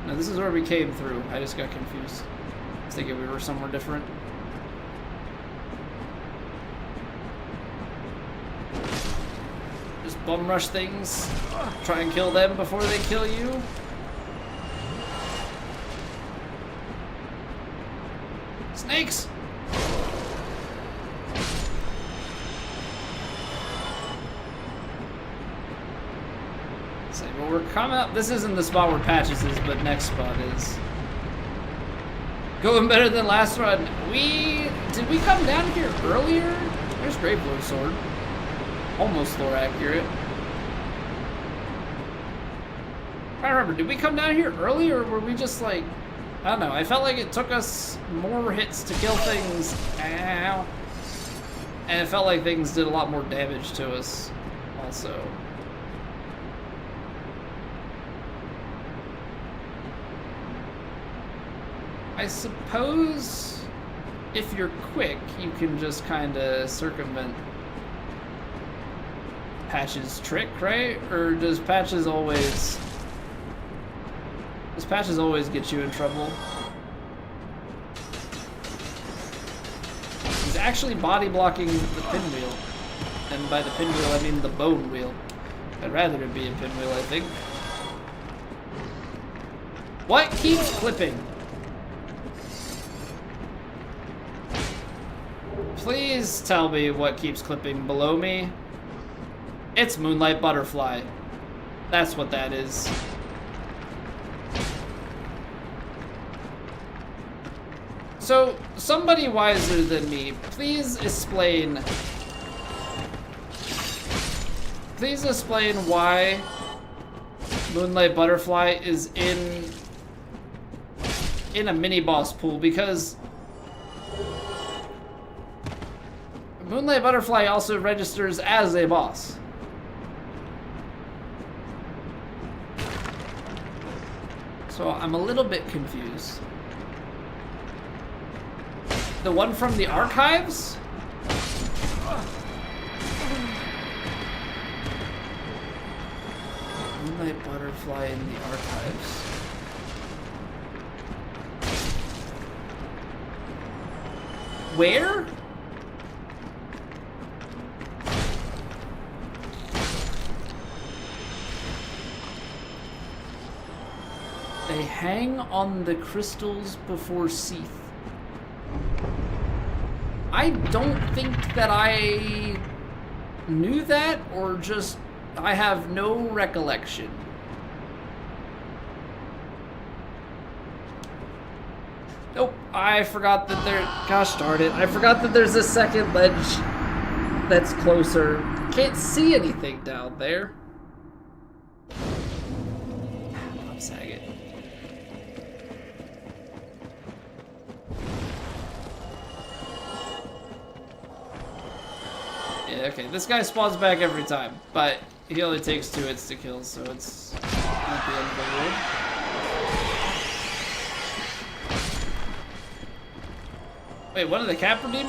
This is where we came through. I just got confused. I was thinking we were somewhere different. Just bum rush things. Try and kill them before they kill you. Snakes! Well, we're coming up. This isn't the spot where Patches is, but next spot is. Going better than last run. Did we come down here earlier? There's Gravelord's sword. Almost lore accurate. I remember, did we come down here earlier, or were we just like, I don't know, I felt like it took us more hits to kill things. Ow. And it felt like things did a lot more damage to us also. I suppose if you're quick, you can just kind of circumvent Patch's trick, right? Or does Patch's always get you in trouble? He's actually body blocking the pinwheel. And by the pinwheel, I mean the bone wheel. I'd rather it be a pinwheel, I think. What keeps clipping? Please tell me what keeps clipping below me. It's Moonlight Butterfly. That's what that is. So, somebody wiser than me, please explain why Moonlight Butterfly is in a mini boss pool, because Moonlight Butterfly also registers as a boss. So I'm a little bit confused. The one from the archives? Moonlight Butterfly in the archives. Where? They hang on the crystals before Seath. I don't think that I knew that, or just I have no recollection. Nope, I forgot that there, gosh darn it, I forgot that there's a second ledge that's closer. Can't see anything down there. I'm sagging. Yeah, okay, this guy spawns back every time, but he only takes 2 hits to kill, so it's not the end of the world. Wait, one of the Capra Demon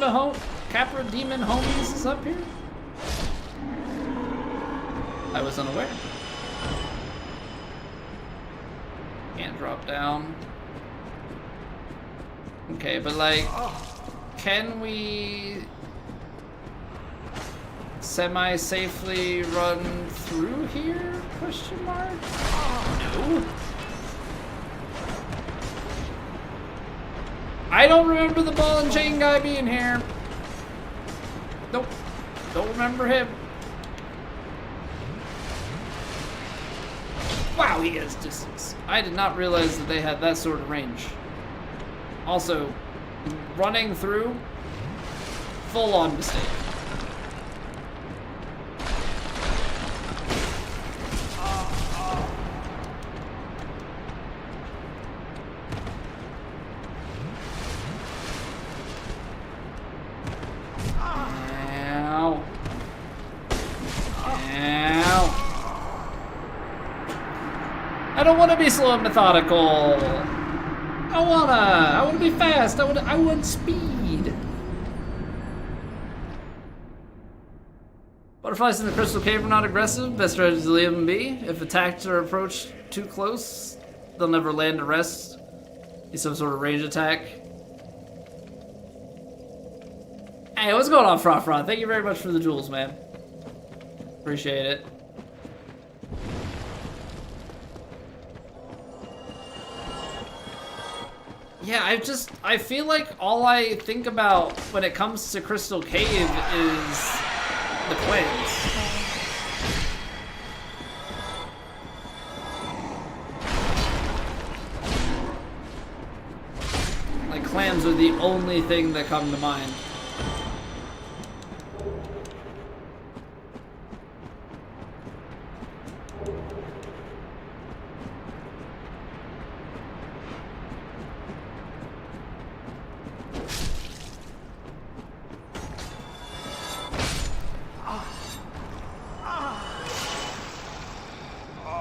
homies is up here? I was unaware. Can't drop down. Okay, but like, can we semi-safely run through here? Question mark? No. I don't remember the ball and chain guy being here. Nope. Don't remember him. Wow, he has distance. I did not realize that they had that sort of range. Also, running through, full-on mistake. I don't want to be slow and methodical. I wanna be fast. I want speed. Butterflies in the crystal cave are not aggressive. Best strategy to leave them be. If attacked or approached too close, they'll never land to rest. Be some sort of range attack. Hey, what's going on, Fra? Thank you very much for the jewels, man. Appreciate it. Yeah, I feel like all I think about when it comes to Crystal Cave is the clams. Like, clams are the only thing that come to mind.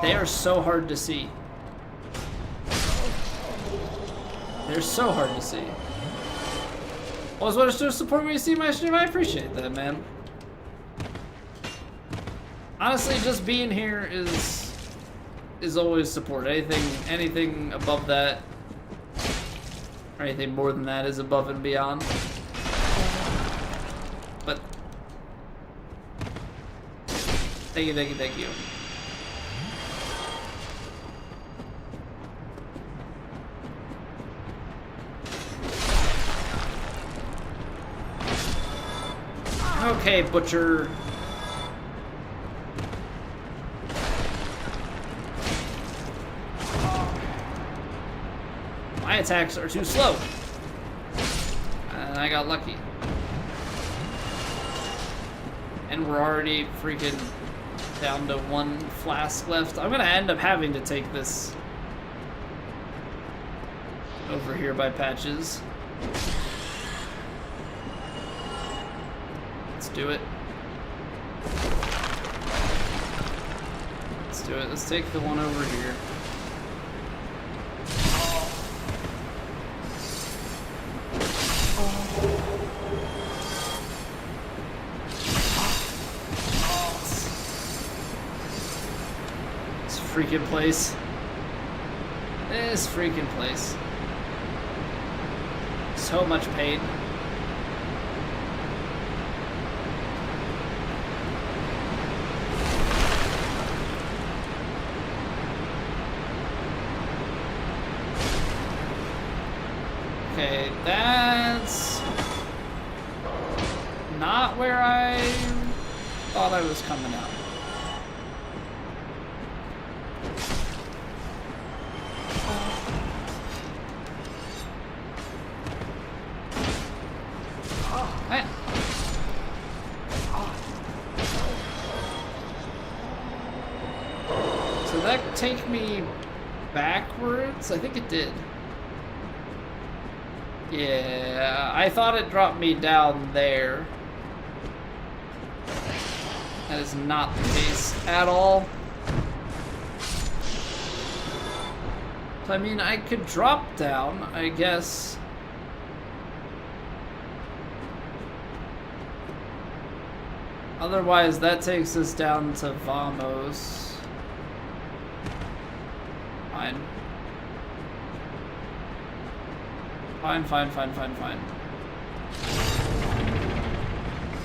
They are so hard to see. They're so hard to see. Always want to support when you see my stream. I appreciate that, man. Honestly, just being here is always support. Anything above that, or anything more than that, is above and beyond. But thank you. Okay, Butcher. My attacks are too slow. And I got lucky. And we're already freaking down to 1 flask left. I'm gonna end up having to take this over here by Patches. Let's do it. Let's do it. Let's take the one over here. This freaking place. This freaking place. So much pain. Okay, that's not where I thought I was coming out. Hey. So that take me backwards? I think it did. Yeah, I thought it dropped me down there. That is not the case at all. I mean, I could drop down, I guess. Otherwise, that takes us down to Vamos. Fine. Fine.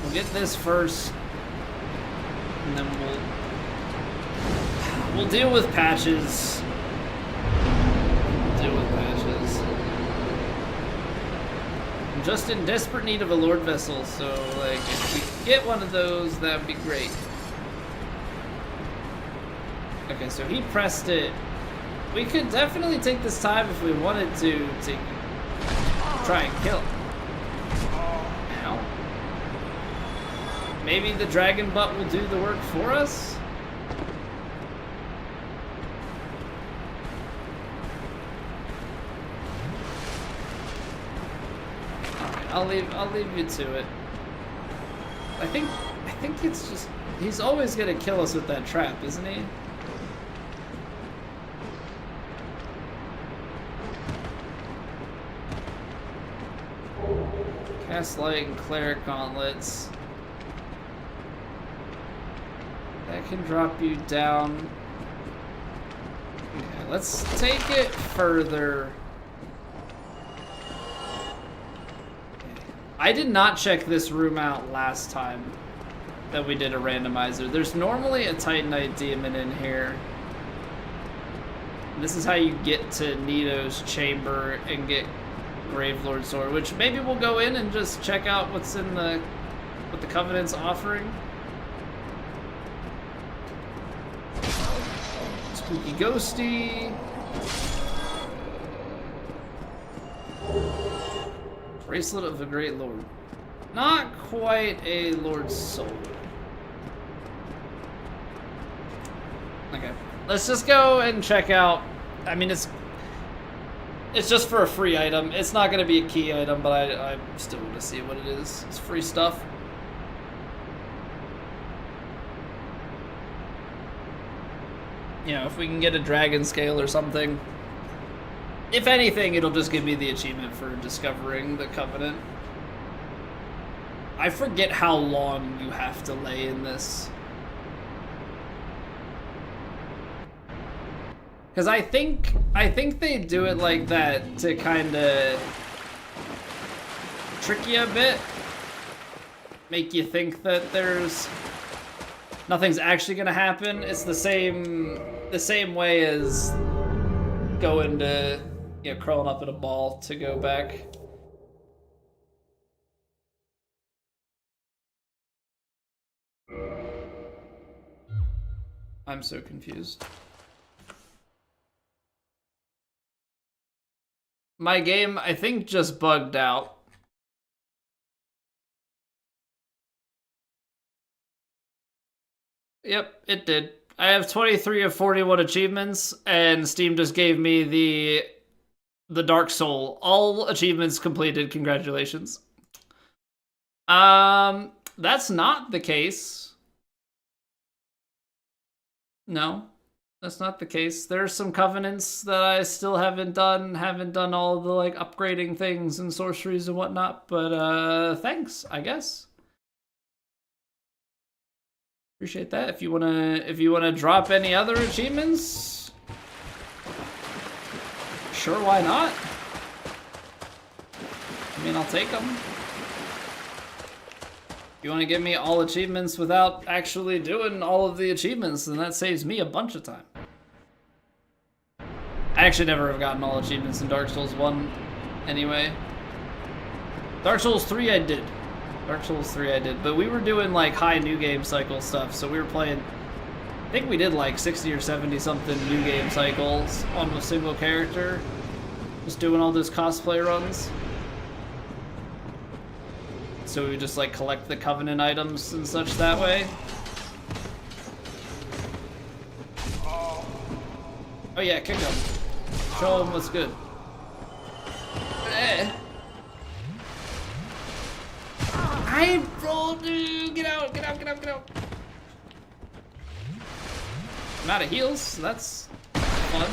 We'll get this first, and then we'll deal with Patches. We'll deal with Patches. I'm just in desperate need of a Lord Vessel, so like if we could get one of those, that'd be great. Okay, so he pressed it. We could definitely take this time if we wanted to try and kill him. Ow. Maybe the dragon butt will do the work for us? Alright, I'll leave you to it. I think it's just he's always gonna kill us with that trap, isn't he? Cast Light and Cleric Gauntlets. That can drop you down. Okay, let's take it further. I did not check this room out last time that we did a randomizer. There's normally a Titanite Demon in here. And this is how you get to Nito's chamber and get Gravelord Sword, which maybe we'll go in and just check out what's in what the Covenant's offering. Spooky Ghosty. Bracelet of the Great Lord. Not quite a Lord's Soul. Okay. Let's just go and check out. I mean, it's just for a free item. It's not going to be a key item, but I still want to see what it is. It's free stuff. You know, if we can get a dragon scale or something. If anything, it'll just give me the achievement for discovering the Covenant. I forget how long you have to lay in this. Because I think they do it like that to kind of trick you a bit. Make you think that nothing's actually going to happen. It's the same way as going to, you know, crawling up in a ball to go back. I'm so confused. My game, I think, just bugged out. Yep, it did. I have 23 of 41 achievements, and Steam just gave me the Dark Soul. All achievements completed. Congratulations. That's not the case. No, that's not the case. There's some covenants that I still haven't done all the like upgrading things and sorceries and whatnot, but thanks, I guess. Appreciate that. If you wanna drop any other achievements, sure, why not? I mean, I'll take them. If you want to give me all achievements without actually doing all of the achievements, then that saves me a bunch of time. I actually never have gotten all achievements in Dark Souls 1 anyway. Dark Souls 3 I did. Dark Souls 3 I did. But we were doing like high new game cycle stuff, so we were playing, I think we did like 60 or 70 something new game cycles on a single character. Just doing all those cosplay runs. So we would just like collect the Covenant items and such that way. Oh yeah, kick them. Show them what's good. I rolled, dude. Get out, get out, get out, get out. I'm out of heals, so that's fun.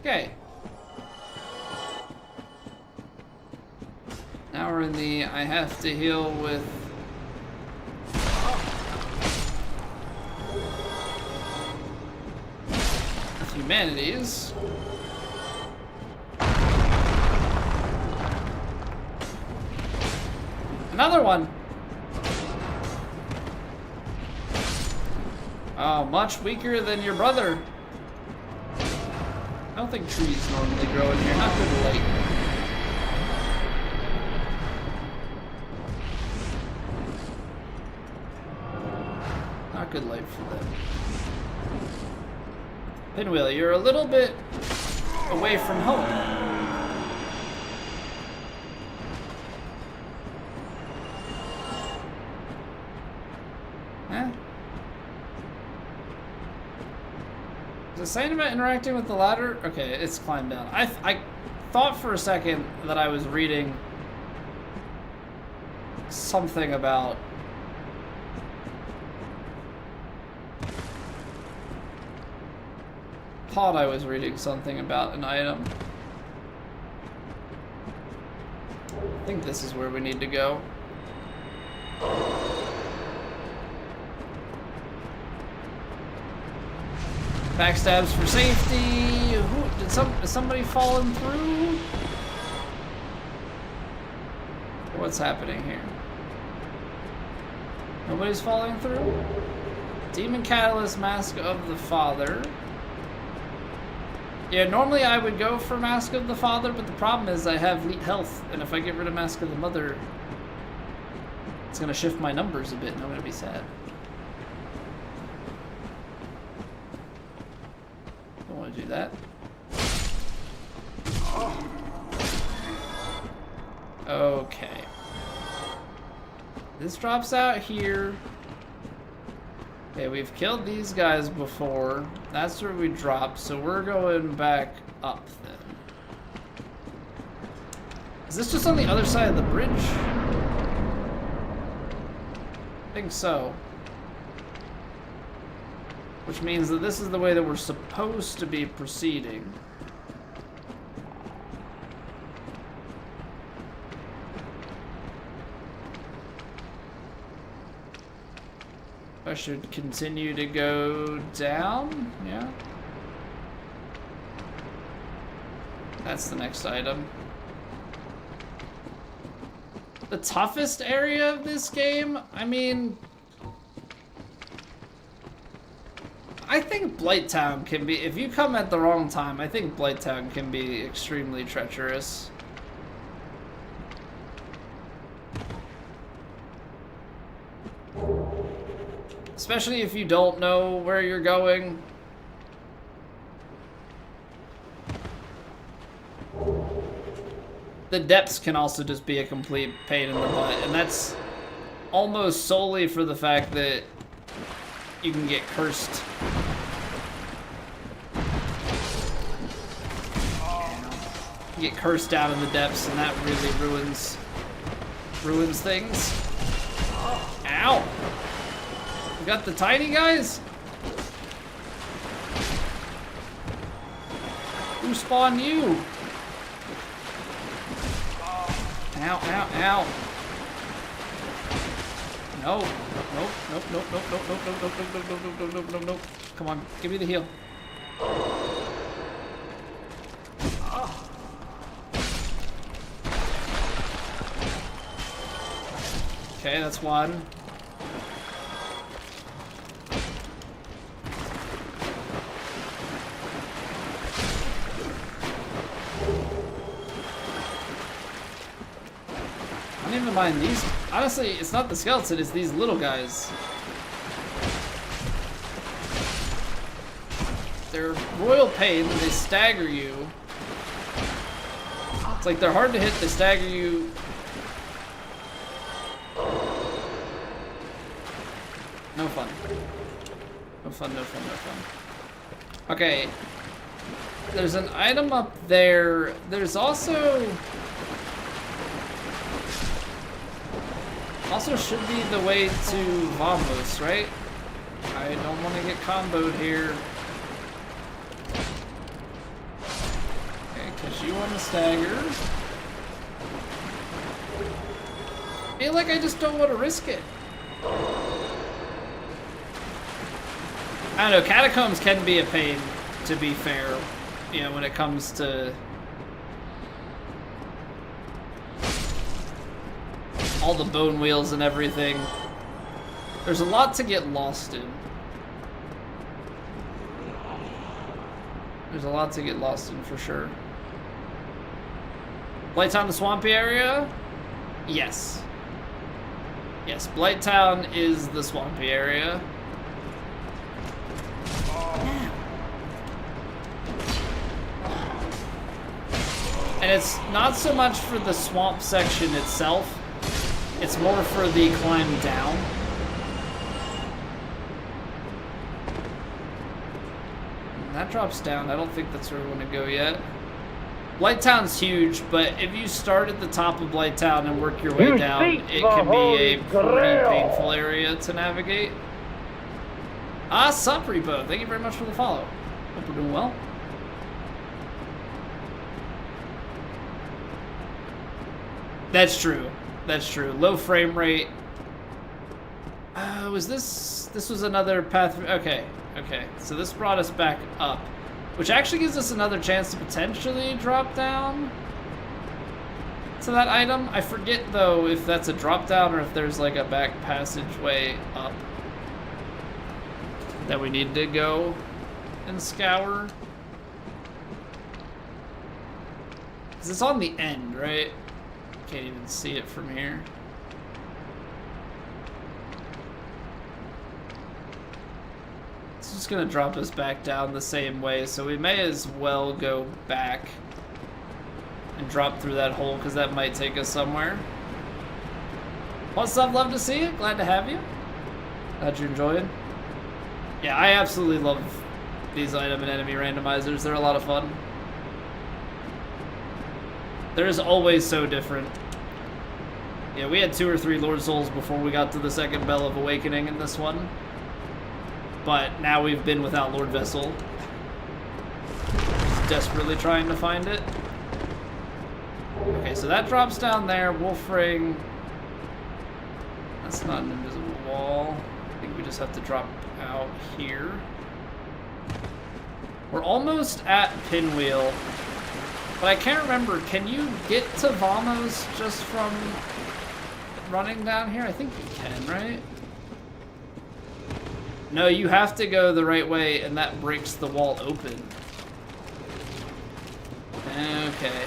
Okay. Now we're in the I have to heal with humanities. Another one. Oh, much weaker than your brother. I don't think trees normally grow in here. Not good light. Not good light for them. Pinwheel, you're a little bit away from home. Huh? Is it saying about interacting with the ladder? Okay, it's climbed down. I thought for a second that I was reading something about I was reading something about an item. I think this is where we need to go. Backstabs for safety. Is somebody falling through? What's happening here? Nobody's falling through? Demon Catalyst, Mask of the Father. Yeah, normally I would go for Mask of the Father, but the problem is I have elite health, and if I get rid of Mask of the Mother, it's gonna shift my numbers a bit, and I'm gonna be sad. Don't want to do that. Okay. This drops out here. Okay, we've killed these guys before. That's where we dropped, so we're going back up then. Is this just on the other side of the bridge? I think so. Which means that this is the way that we're supposed to be proceeding. I should continue to go down, yeah. That's the next item. The toughest area of this game, I mean, I think Blighttown can be, if you come at the wrong time, I think Blighttown can be extremely treacherous. Especially if you don't know where you're going. The depths can also just be a complete pain in the butt, and that's almost solely for the fact that you can get cursed. You get cursed down in the depths, and that really ruins things. Ow! We got the tiny guys? Who spawned you? Ow, ow, ow. No. Nope, nope, nope, nope, nope, nope, nope, nope, nope, nope, nope, nope, nope, nope, nope. Come on, give me the heal. Okay, that's one. I don't even mind these. Honestly, it's not the skeleton, it's these little guys. They're royal pain, they stagger you. It's like they're hard to hit, they stagger you. No fun. No fun, no fun, no fun. Okay. There's an item up there. There's also should be the way to Vamos, right? I don't want to get comboed here. Okay, because you want to stagger. I feel like I just don't want to risk it. I don't know, catacombs can be a pain, to be fair, you know, when it comes to all the bone wheels and everything. There's a lot to get lost in. There's a lot to get lost in, for sure. Blighttown, the swampy area? Yes. Yes, Blighttown is the swampy area. And it's not so much for the swamp section itself, it's more for the climb down. And that drops down. I don't think that's where we want to go yet. Blighttown's huge, but if you start at the top of Blighttown and work your way down, it can be a pretty painful area to navigate. Ah, sup, Repo. Thank you very much for the follow. Hope we're doing well. That's true. That's true. Low frame rate. Was this was another path? Okay. Okay. So this brought us back up, which actually gives us another chance to potentially drop down to that item. I forget though if that's a drop down or if there's like a back passageway up that we need to go and scour. 'Cause it's on the end, right? Can't even see it from here. It's just gonna drop us back down the same way, so we may as well go back and drop through that hole, because that might take us somewhere. What's up? Love to see you. Glad to have you. Glad you enjoyed. Yeah, I absolutely love these item and enemy randomizers. They're a lot of fun. They're just always so different. Yeah, we had 2 or 3 Lord Souls before we got to the second Bell of Awakening in this one. But now we've been without Lord Vessel. Just desperately trying to find it. Okay, so that drops down there. Wolf Ring. That's not an invisible wall. I think we just have to drop out here. We're almost at Pinwheel. But I can't remember, can you get to Vamos just from running down here? I think you can, right? No, you have to go the right way, and that breaks the wall open. Okay.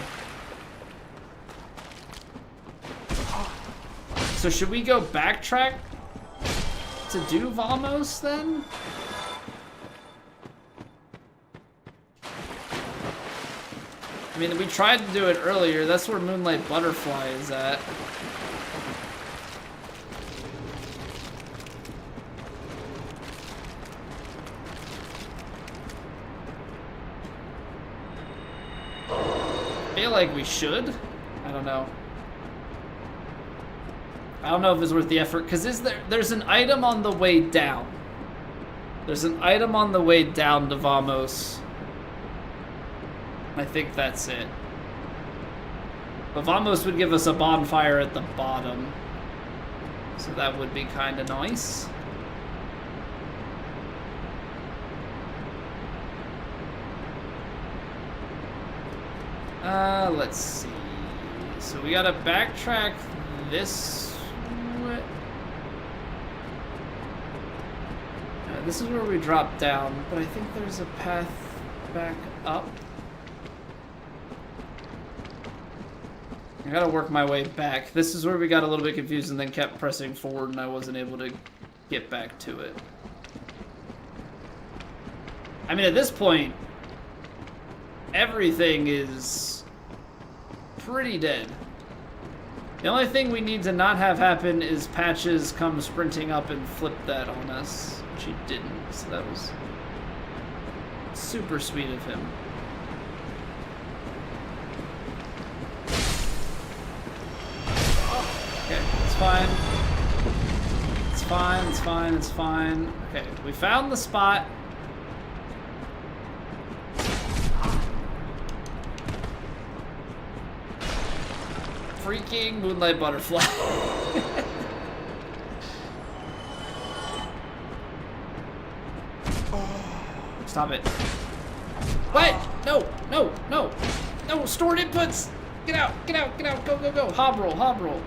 So should we go backtrack to do Vamos then? I mean, we tried to do it earlier. That's where Moonlight Butterfly is at. I feel like we should. I don't know. I don't know if it's worth the effort, because there's an item on the way down. There's an item on the way down to Vamos. I think that's it. But Vamos would give us a bonfire at the bottom. So that would be kind of nice. Let's see. So we gotta backtrack this way. This is where we drop down, but I think there's a path back up. I gotta work my way back. This is where we got a little bit confused and then kept pressing forward and I wasn't able to get back to it. I mean, at this point, everything is pretty dead. The only thing we need to not have happen is Patches come sprinting up and flip that on us, which he didn't, so that was super sweet of him. Okay, it's fine. It's fine, it's fine, it's fine. Okay, we found the spot. Freaking Moonlight Butterfly. Stop it. What? No, no, no. No, stored inputs. Get out, get out, get out. Go, go, go. Hob roll, hob roll.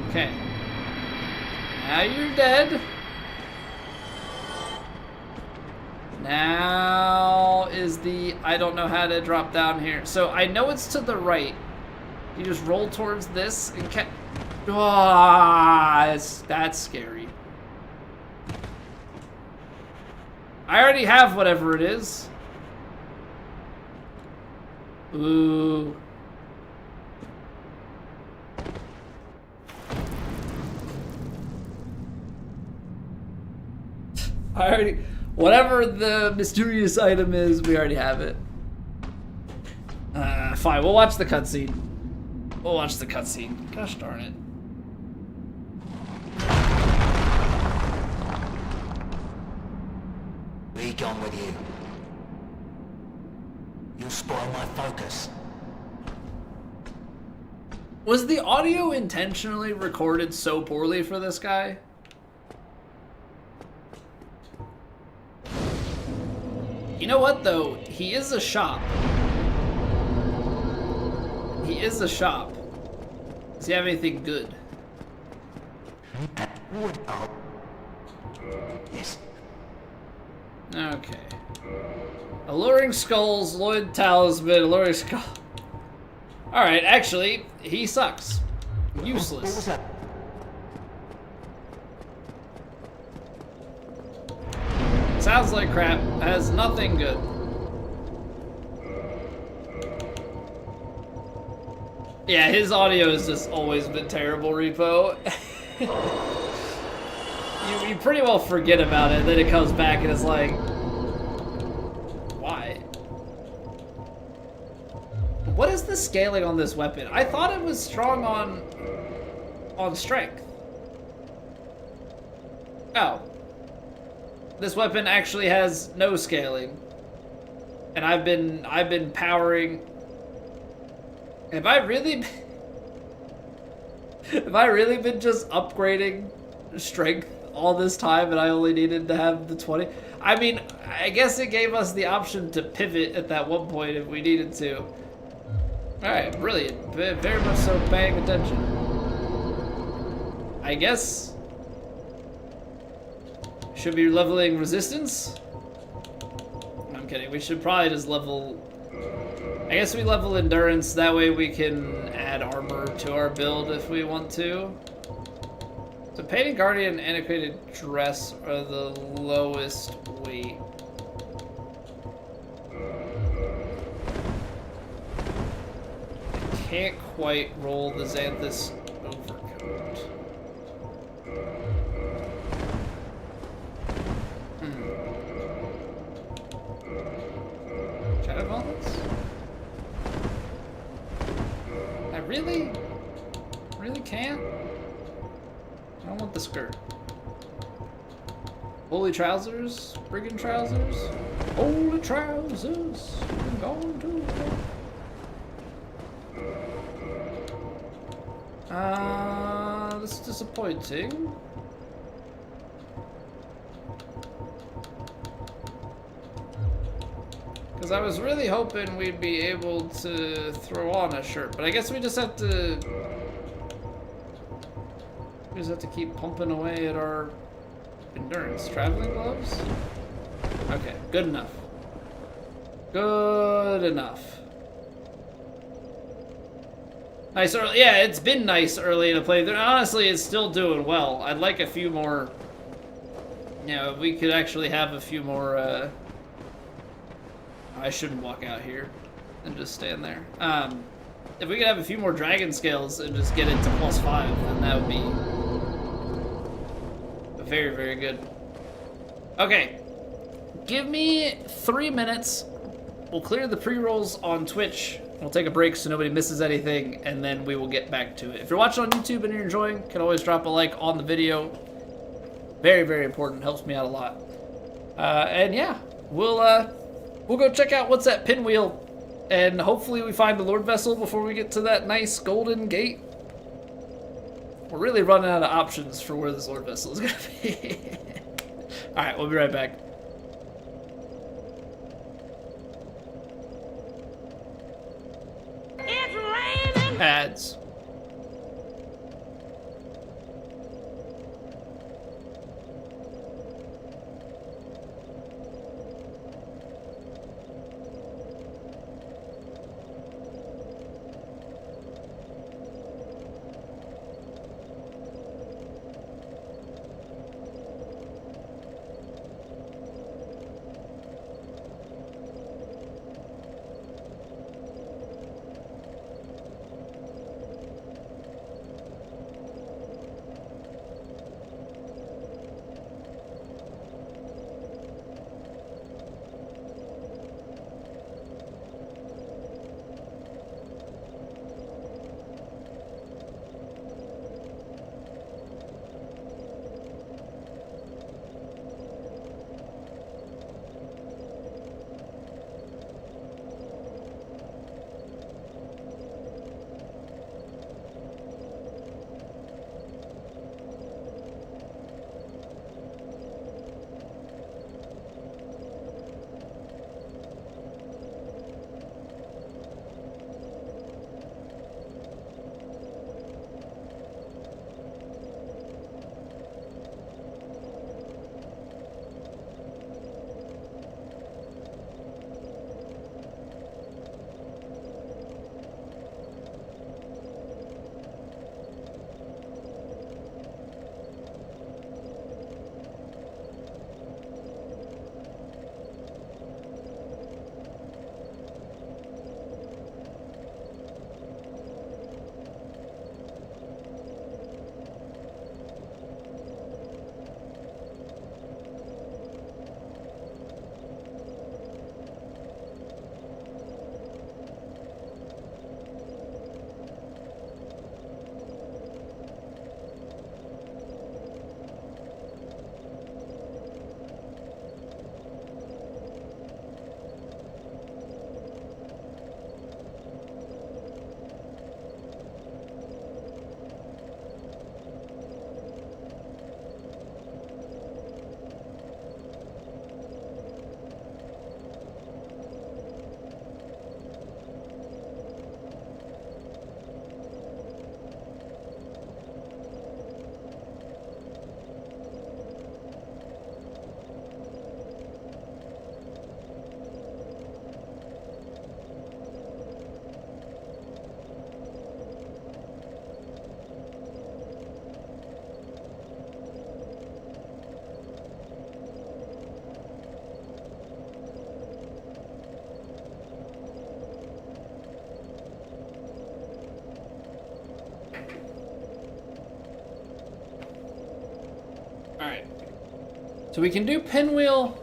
Okay. Now you're dead. Now is the I don't know how to drop down here. So I know it's to the right. You just roll towards this and that's scary. I already have whatever it is. Ooh. I already... Whatever the mysterious item is, we already have it. Fine, we'll watch the cutscene. We'll watch the cutscene. Gosh darn it.
Be gone with you. You'll spoil my focus.
Was the audio intentionally recorded so poorly for this guy? You know what, though? He is a shop. He is a shop. Does he have anything good?
Yes.
Okay. Alluring skulls, Lloyd talisman, alluring skull. Alright, actually, he sucks. Useless.
What was that?
Sounds like crap. Has nothing good. Yeah, his audio has just always been terrible, Repo. you pretty well forget about it, then it comes back and it's like... Why? What is the scaling on this weapon? I thought it was strong on strength. Oh. This weapon actually has no scaling. And I've been powering. Have I really been just upgrading strength all this time and I only needed to have the 20? I mean, I guess it gave us the option to pivot at that one point if we needed to. Alright, brilliant. Very much so paying attention. I guess should be leveling resistance? I'm kidding. We should probably just level I guess we level endurance, that way we can add armor to our build if we want to. So Painted Guardian, Antiquated Dress are the lowest weight. Can't quite roll the Xanthus overcoat. Shadow Gauntlets? I really can't? I don't want the skirt. Holy trousers? Brigand trousers? Holy trousers! I'm going to this is disappointing. Because I was really hoping we'd be able to throw on a shirt, but I guess we just have to... We just have to keep pumping away at our endurance. Traveling gloves? Okay, good enough. Good enough. Nice early. Yeah, it's been nice early in the playthrough. Honestly, it's still doing well. I'd like a few more... You know, we could actually have a few more... I shouldn't walk out here and just stand there. If we could have a few more dragon scales and just get it to +5, then that would be very, very good. Okay, give me 3 minutes. We'll clear the pre-rolls on Twitch. We'll take a break so nobody misses anything, and then we will get back to it. If you're watching on YouTube and you're enjoying, you can always drop a like on the video. Very, very important. Helps me out a lot. And yeah, we'll go check out what's that pinwheel, and hopefully we find the Lord Vessel before we get to that nice golden gate. We're really running out of options for where this Lord Vessel is gonna be. Alright, we'll be right back.
It's raining!
Ads. So we can do Pinwheel,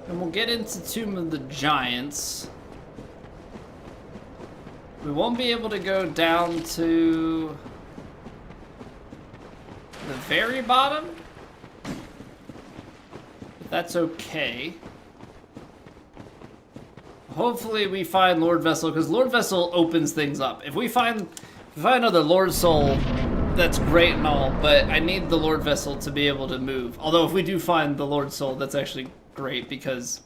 and we'll get into Tomb of the Giants. We won't be able to go down to the very bottom. But that's okay. Hopefully we find Lord Vessel, because Lord Vessel opens things up. If we find another Lord Soul, that's great and all, but I need the Lord Vessel to be able to move. Although if we do find the Lord Soul, that's actually great, because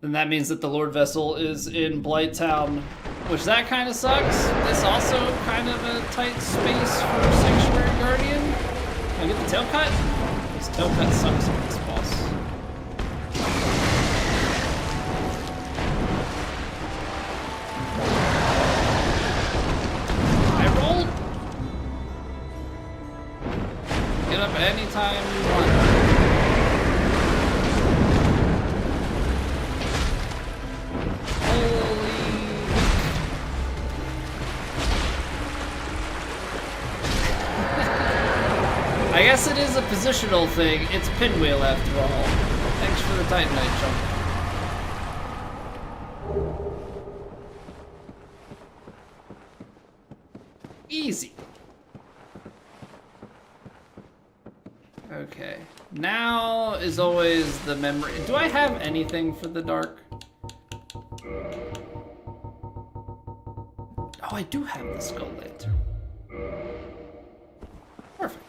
then that means that the Lord Vessel is in Blighttown, which that kind of sucks. This also kind of a tight space for Sanctuary Guardian. Can I get the tail cut? This tail cut sucks on this boss. Get up anytime you want. Holy. I guess it is a positional thing. It's Pinwheel after all. Thanks for the Titanite jump. Easy. Okay. Now is always the memory. Do I have anything for the dark? Oh, I do have the Skull Lantern. Perfect.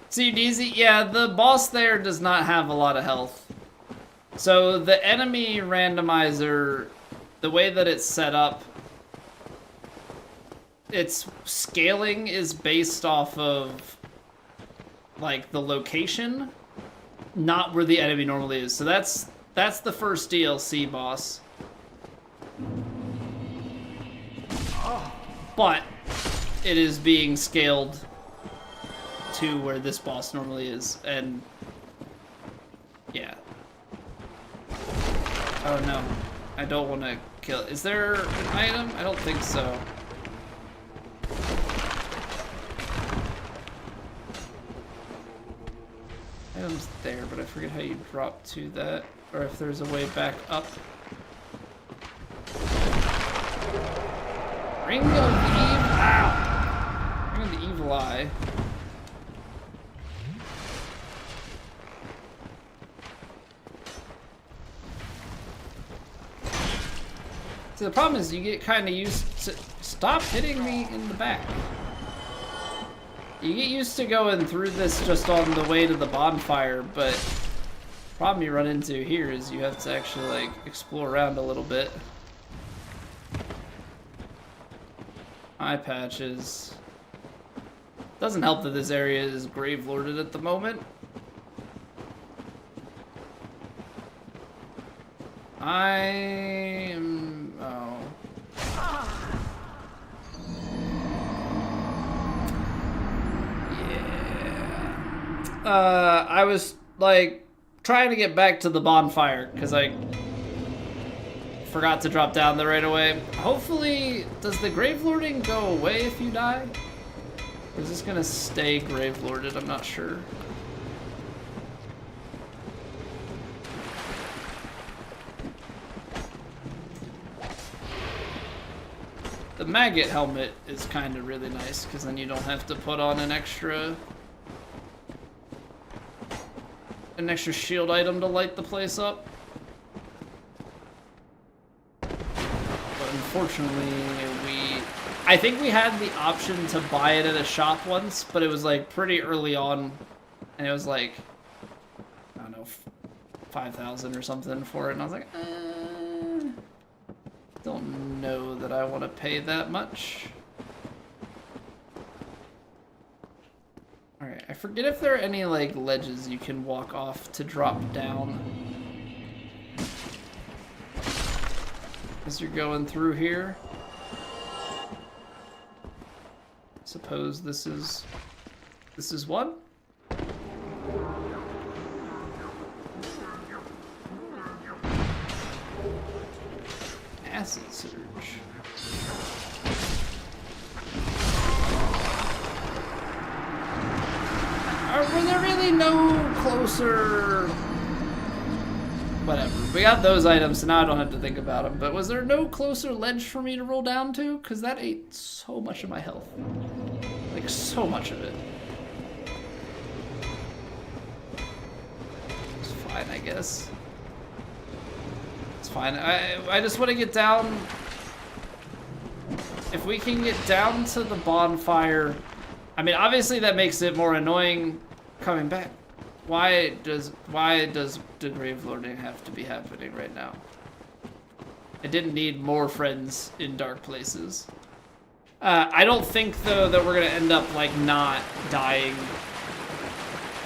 See, DZ, yeah, the boss there does not have a lot of health. So the enemy randomizer, the way that it's set up, its scaling is based off of like the location, not where the enemy normally is. So that's the first DLC boss. But it is being scaled to where this boss normally is, and yeah. Oh no, I don't want to kill. Is there an item? I don't think so. Item's there, but I forget how you drop to that, or if there's a way back up. Ring of the Evil. Ow! Ring of the Evil Eye. See, the problem is you get kind of used to. Stop hitting me in the back. You get used to going through this just on the way to the bonfire, but the problem you run into here is you have to actually like explore around a little bit. Eye patches. Doesn't help that this area is grave lorded at the moment. Oh. I was like trying to get back to the bonfire because I forgot to drop down there right away. Hopefully, does the grave lording go away if you die? Or is this gonna stay grave lorded? I'm not sure. The maggot helmet is kind of really nice because then you don't have to put on an extra shield item to light the place up. But unfortunately, I think we had the option to buy it at a shop once, but it was like pretty early on, and it was like, I don't know, 5,000 or something for it, and I was like, don't know that I want to pay that much. Alright, I forget if there are any like ledges you can walk off to drop down as you're going through here. Suppose this is one? Acid surge. Were really no closer... Whatever. We got those items, so now I don't have to think about them. But was there no closer ledge for me to roll down to? Because that ate so much of my health. Like, so much of it. It's fine, I guess. It's fine. I just want to get down... If we can get down to the bonfire... I mean, obviously that makes it more annoying coming back. Why does the grave lording have to be happening right now? I didn't need more friends in dark places. I don't think though that we're gonna end up like not dying.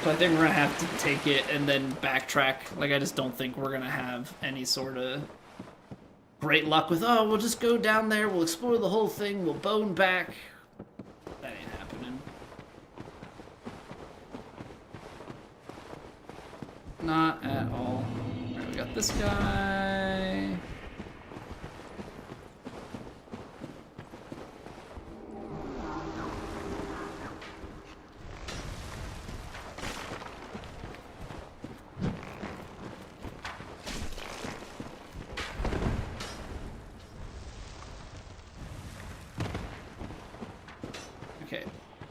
So I think we're gonna have to take it and then backtrack. Like I just don't think we're gonna have any sort of great luck with, oh, we'll just go down there, we'll explore the whole thing, we'll bone back. That ain't happening. Not at all. Alright, we got this guy. Okay.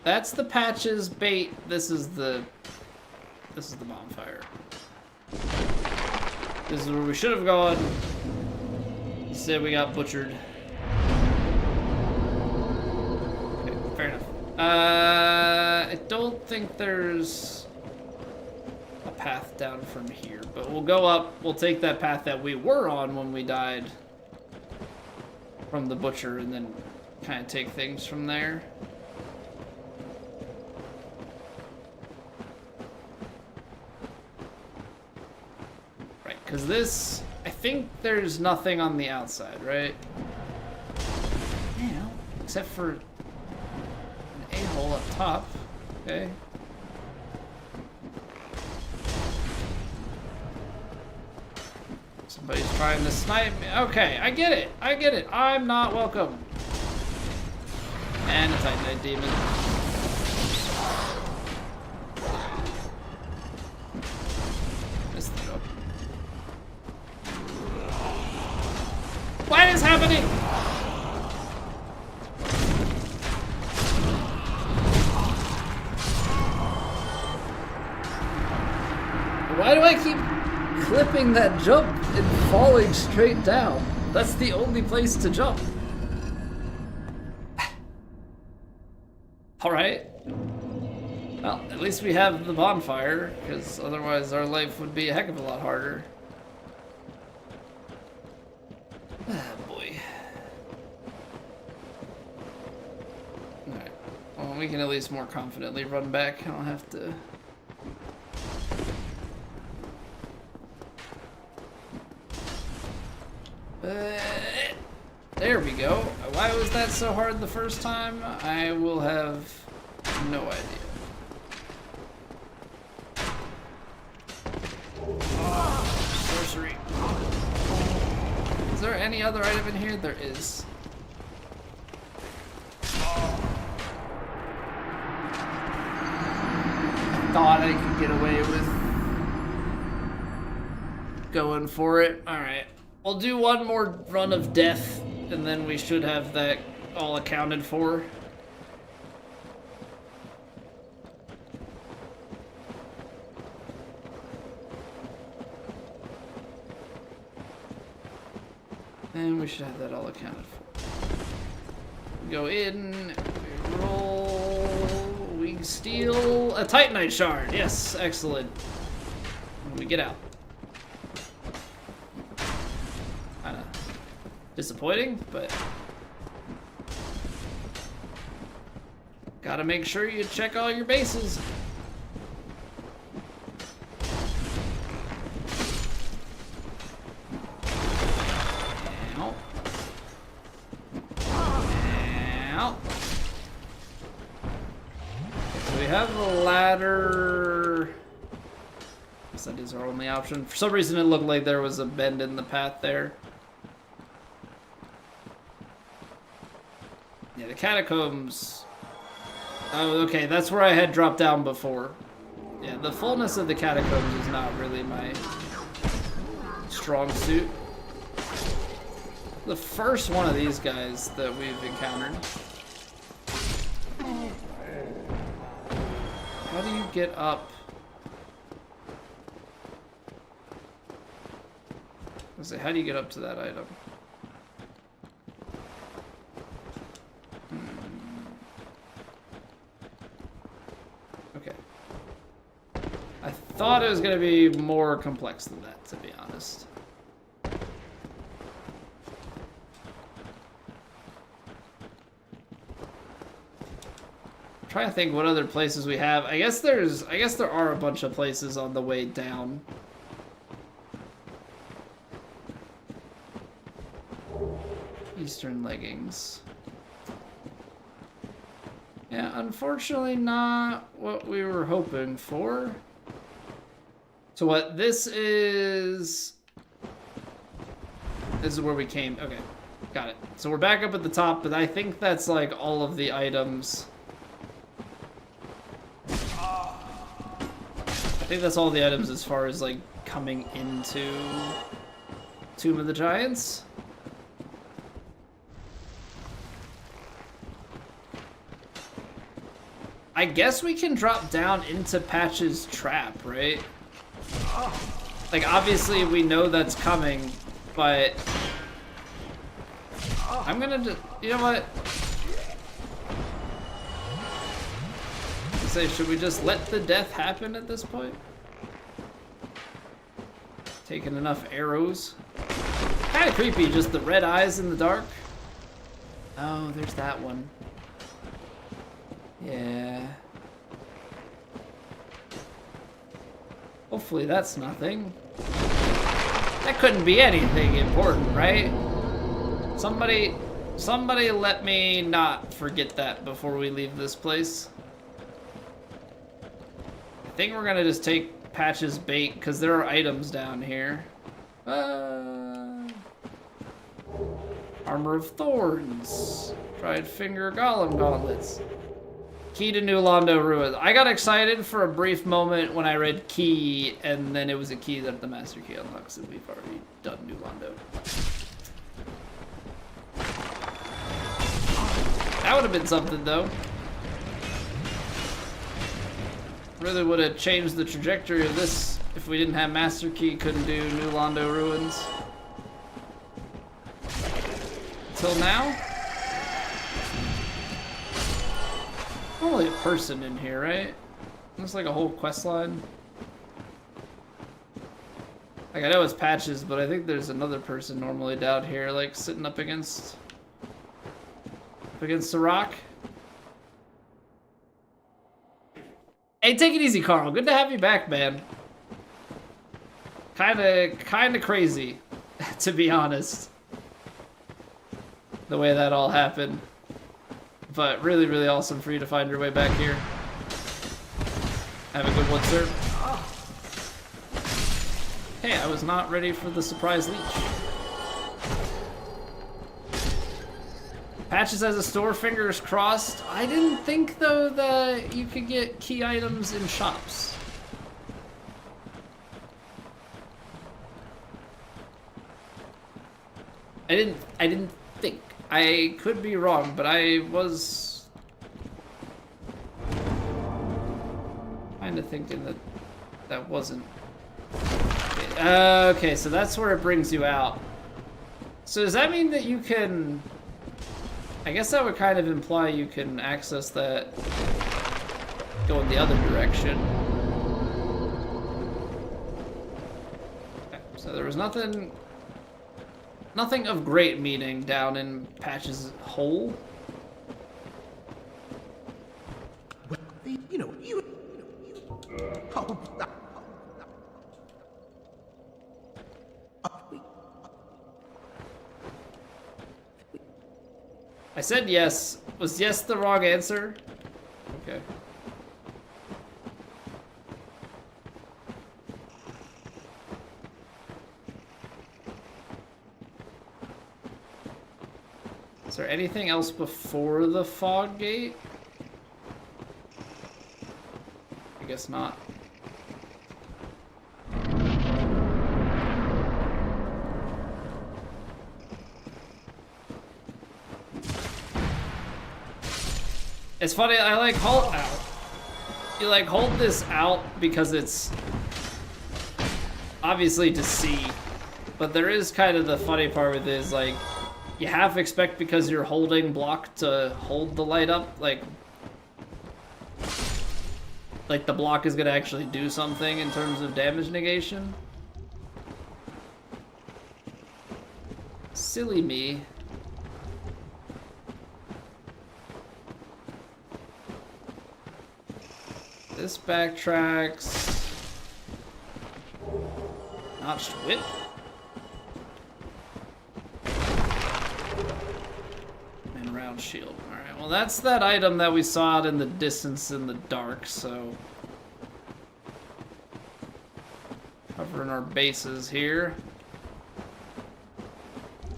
That's the patches bait. This is the bonfire. This is where we should have gone. Instead, we got butchered. Okay, fair enough. I don't think there's a path down from here, but we'll go up. We'll take that path that we were on when we died from the butcher, and then kind of take things from there. Because this, I think there's nothing on the outside, right? Yeah, except for an a-hole up top. Okay. Somebody's trying to snipe me. Okay, I get it. I get it. I'm not welcome. And a Titanite demon. Missed the jump. What is happening? Why do I keep clipping that jump and falling straight down? That's the only place to jump. Alright. Well, at least we have the bonfire, because otherwise our life would be a heck of a lot harder. Ah, boy. Alright. Well, we can at least more confidently run back. I don't have to... There we go. Why was that so hard the first time? I will have no idea. Sorcery. Is there any other item in here? There is. I thought I could get away with going for it. Alright. We'll do one more run of death, and then we should have that all accounted for. And we should have that all accounted for. We go in, we roll, we steal a Titanite shard. Yes, excellent. And we get out. Kinda disappointing, but gotta make sure you check all your bases. Ow. Ow. So we have the ladder. Guess that is our only option. For some reason it looked like there was a bend in the path there. Yeah, the catacombs. Oh, okay, that's where I had dropped down before. Yeah, the fullness of the catacombs is not really my strong suit. The first one of these guys that we've encountered. How do you get up? Let's say, how do you get up to that item? Okay. I thought it was going to be more complex than that, to be honest. I'm trying to think what other places we have. I guess there are a bunch of places on the way down. Eastern leggings. Yeah, unfortunately not what we were hoping for. So what this is where we came. Okay, got it. So we're back up at the top, but I think that's like all of the items. I think that's all the items as far as like coming into Tomb of the Giants. I guess we can drop down into Patch's trap, right? Like, obviously we know that's coming, but I'm gonna just, you know what? Say, should we just let the death happen at this point? Taking enough arrows. Kind of creepy, just the red eyes in the dark. Oh, there's that one. Yeah. Hopefully that's nothing. That couldn't be anything important, right? Somebody let me not forget that before we leave this place. I think we're gonna just take Patch's bait because there are items down here. Armor of Thorns. Dried Finger Golem Gauntlets. Key to New Londo Ruins. I got excited for a brief moment when I read key, and then it was a key that the Master Key unlocks, and we've already done New Londo. That would have been something, though. Really would have changed the trajectory of this if we didn't have Master Key, couldn't do New Londo Ruins. Until now? Only a person in here, right? Looks like a whole quest line. Like, I know it's Patches, but I think there's another person normally down here, like, sitting up against the rock. Hey, take it easy, Carl. Good to have you back, man. Kinda crazy, to be honest. The way that all happened. But really, really awesome for you to find your way back here. Have a good one, sir. Hey, I was not ready for the surprise leech. Patches has a store, fingers crossed. I didn't think, though, that you could get key items in shops. I didn't think. I could be wrong, but I was kind of thinking that that wasn't. Okay, so that's where it brings you out. So does that mean that you can... I guess that would kind of imply you can access that going the other direction. Okay, so there was nothing of great meaning down in Patch's hole.
Well, you know, you... Oh,
I said yes. Was yes the wrong answer? Okay. Is there anything else before the fog gate? I guess not. It's funny, I like hold out. You like hold this out because it's obviously to see, but there is kind of the funny part with it is like you half expect because you're holding block to hold the light up, like the block is gonna actually do something in terms of damage negation. Silly me. This backtracks. Notched whip. And round shield. Alright, well that's that item that we saw out in the distance in the dark, so. Covering our bases here.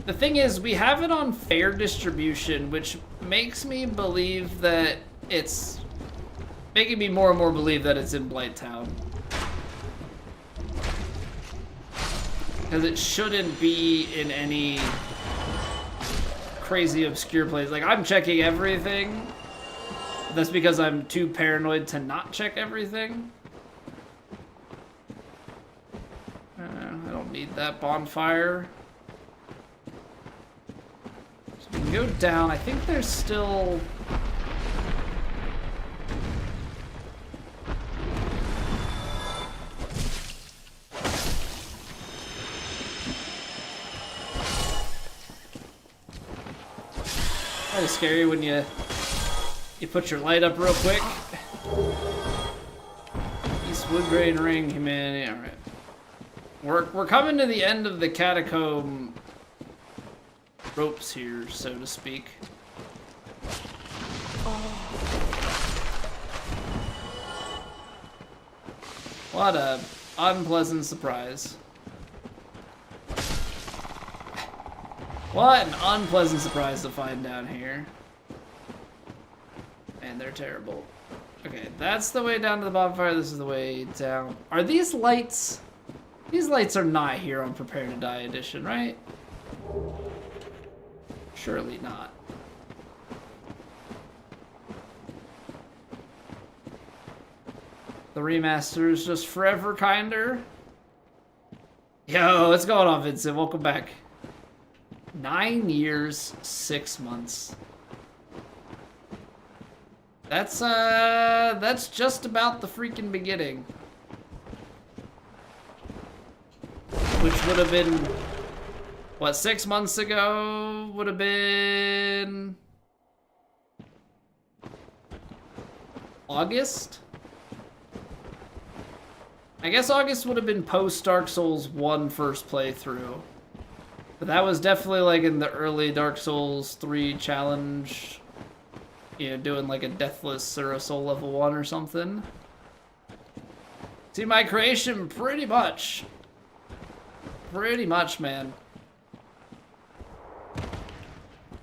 The thing is, we have it on fair distribution, which makes me believe that it's making me more and more believe that it's in Blighttown. Because it shouldn't be in any crazy obscure place. Like, I'm checking everything. That's because I'm too paranoid to not check everything. I don't need that bonfire. So we can go down. I think there's still... Kind of scary when you put your light up real quick. East Wood Grain Ring, humanity. All right, we're coming to the end of the catacomb ropes here, so to speak. What a unpleasant surprise. What an unpleasant surprise to find down here. And they're terrible. Okay, that's the way down to the bonfire. This is the way down. Are these lights? These lights are not here on Prepare to Die edition, right? Surely not. The remaster is just forever kinder. Yo, what's going on, Vincent? Welcome back. 9 years, 6 months. That's just about the freaking beginning. Which would have been, what, 6 months ago? Would have been August? I guess August would have been post Dark Souls 1 first playthrough. But that was definitely like in the early Dark Souls 3 challenge. You know, doing like a Deathless or a Soul Level 1 or something. See my creation pretty much. Pretty much, man.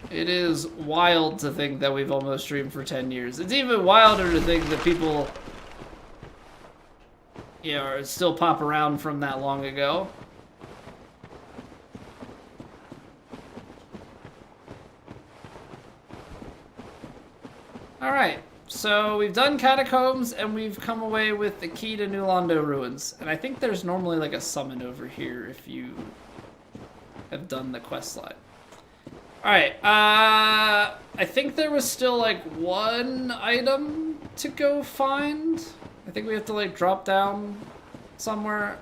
It is wild to think that we've almost streamed for 10 years. It's even wilder to think that people, you know, still pop around from that long ago. Alright, so we've done Catacombs and we've come away with the key to New Londo Ruins. And I think there's normally like a summon over here if you have done the quest line. Alright, I think there was still like one item to go find. I think we have to like drop down somewhere.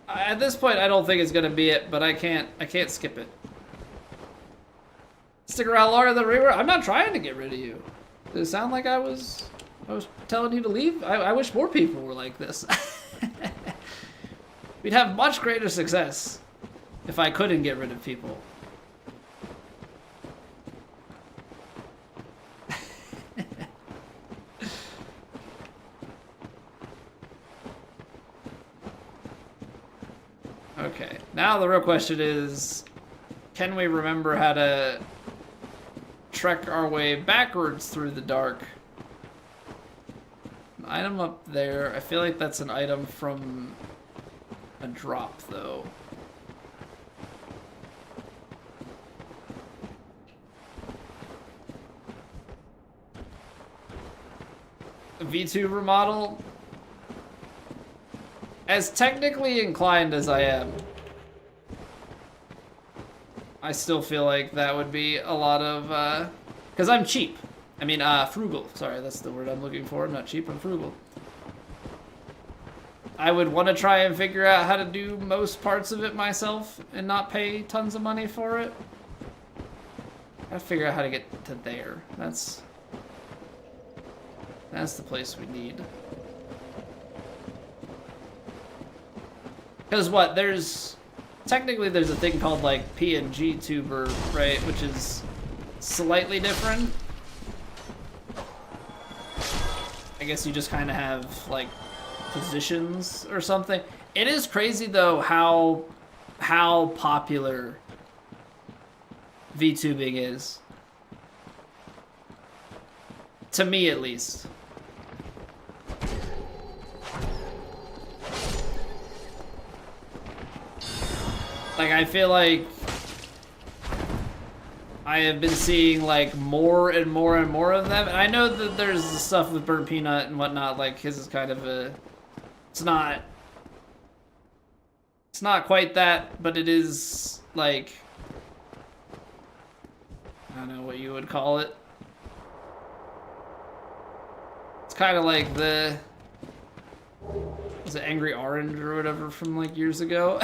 At this point I don't think it's gonna be it, but I can't skip it. Stick around longer than we were. I'm not trying to get rid of you. Did it sound like I was telling you to leave? I wish more people were like this. We'd have much greater success if I couldn't get rid of people. Okay, now the real question is, can we remember how to trek our way backwards through the dark? An item up there. I feel like that's an item from a drop, though. VTuber model, as technically inclined as I am, I still feel like that would be a lot of, because I'm cheap. I mean, frugal. Sorry, that's the word I'm looking for. I'm not cheap, I'm frugal. I would want to try and figure out how to do most parts of it myself and not pay tons of money for it. Gotta figure out how to get to there. That's the place we need. Because what, technically there's a thing called like PNG tuber, right? Which is slightly different. I guess you just kind of have like positions or something. It is crazy though how popular VTubing is. To me at least. Like, I feel like I have been seeing like more and more and more of them. And I know that there's the stuff with Burnt Peanut and whatnot, like his is kind of a, it's not quite that, but it is like, I don't know what you would call it. It's kind of like the, was it Angry Orange or whatever from like years ago?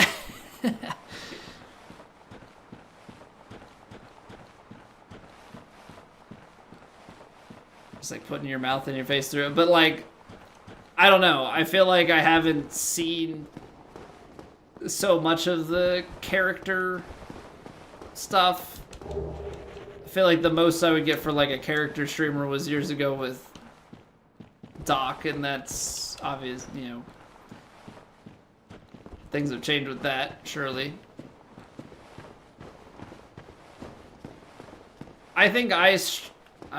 Just like putting your mouth and your face through it. But like, I don't know. I feel like I haven't seen so much of the character stuff. I feel like the most I would get for like a character streamer was years ago with Doc, and that's obvious, you know. Things have changed with that, surely. I think I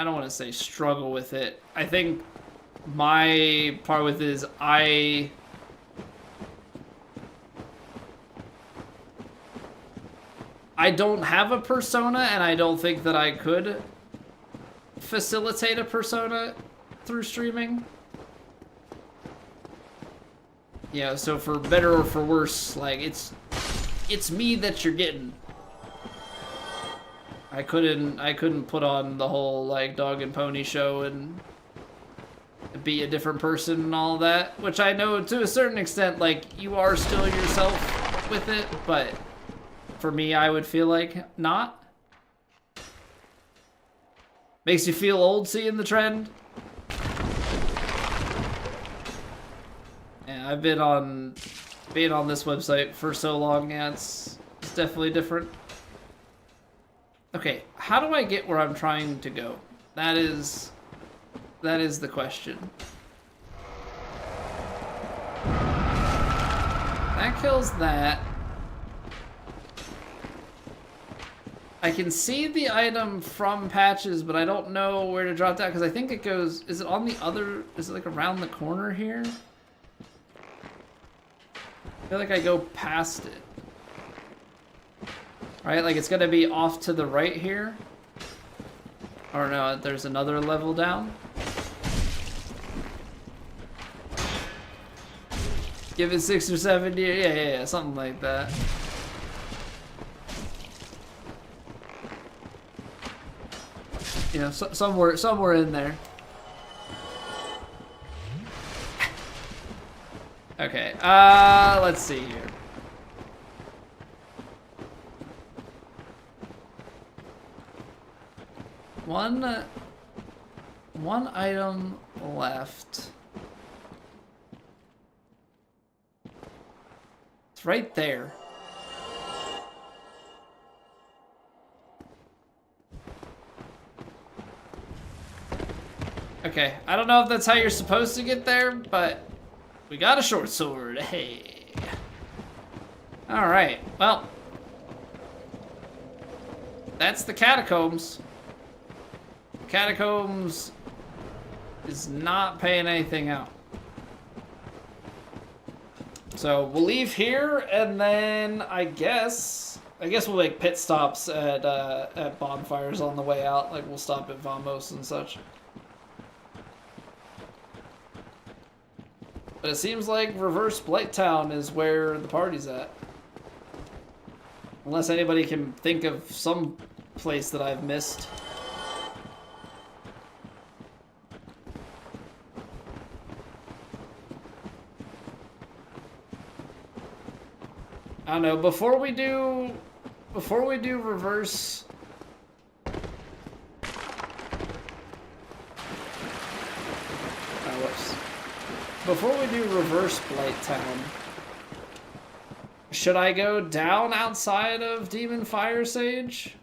don't want to say struggle with it. I think my part with it is I don't have a persona, and I don't think that I could facilitate a persona through streaming. Yeah, so for better or for worse, like, it's me that you're getting. I couldn't put on the whole, like, dog and pony show and be a different person and all that, which I know to a certain extent, like, you are still yourself with it, but for me, I would feel like not. Makes you feel old seeing the trend. Yeah, I've been on this website for so long, yeah, it's definitely different. Okay, how do I get where I'm trying to go? That is the question. That kills that. I can see the item from patches, but I don't know where to drop that because I think it goes, is it on the other, is it like around the corner here? I feel like I go past it. Right, like it's gonna be off to the right here. Or no, there's another level down. Give it 6 or 7 years, yeah, something like that. You know, somewhere in there. Okay, let's see here. One item left. It's right there. Okay, I don't know if that's how you're supposed to get there, but we got a short sword. Hey. Alright, well. That's the catacombs. Catacombs is not paying anything out. So we'll leave here, and then I guess we'll make pit stops at bonfires on the way out. Like we'll stop at Vamos and such. But it seems like Reverse Blight Town is where the party's at. Unless anybody can think of some place that I've missed. I don't know, before we do reverse. Before we do reverse Blight Town, should I go down outside of Demon Fire Sage?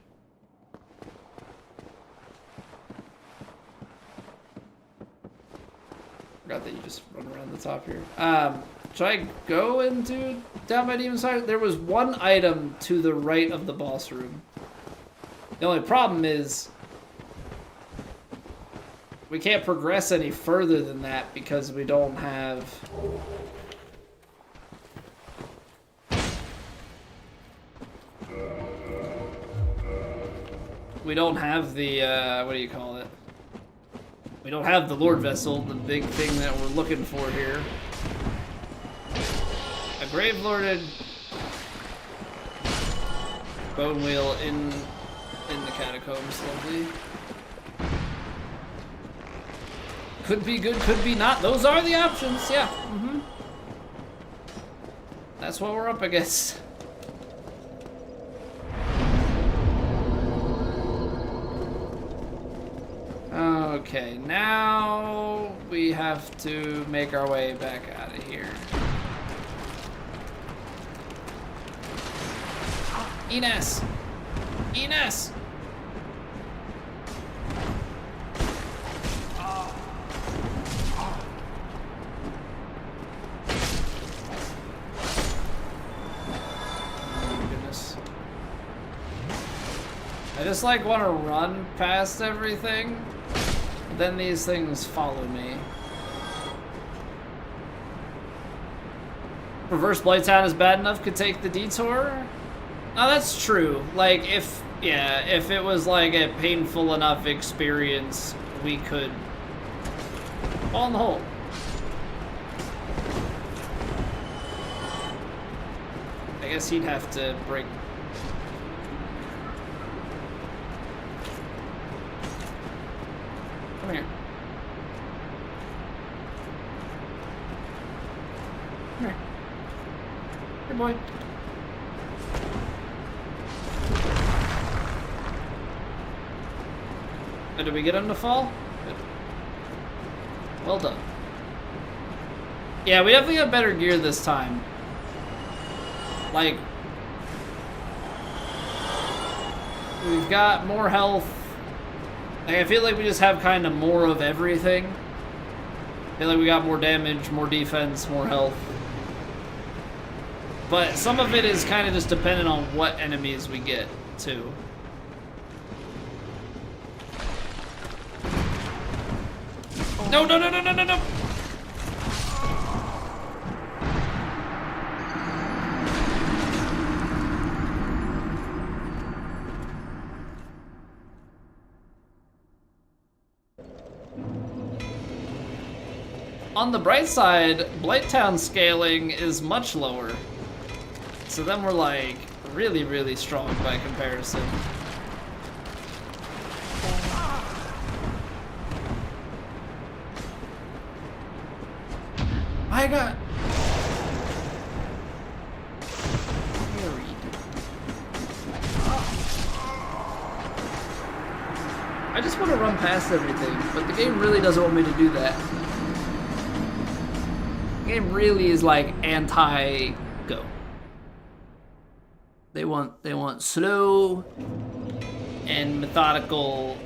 Forgot that you just run around the top here. Should I go into down by Demon Fire? There was one item to the right of the boss room. The only problem is we can't progress any further than that because we don't have... We don't have the, what do you call it? We don't have the Lord Vessel, the big thing that we're looking for here. A Grave Lorded Bone Wheel in the Catacombs, lovely. Could be good, could be not. Those are the options, yeah. That's what we're up against. Okay, now we have to make our way back out of here. Ines! Ines! I just like want to run past everything, then these things follow me. Reverse Blight Town is bad enough, could take the detour? No, that's true. Like, if it was like a painful enough experience, we could fall in the hole. I guess he'd have to break. Come here. Come here. Good boy. Oh, did we get him to fall? Good. Well done. Yeah, we definitely got better gear this time. Like, we've got more health. Like, I feel like we just have kind of more of everything. I feel like we got more damage, more defense, more health. But some of it is kind of just dependent on what enemies we get, too. No, no, no, no, no, no, no! On the bright side, Blighttown scaling is much lower. So then we're like really, really strong by comparison. I got carried. I just want to run past everything, but the game really doesn't want me to do that. The game really is like anti-go. They want slow and methodical.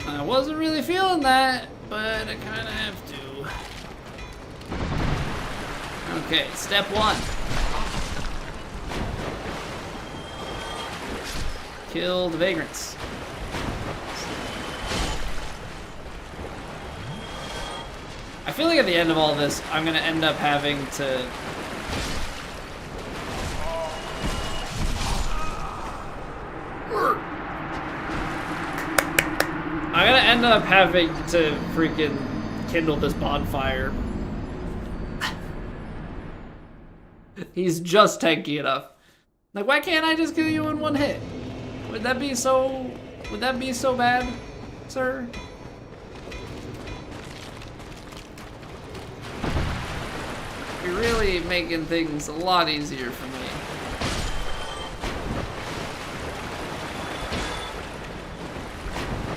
I wasn't really feeling that, but I kind of have to. Okay, step one. Kill the vagrants. I feel like at the end of all this, I'm gonna end up having to... I'm gonna end up having to freaking kindle this bonfire He's just tanky enough. Like, why can't I just kill you in one hit? Would that be so bad, sir? You're really making things a lot easier for me.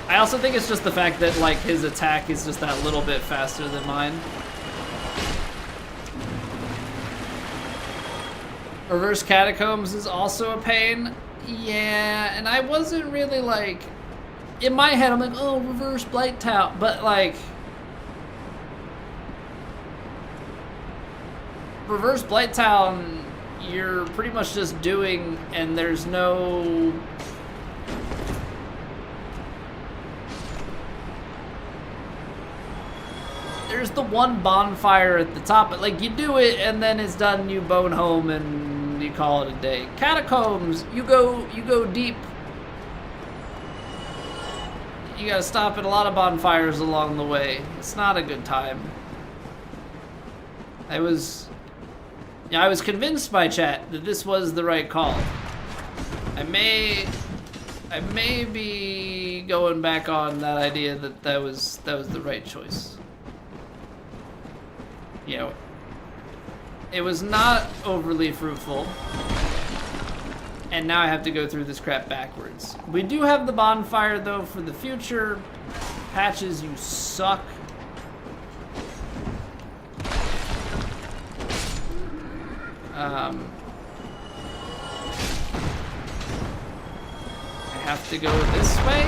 I also think it's just the fact that, like, his attack is just that little bit faster than mine. Reverse Catacombs is also a pain. Yeah, and I wasn't really, like... In my head, I'm like, oh, Reverse Blight Town. But, like... Reverse Blight Town, you're pretty much just doing, and there's no... There's the one bonfire at the top, but like you do it and then it's done, you bone home and you call it a day. Catacombs, you go deep. You gotta stop at a lot of bonfires along the way. It's not a good time. I was convinced by chat that this was the right call. I may be going back on that idea that was the right choice. You know, it was not overly fruitful, and now I have to go through this crap backwards. We do have the bonfire, though, for the future. Patches, you suck. I have to go this way.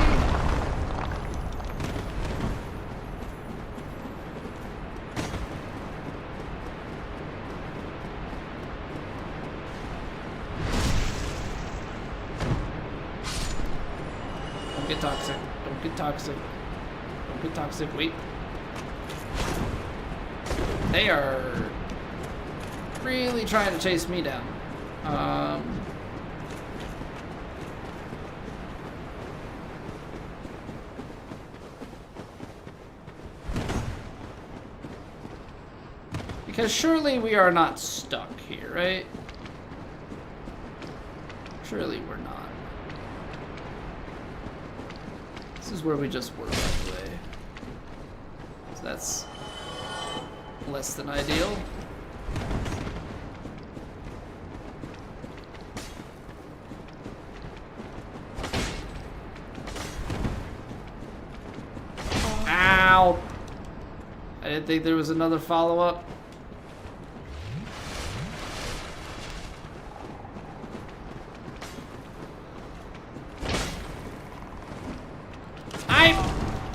Don't get toxic. Don't get toxic. Don't get toxic. Wait. They are really trying to chase me down. Because surely we are not stuck here, right? Surely we're not. This is where we just were, by the way. So that's less than ideal. Ow! I didn't think there was another follow-up.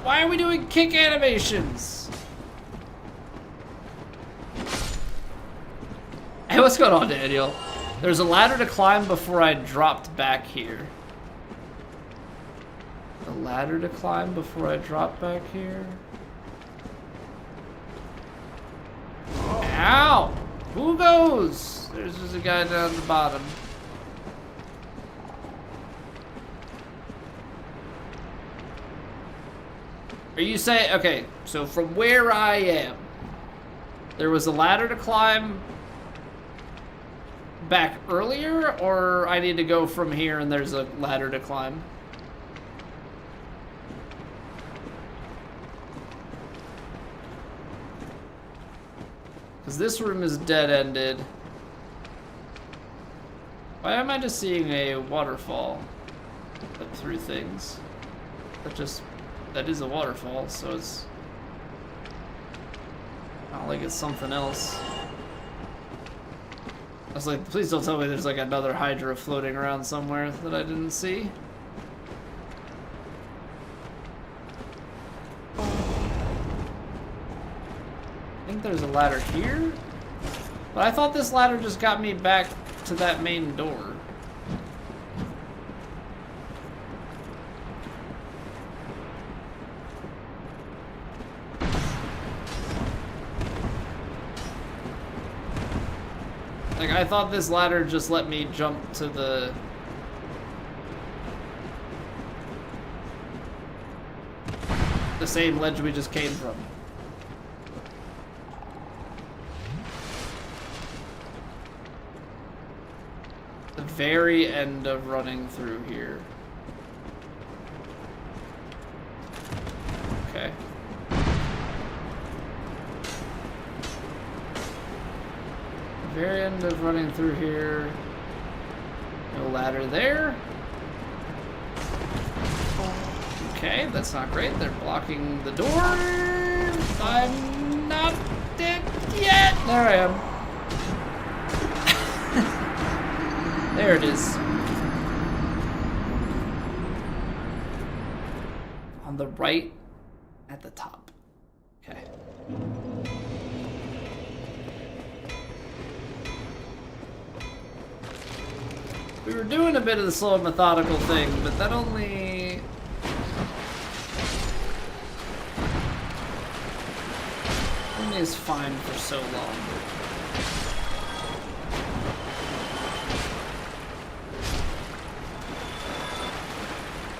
Why are we doing kick animations? Hey, what's going on, Daniel? There's a ladder to climb before I dropped back here. A ladder to climb before I drop back here? Ow! Who goes? There's just a guy down the bottom. Are you saying, okay, so from where I am, there was a ladder to climb back earlier, or I need to go from here and there's a ladder to climb? Because this room is dead-ended. Why am I just seeing a waterfall up through things? That is a waterfall, so it's not like it's something else. I was like, please don't tell me there's like another Hydra floating around somewhere that I didn't see. I think there's a ladder here, but I thought this ladder just got me back to that main door. Like, I thought this ladder just let me jump to the same ledge we just came from. the very end of running through here. Okay. Very end of running through here. No ladder there. Okay, that's not great. They're blocking the door. I'm not dead yet. There I am. There it is. On the right at the top. Okay. We were doing a bit of the slow and methodical thing, but that only is fine for so long.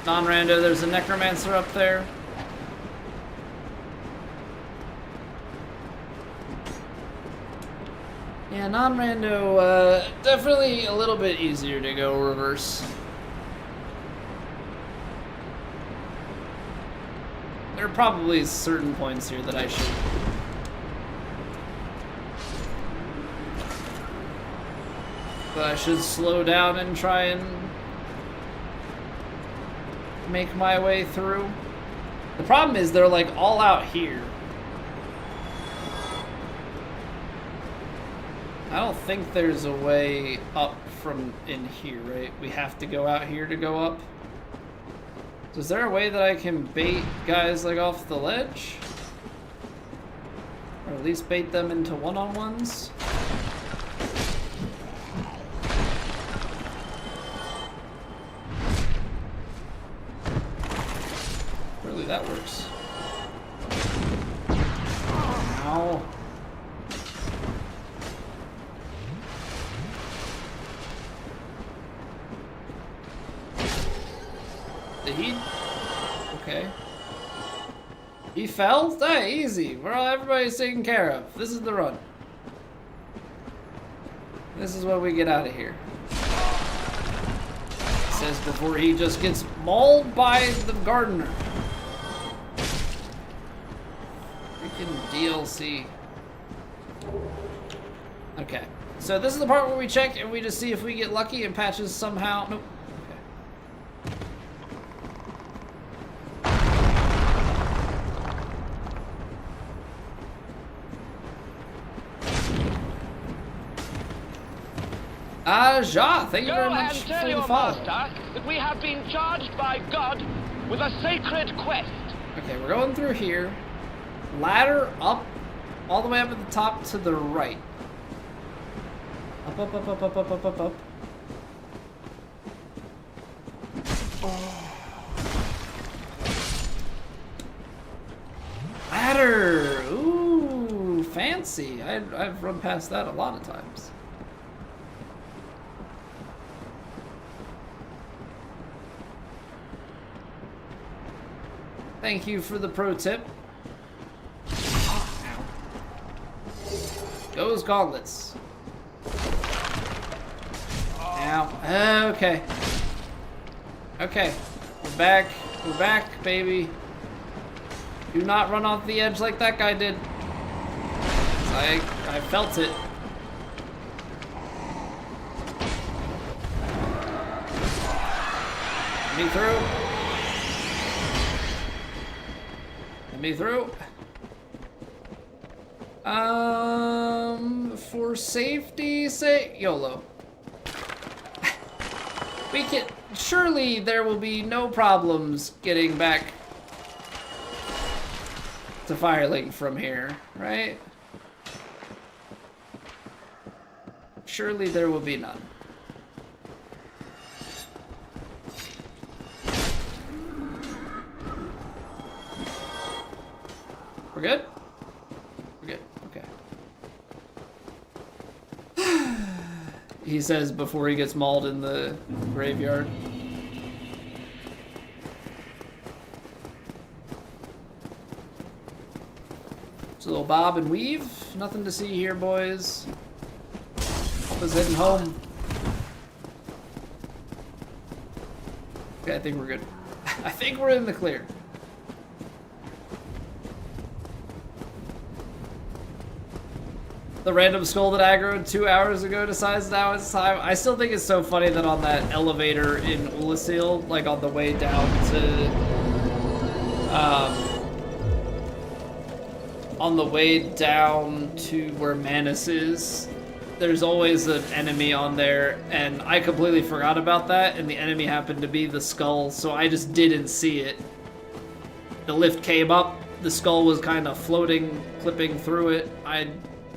Non-rando, there's a necromancer up there. Yeah, non-rando, definitely a little bit easier to go reverse. There are probably certain points here that I should slow down and try and make my way through. The problem is they're like all out here. I don't think there's a way up from in here, right? We have to go out here to go up. So is there a way that I can bait guys like off the ledge? Or at least bait them into one-on-ones? Really, that works. Ow. Did he? Okay. He fell? Hey, easy. Everybody's taken care of. This is the run. This is what we get out of here. Says before he just gets mauled by the gardener. Freaking DLC. Okay. So this is the part where we check and we just see if we get lucky and patches somehow. Nope. Ja, thank you very much
Go and tell
for the
your
follow.
master that we have been charged by God with a sacred quest.
Okay, we're going through here. Ladder up, all the way up at the top to the right. Up, up, up, up, up, up, up, up, up. Ladder! Ooh, fancy. I've run past that a lot of times. Thank you for the pro tip. Ow. Goes gauntlets. Ow. Okay. Okay. We're back. We're back, baby. Do not run off the edge like that guy did. I felt it. Let me through. Me through. For safety's sake, YOLO. We can, surely there will be no problems getting back to Firelink from here, right? Surely there will be none. We're good? We're good, okay. He says before he gets mauled in the graveyard. It's a little bob and weave. Nothing to see here, boys. Hope is heading home. Okay, I think we're good. I think we're in the clear. The random skull that aggroed 2 hours ago decides now it's time. I still think it's so funny that on that elevator in Ulasil, like on the way down to, where Manus is, there's always an enemy on there, and I completely forgot about that, and the enemy happened to be the skull, so I just didn't see it. The lift came up, the skull was kind of floating, clipping through it. I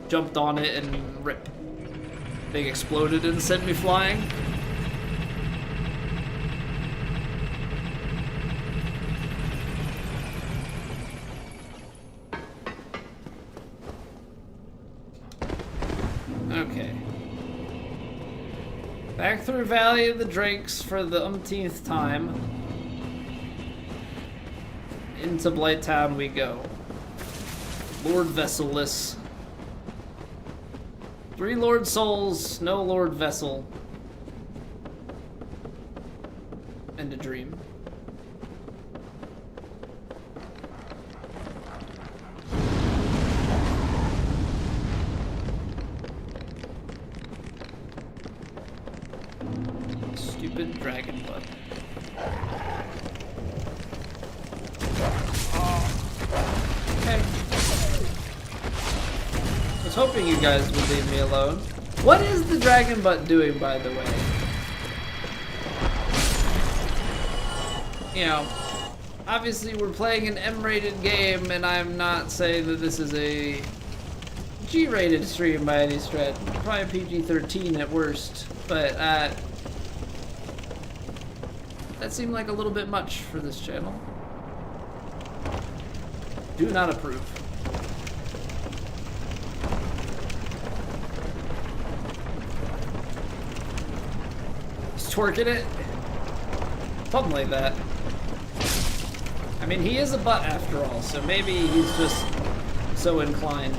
jumped on it and rip. Thing exploded and sent me flying. Okay. Back through Valley of the Drakes for the umpteenth time. Into Blighttown we go. Lord Vesselless. 3 Lord Souls, no Lord Vessel. And a dream. Stupid dragon butt. Okay. I was hoping you guys would leave me alone. What is the dragon butt doing, by the way? You know, obviously we're playing an M-rated game, and I'm not saying that this is a G-rated stream by any stretch. Probably PG-13 at worst, but that seemed like a little bit much for this channel. Do not approve. He's twerking it. Something like that. I mean, he is a butt after all, so maybe he's just so inclined.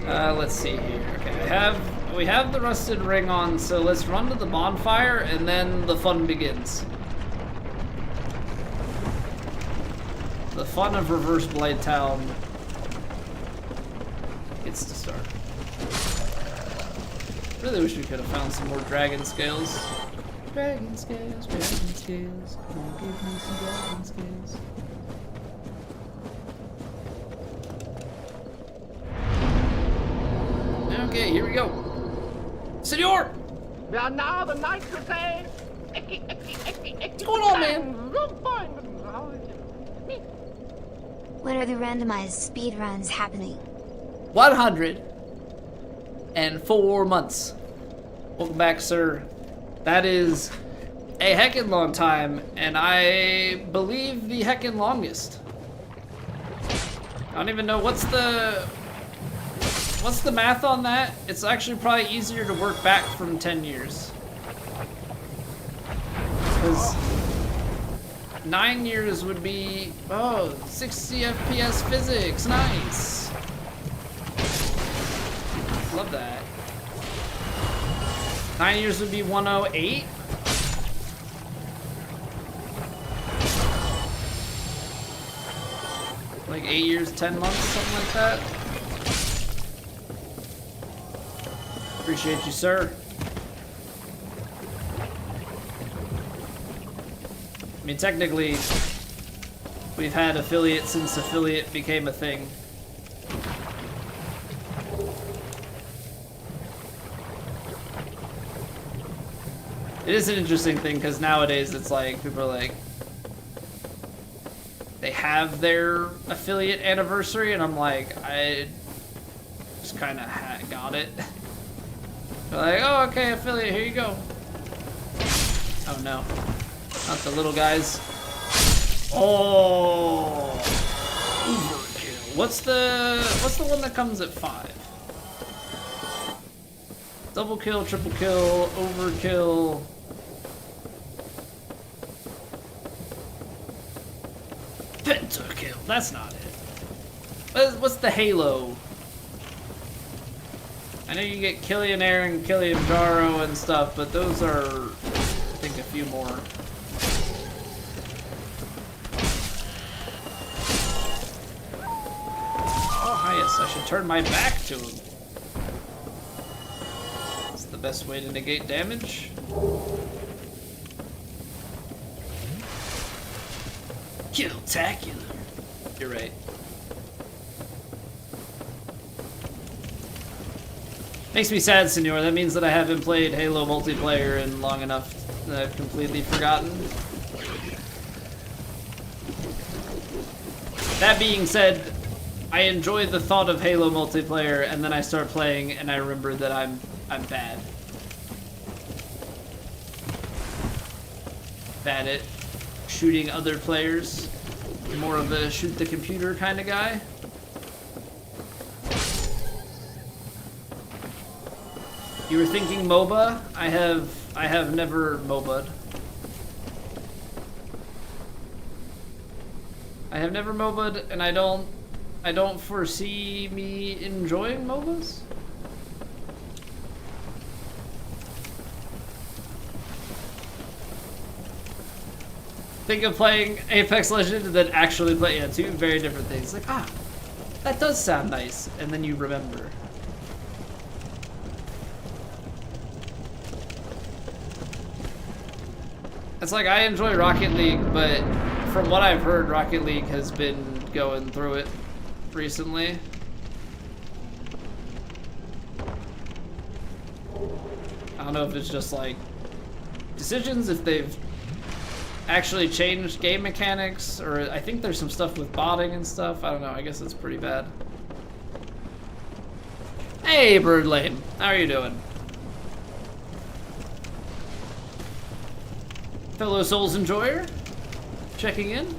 Let's see here. Okay, we have the rusted ring on, so let's run to the bonfire and then the fun begins. The fun of Reverse Blighttown gets to start. Really wish we could have found some more dragon scales. Dragon scales, dragon scales. Come on, give me some dragon scales. Okay, here we go. Senor!
Well, now the knights will say...
What's going on, man?
When are the randomized speed runs happening?
104 months. Welcome back, sir. That is a heckin' long time, and I believe the heckin' longest. I don't even know what's the math on that. It's actually probably easier to work back from 10 years. Because 9 years would be, 60 FPS physics, nice. Love that. 9 years would be 108. Like 8 years, 10 months, something like that. Appreciate you, sir. I mean, technically, we've had affiliate since affiliate became a thing. It is an interesting thing because nowadays it's like, people are like, they have their affiliate anniversary, and I'm like, I just kind of got it. They're like, oh, okay, affiliate, here you go. Oh no, not the little guys. Oh, overkill. What's the one that comes at 5? Double kill, triple kill, overkill. Pentakill, that's not it. What's the Halo? I know you get Kilianair and Kilimanjaro and stuff, but those are, I think, a few more. Oh, yes, I should turn my back to him. That's the best way to negate damage. Kill-tacular. You're right. Makes me sad, Senor. That means that I haven't played Halo multiplayer in long enough that I've completely forgotten. That being said, I enjoy the thought of Halo multiplayer, and then I start playing, and I remember that I'm bad. Bad at shooting other players. More of a shoot the computer kind of guy. You were thinking MOBA? I have never MOBA'd. I have never MOBA'd, and I don't foresee me enjoying MOBAs. Think of playing Apex Legends and then actually play, yeah, two very different things. Like, that does sound nice, and then you remember. It's like, I enjoy Rocket League, but from what I've heard, Rocket League has been going through it recently. I don't know if it's just like decisions, if they've actually changed game mechanics, or I think there's some stuff with botting and stuff. I don't know, I guess it's pretty bad. Hey, Bird Lane, how are you doing? Fellow Souls enjoyer, checking in.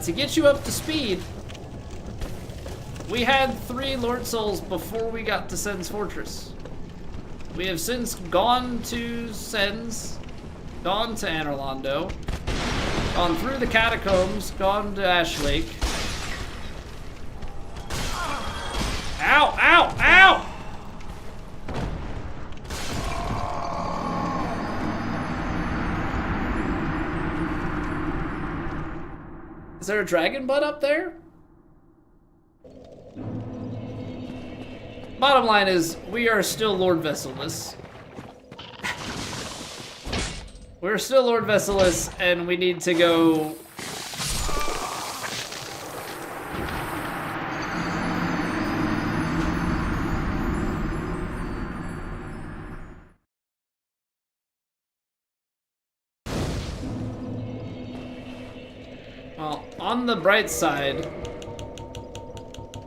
To get you up to speed, we had 3 Lord Souls before we got to Sen's Fortress. We have since gone to Sen's, gone to Anorlando, gone through the catacombs, gone to Ash Lake. Ow, ow, ow! Is there a dragon butt up there? Bottom line is, we are still Lord Vesselless. We're still Lord Vesselless, and we need to go... Well, on the bright side,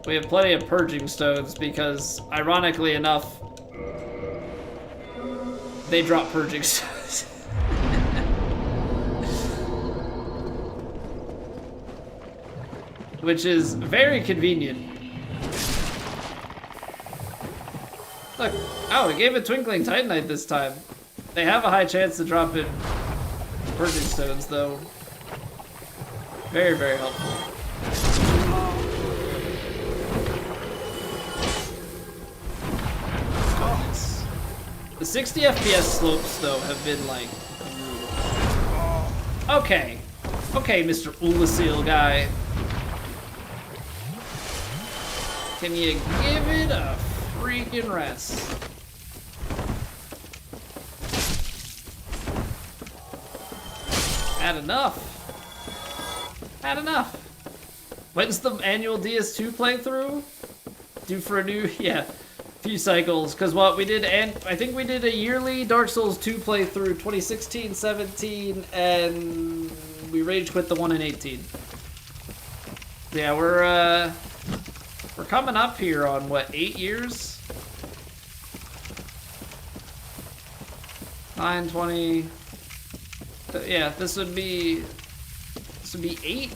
we have plenty of purging stones because, ironically enough, they drop purging stones. Which is very convenient. Look, oh, it gave a Twinkling Titanite this time. They have a high chance to drop in purging stones, though. Very, very helpful. Goodness. The 60 FPS slopes, though, have been, like, brutal. Okay. Okay, Mr. Ulasil guy. Can you give it a freaking rest? Had enough. Had enough. When's the annual DS2 playthrough? Due for a new, yeah, few cycles. Because what we did, and I think we did a yearly Dark Souls 2 playthrough, 2016, 17, and we rage quit the one in 18. Yeah, we're coming up here on what, 8 years? 9, 20. Yeah, this would be 8.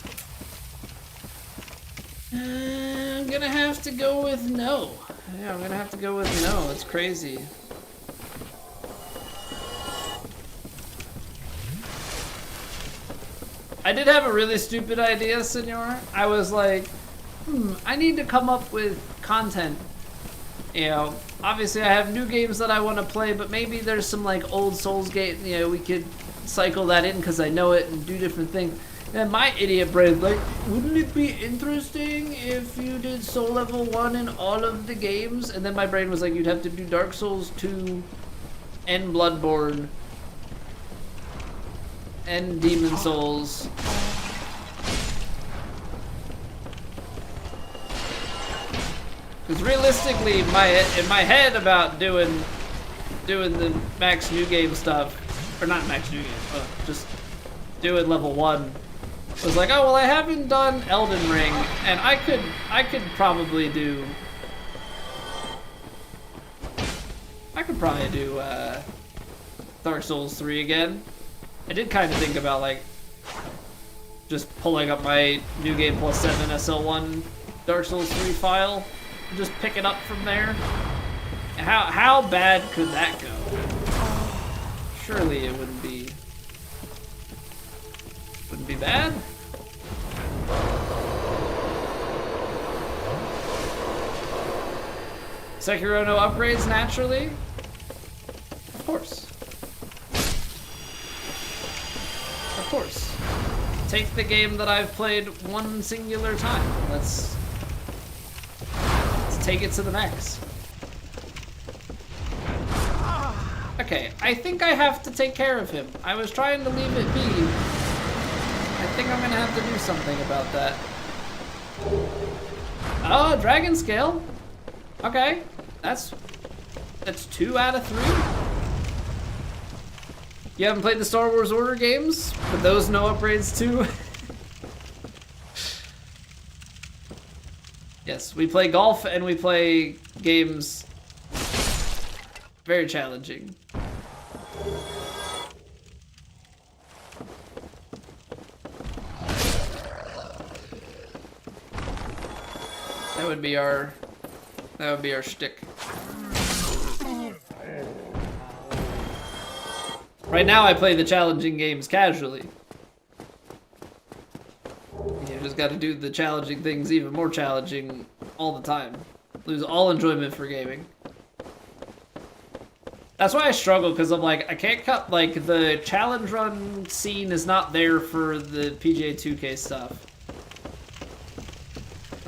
I'm gonna have to go with no. Yeah, I'm gonna have to go with no. It's crazy. I did have a really stupid idea, Senor. I was like, I need to come up with content. You know, obviously I have new games that I want to play, but maybe there's some like old Souls game, you know, we could cycle that in because I know it and do different things. And my idiot brain's like, wouldn't it be interesting if you did Soul Level 1 in all of the games? And then my brain was like, you'd have to do Dark Souls 2 and Bloodborne and Demon Souls. Because realistically, in my head about doing the max new game stuff, or not max new game, but just doing level 1, was like, oh well, I haven't done Elden Ring, and I could probably do Dark Souls 3 again. I did kind of think about like just pulling up my New Game Plus 7 SL1 Dark Souls 3 file. Just pick it up from there. How bad could that go? Surely it wouldn't be bad. Sekiro no upgrades naturally? Of course. Of course. Take the game that I've played one singular time. Let's take it to the max. Okay, I think I have to take care of him. I was trying to leave it be. I think I'm gonna have to do something about that. Oh, dragon scale. Okay, that's 2 out of 3. You haven't played the Star Wars Order games, but those no upgrades too. Yes, we play golf and we play games very challenging. That would be our shtick. Right now I play the challenging games casually. You just gotta do the challenging things even more challenging all the time. Lose all enjoyment for gaming. That's why I struggle, because I'm like, I can't cut, like, the challenge run scene is not there for the PGA 2K stuff.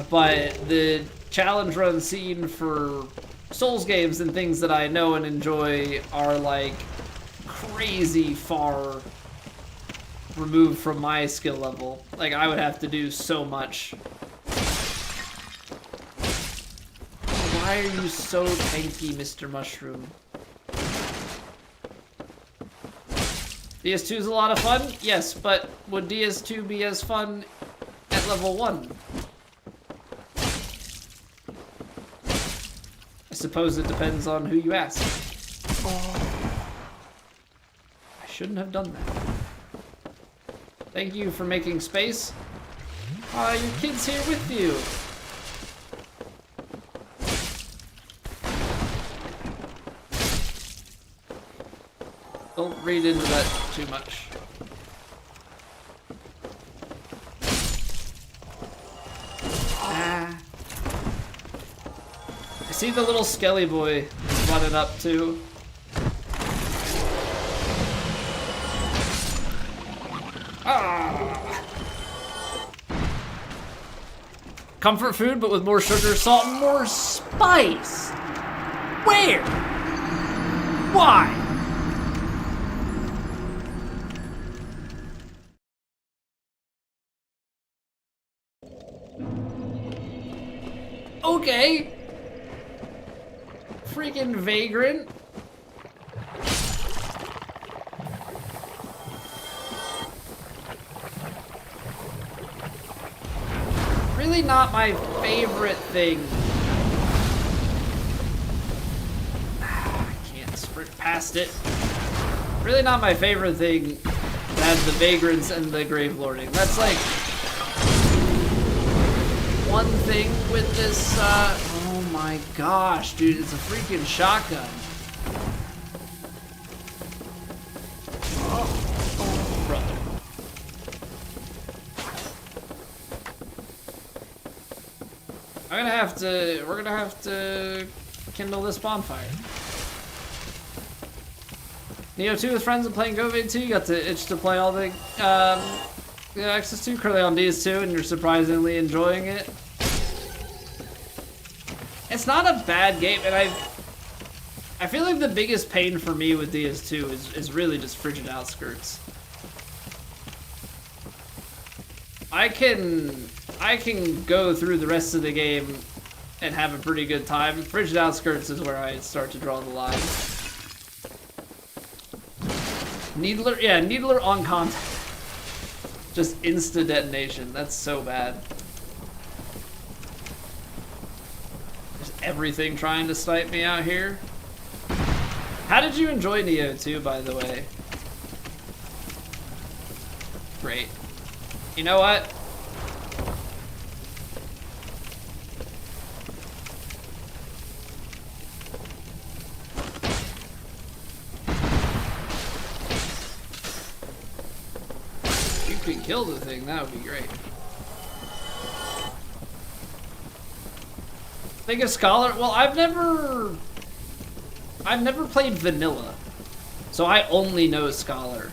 But the challenge run scene for Souls games and things that I know and enjoy are, like, crazy far removed from my skill level. Like, I would have to do so much. Why are you so tanky, Mr. Mushroom? DS2 is a lot of fun? Yes, but would DS2 be as fun at level 1? I suppose it depends on who you ask. I shouldn't have done that. Thank you for making space. Your kid's here with you. Don't read into that too much. I see the little skelly boy running up too. Comfort food, but with more sugar, salt, and more spice. Where? Why? Okay. Freaking vagrant. Really not my favorite thing. I can't sprint past it. Really not my favorite thing that the vagrants and the grave lording. That's like one thing with this, oh my gosh, dude, it's a freaking shotgun. we're gonna have to kindle this bonfire. Neo 2 with friends and playing Govade 2, you got to itch to play all the Access 2, currently on DS2, and you're surprisingly enjoying it. It's not a bad game, and I feel like the biggest pain for me with DS2 is really just Frigid Outskirts. I can go through the rest of the game and have a pretty good time. Frigid Outskirts is where I start to draw the line. Needler on contact. Just insta detonation. That's so bad. There's everything trying to snipe me out here. How did you enjoy Neo 2, by the way? Great. You know what? If you could kill the thing, that would be great. Think of Scholar? Well, I've never played vanilla, so I only know Scholar.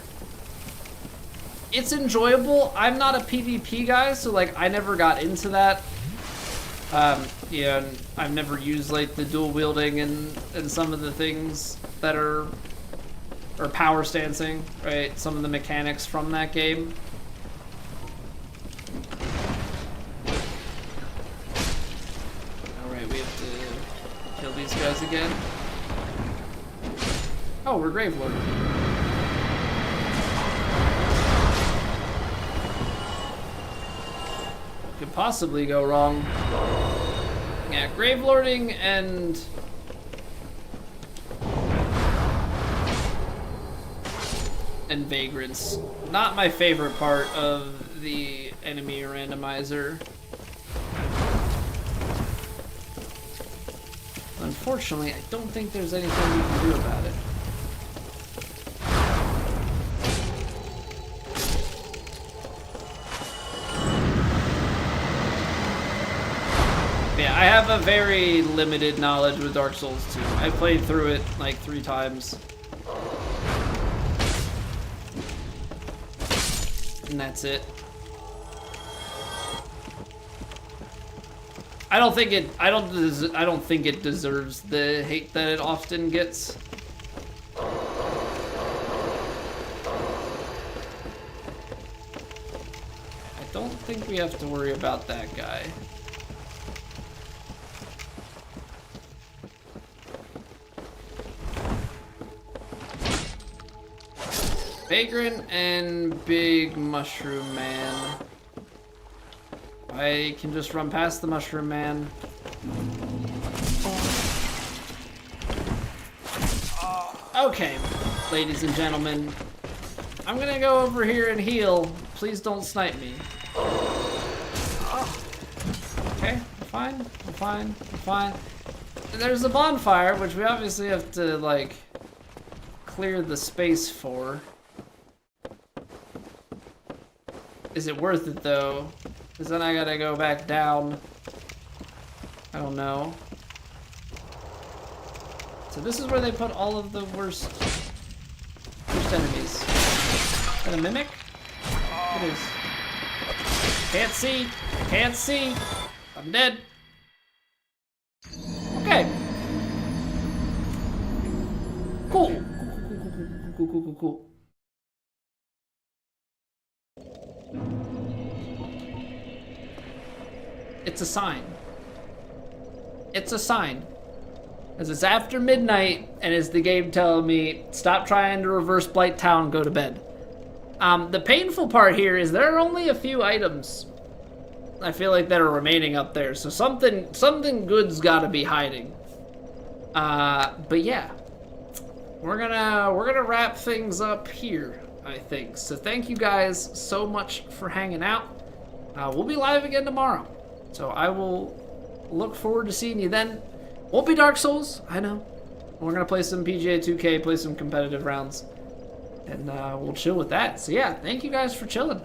It's enjoyable. I'm not a PvP guy, so like I never got into that. Yeah, and I've never used like the dual wielding and some of the things that are, or power stancing, right? Some of the mechanics from that game. All right, we have to kill these guys again. Oh, we're Gravelord. Could possibly go wrong. Yeah, Gravelording and Vagrants. Not my favorite part of the enemy randomizer. Unfortunately, I don't think there's anything we can do about it. Yeah, I have a very limited knowledge with Dark Souls 2. I played through it like 3 times. And that's it. I don't think it deserves the hate that it often gets. I don't think we have to worry about that guy. Vagrant and Big Mushroom Man. I can just run past the Mushroom Man. Okay, ladies and gentlemen. I'm gonna go over here and heal. Please don't snipe me. Okay, I'm fine, I'm fine, I'm fine. There's a bonfire, which we obviously have to, like, clear the space for. Is it worth it, though? Because then I gotta go back down. I don't know. So this is where they put all of the worst enemies. Is that a mimic? It is. Can't see. Can't see. I'm dead. Okay. Cool. Cool. It's a sign. It's a sign. As it's after midnight, and it's the game telling me, stop trying to reverse Blight Town, go to bed. The painful part here is there are only a few items I feel like that are remaining up there, so something good's gotta be hiding. But yeah. We're gonna wrap things up here, I think. So thank you guys so much for hanging out. We'll be live again tomorrow. So I will look forward to seeing you then. Won't be Dark Souls, I know. We're gonna play some PGA 2K, play some competitive rounds, and we'll chill with that. So yeah, thank you guys for chilling.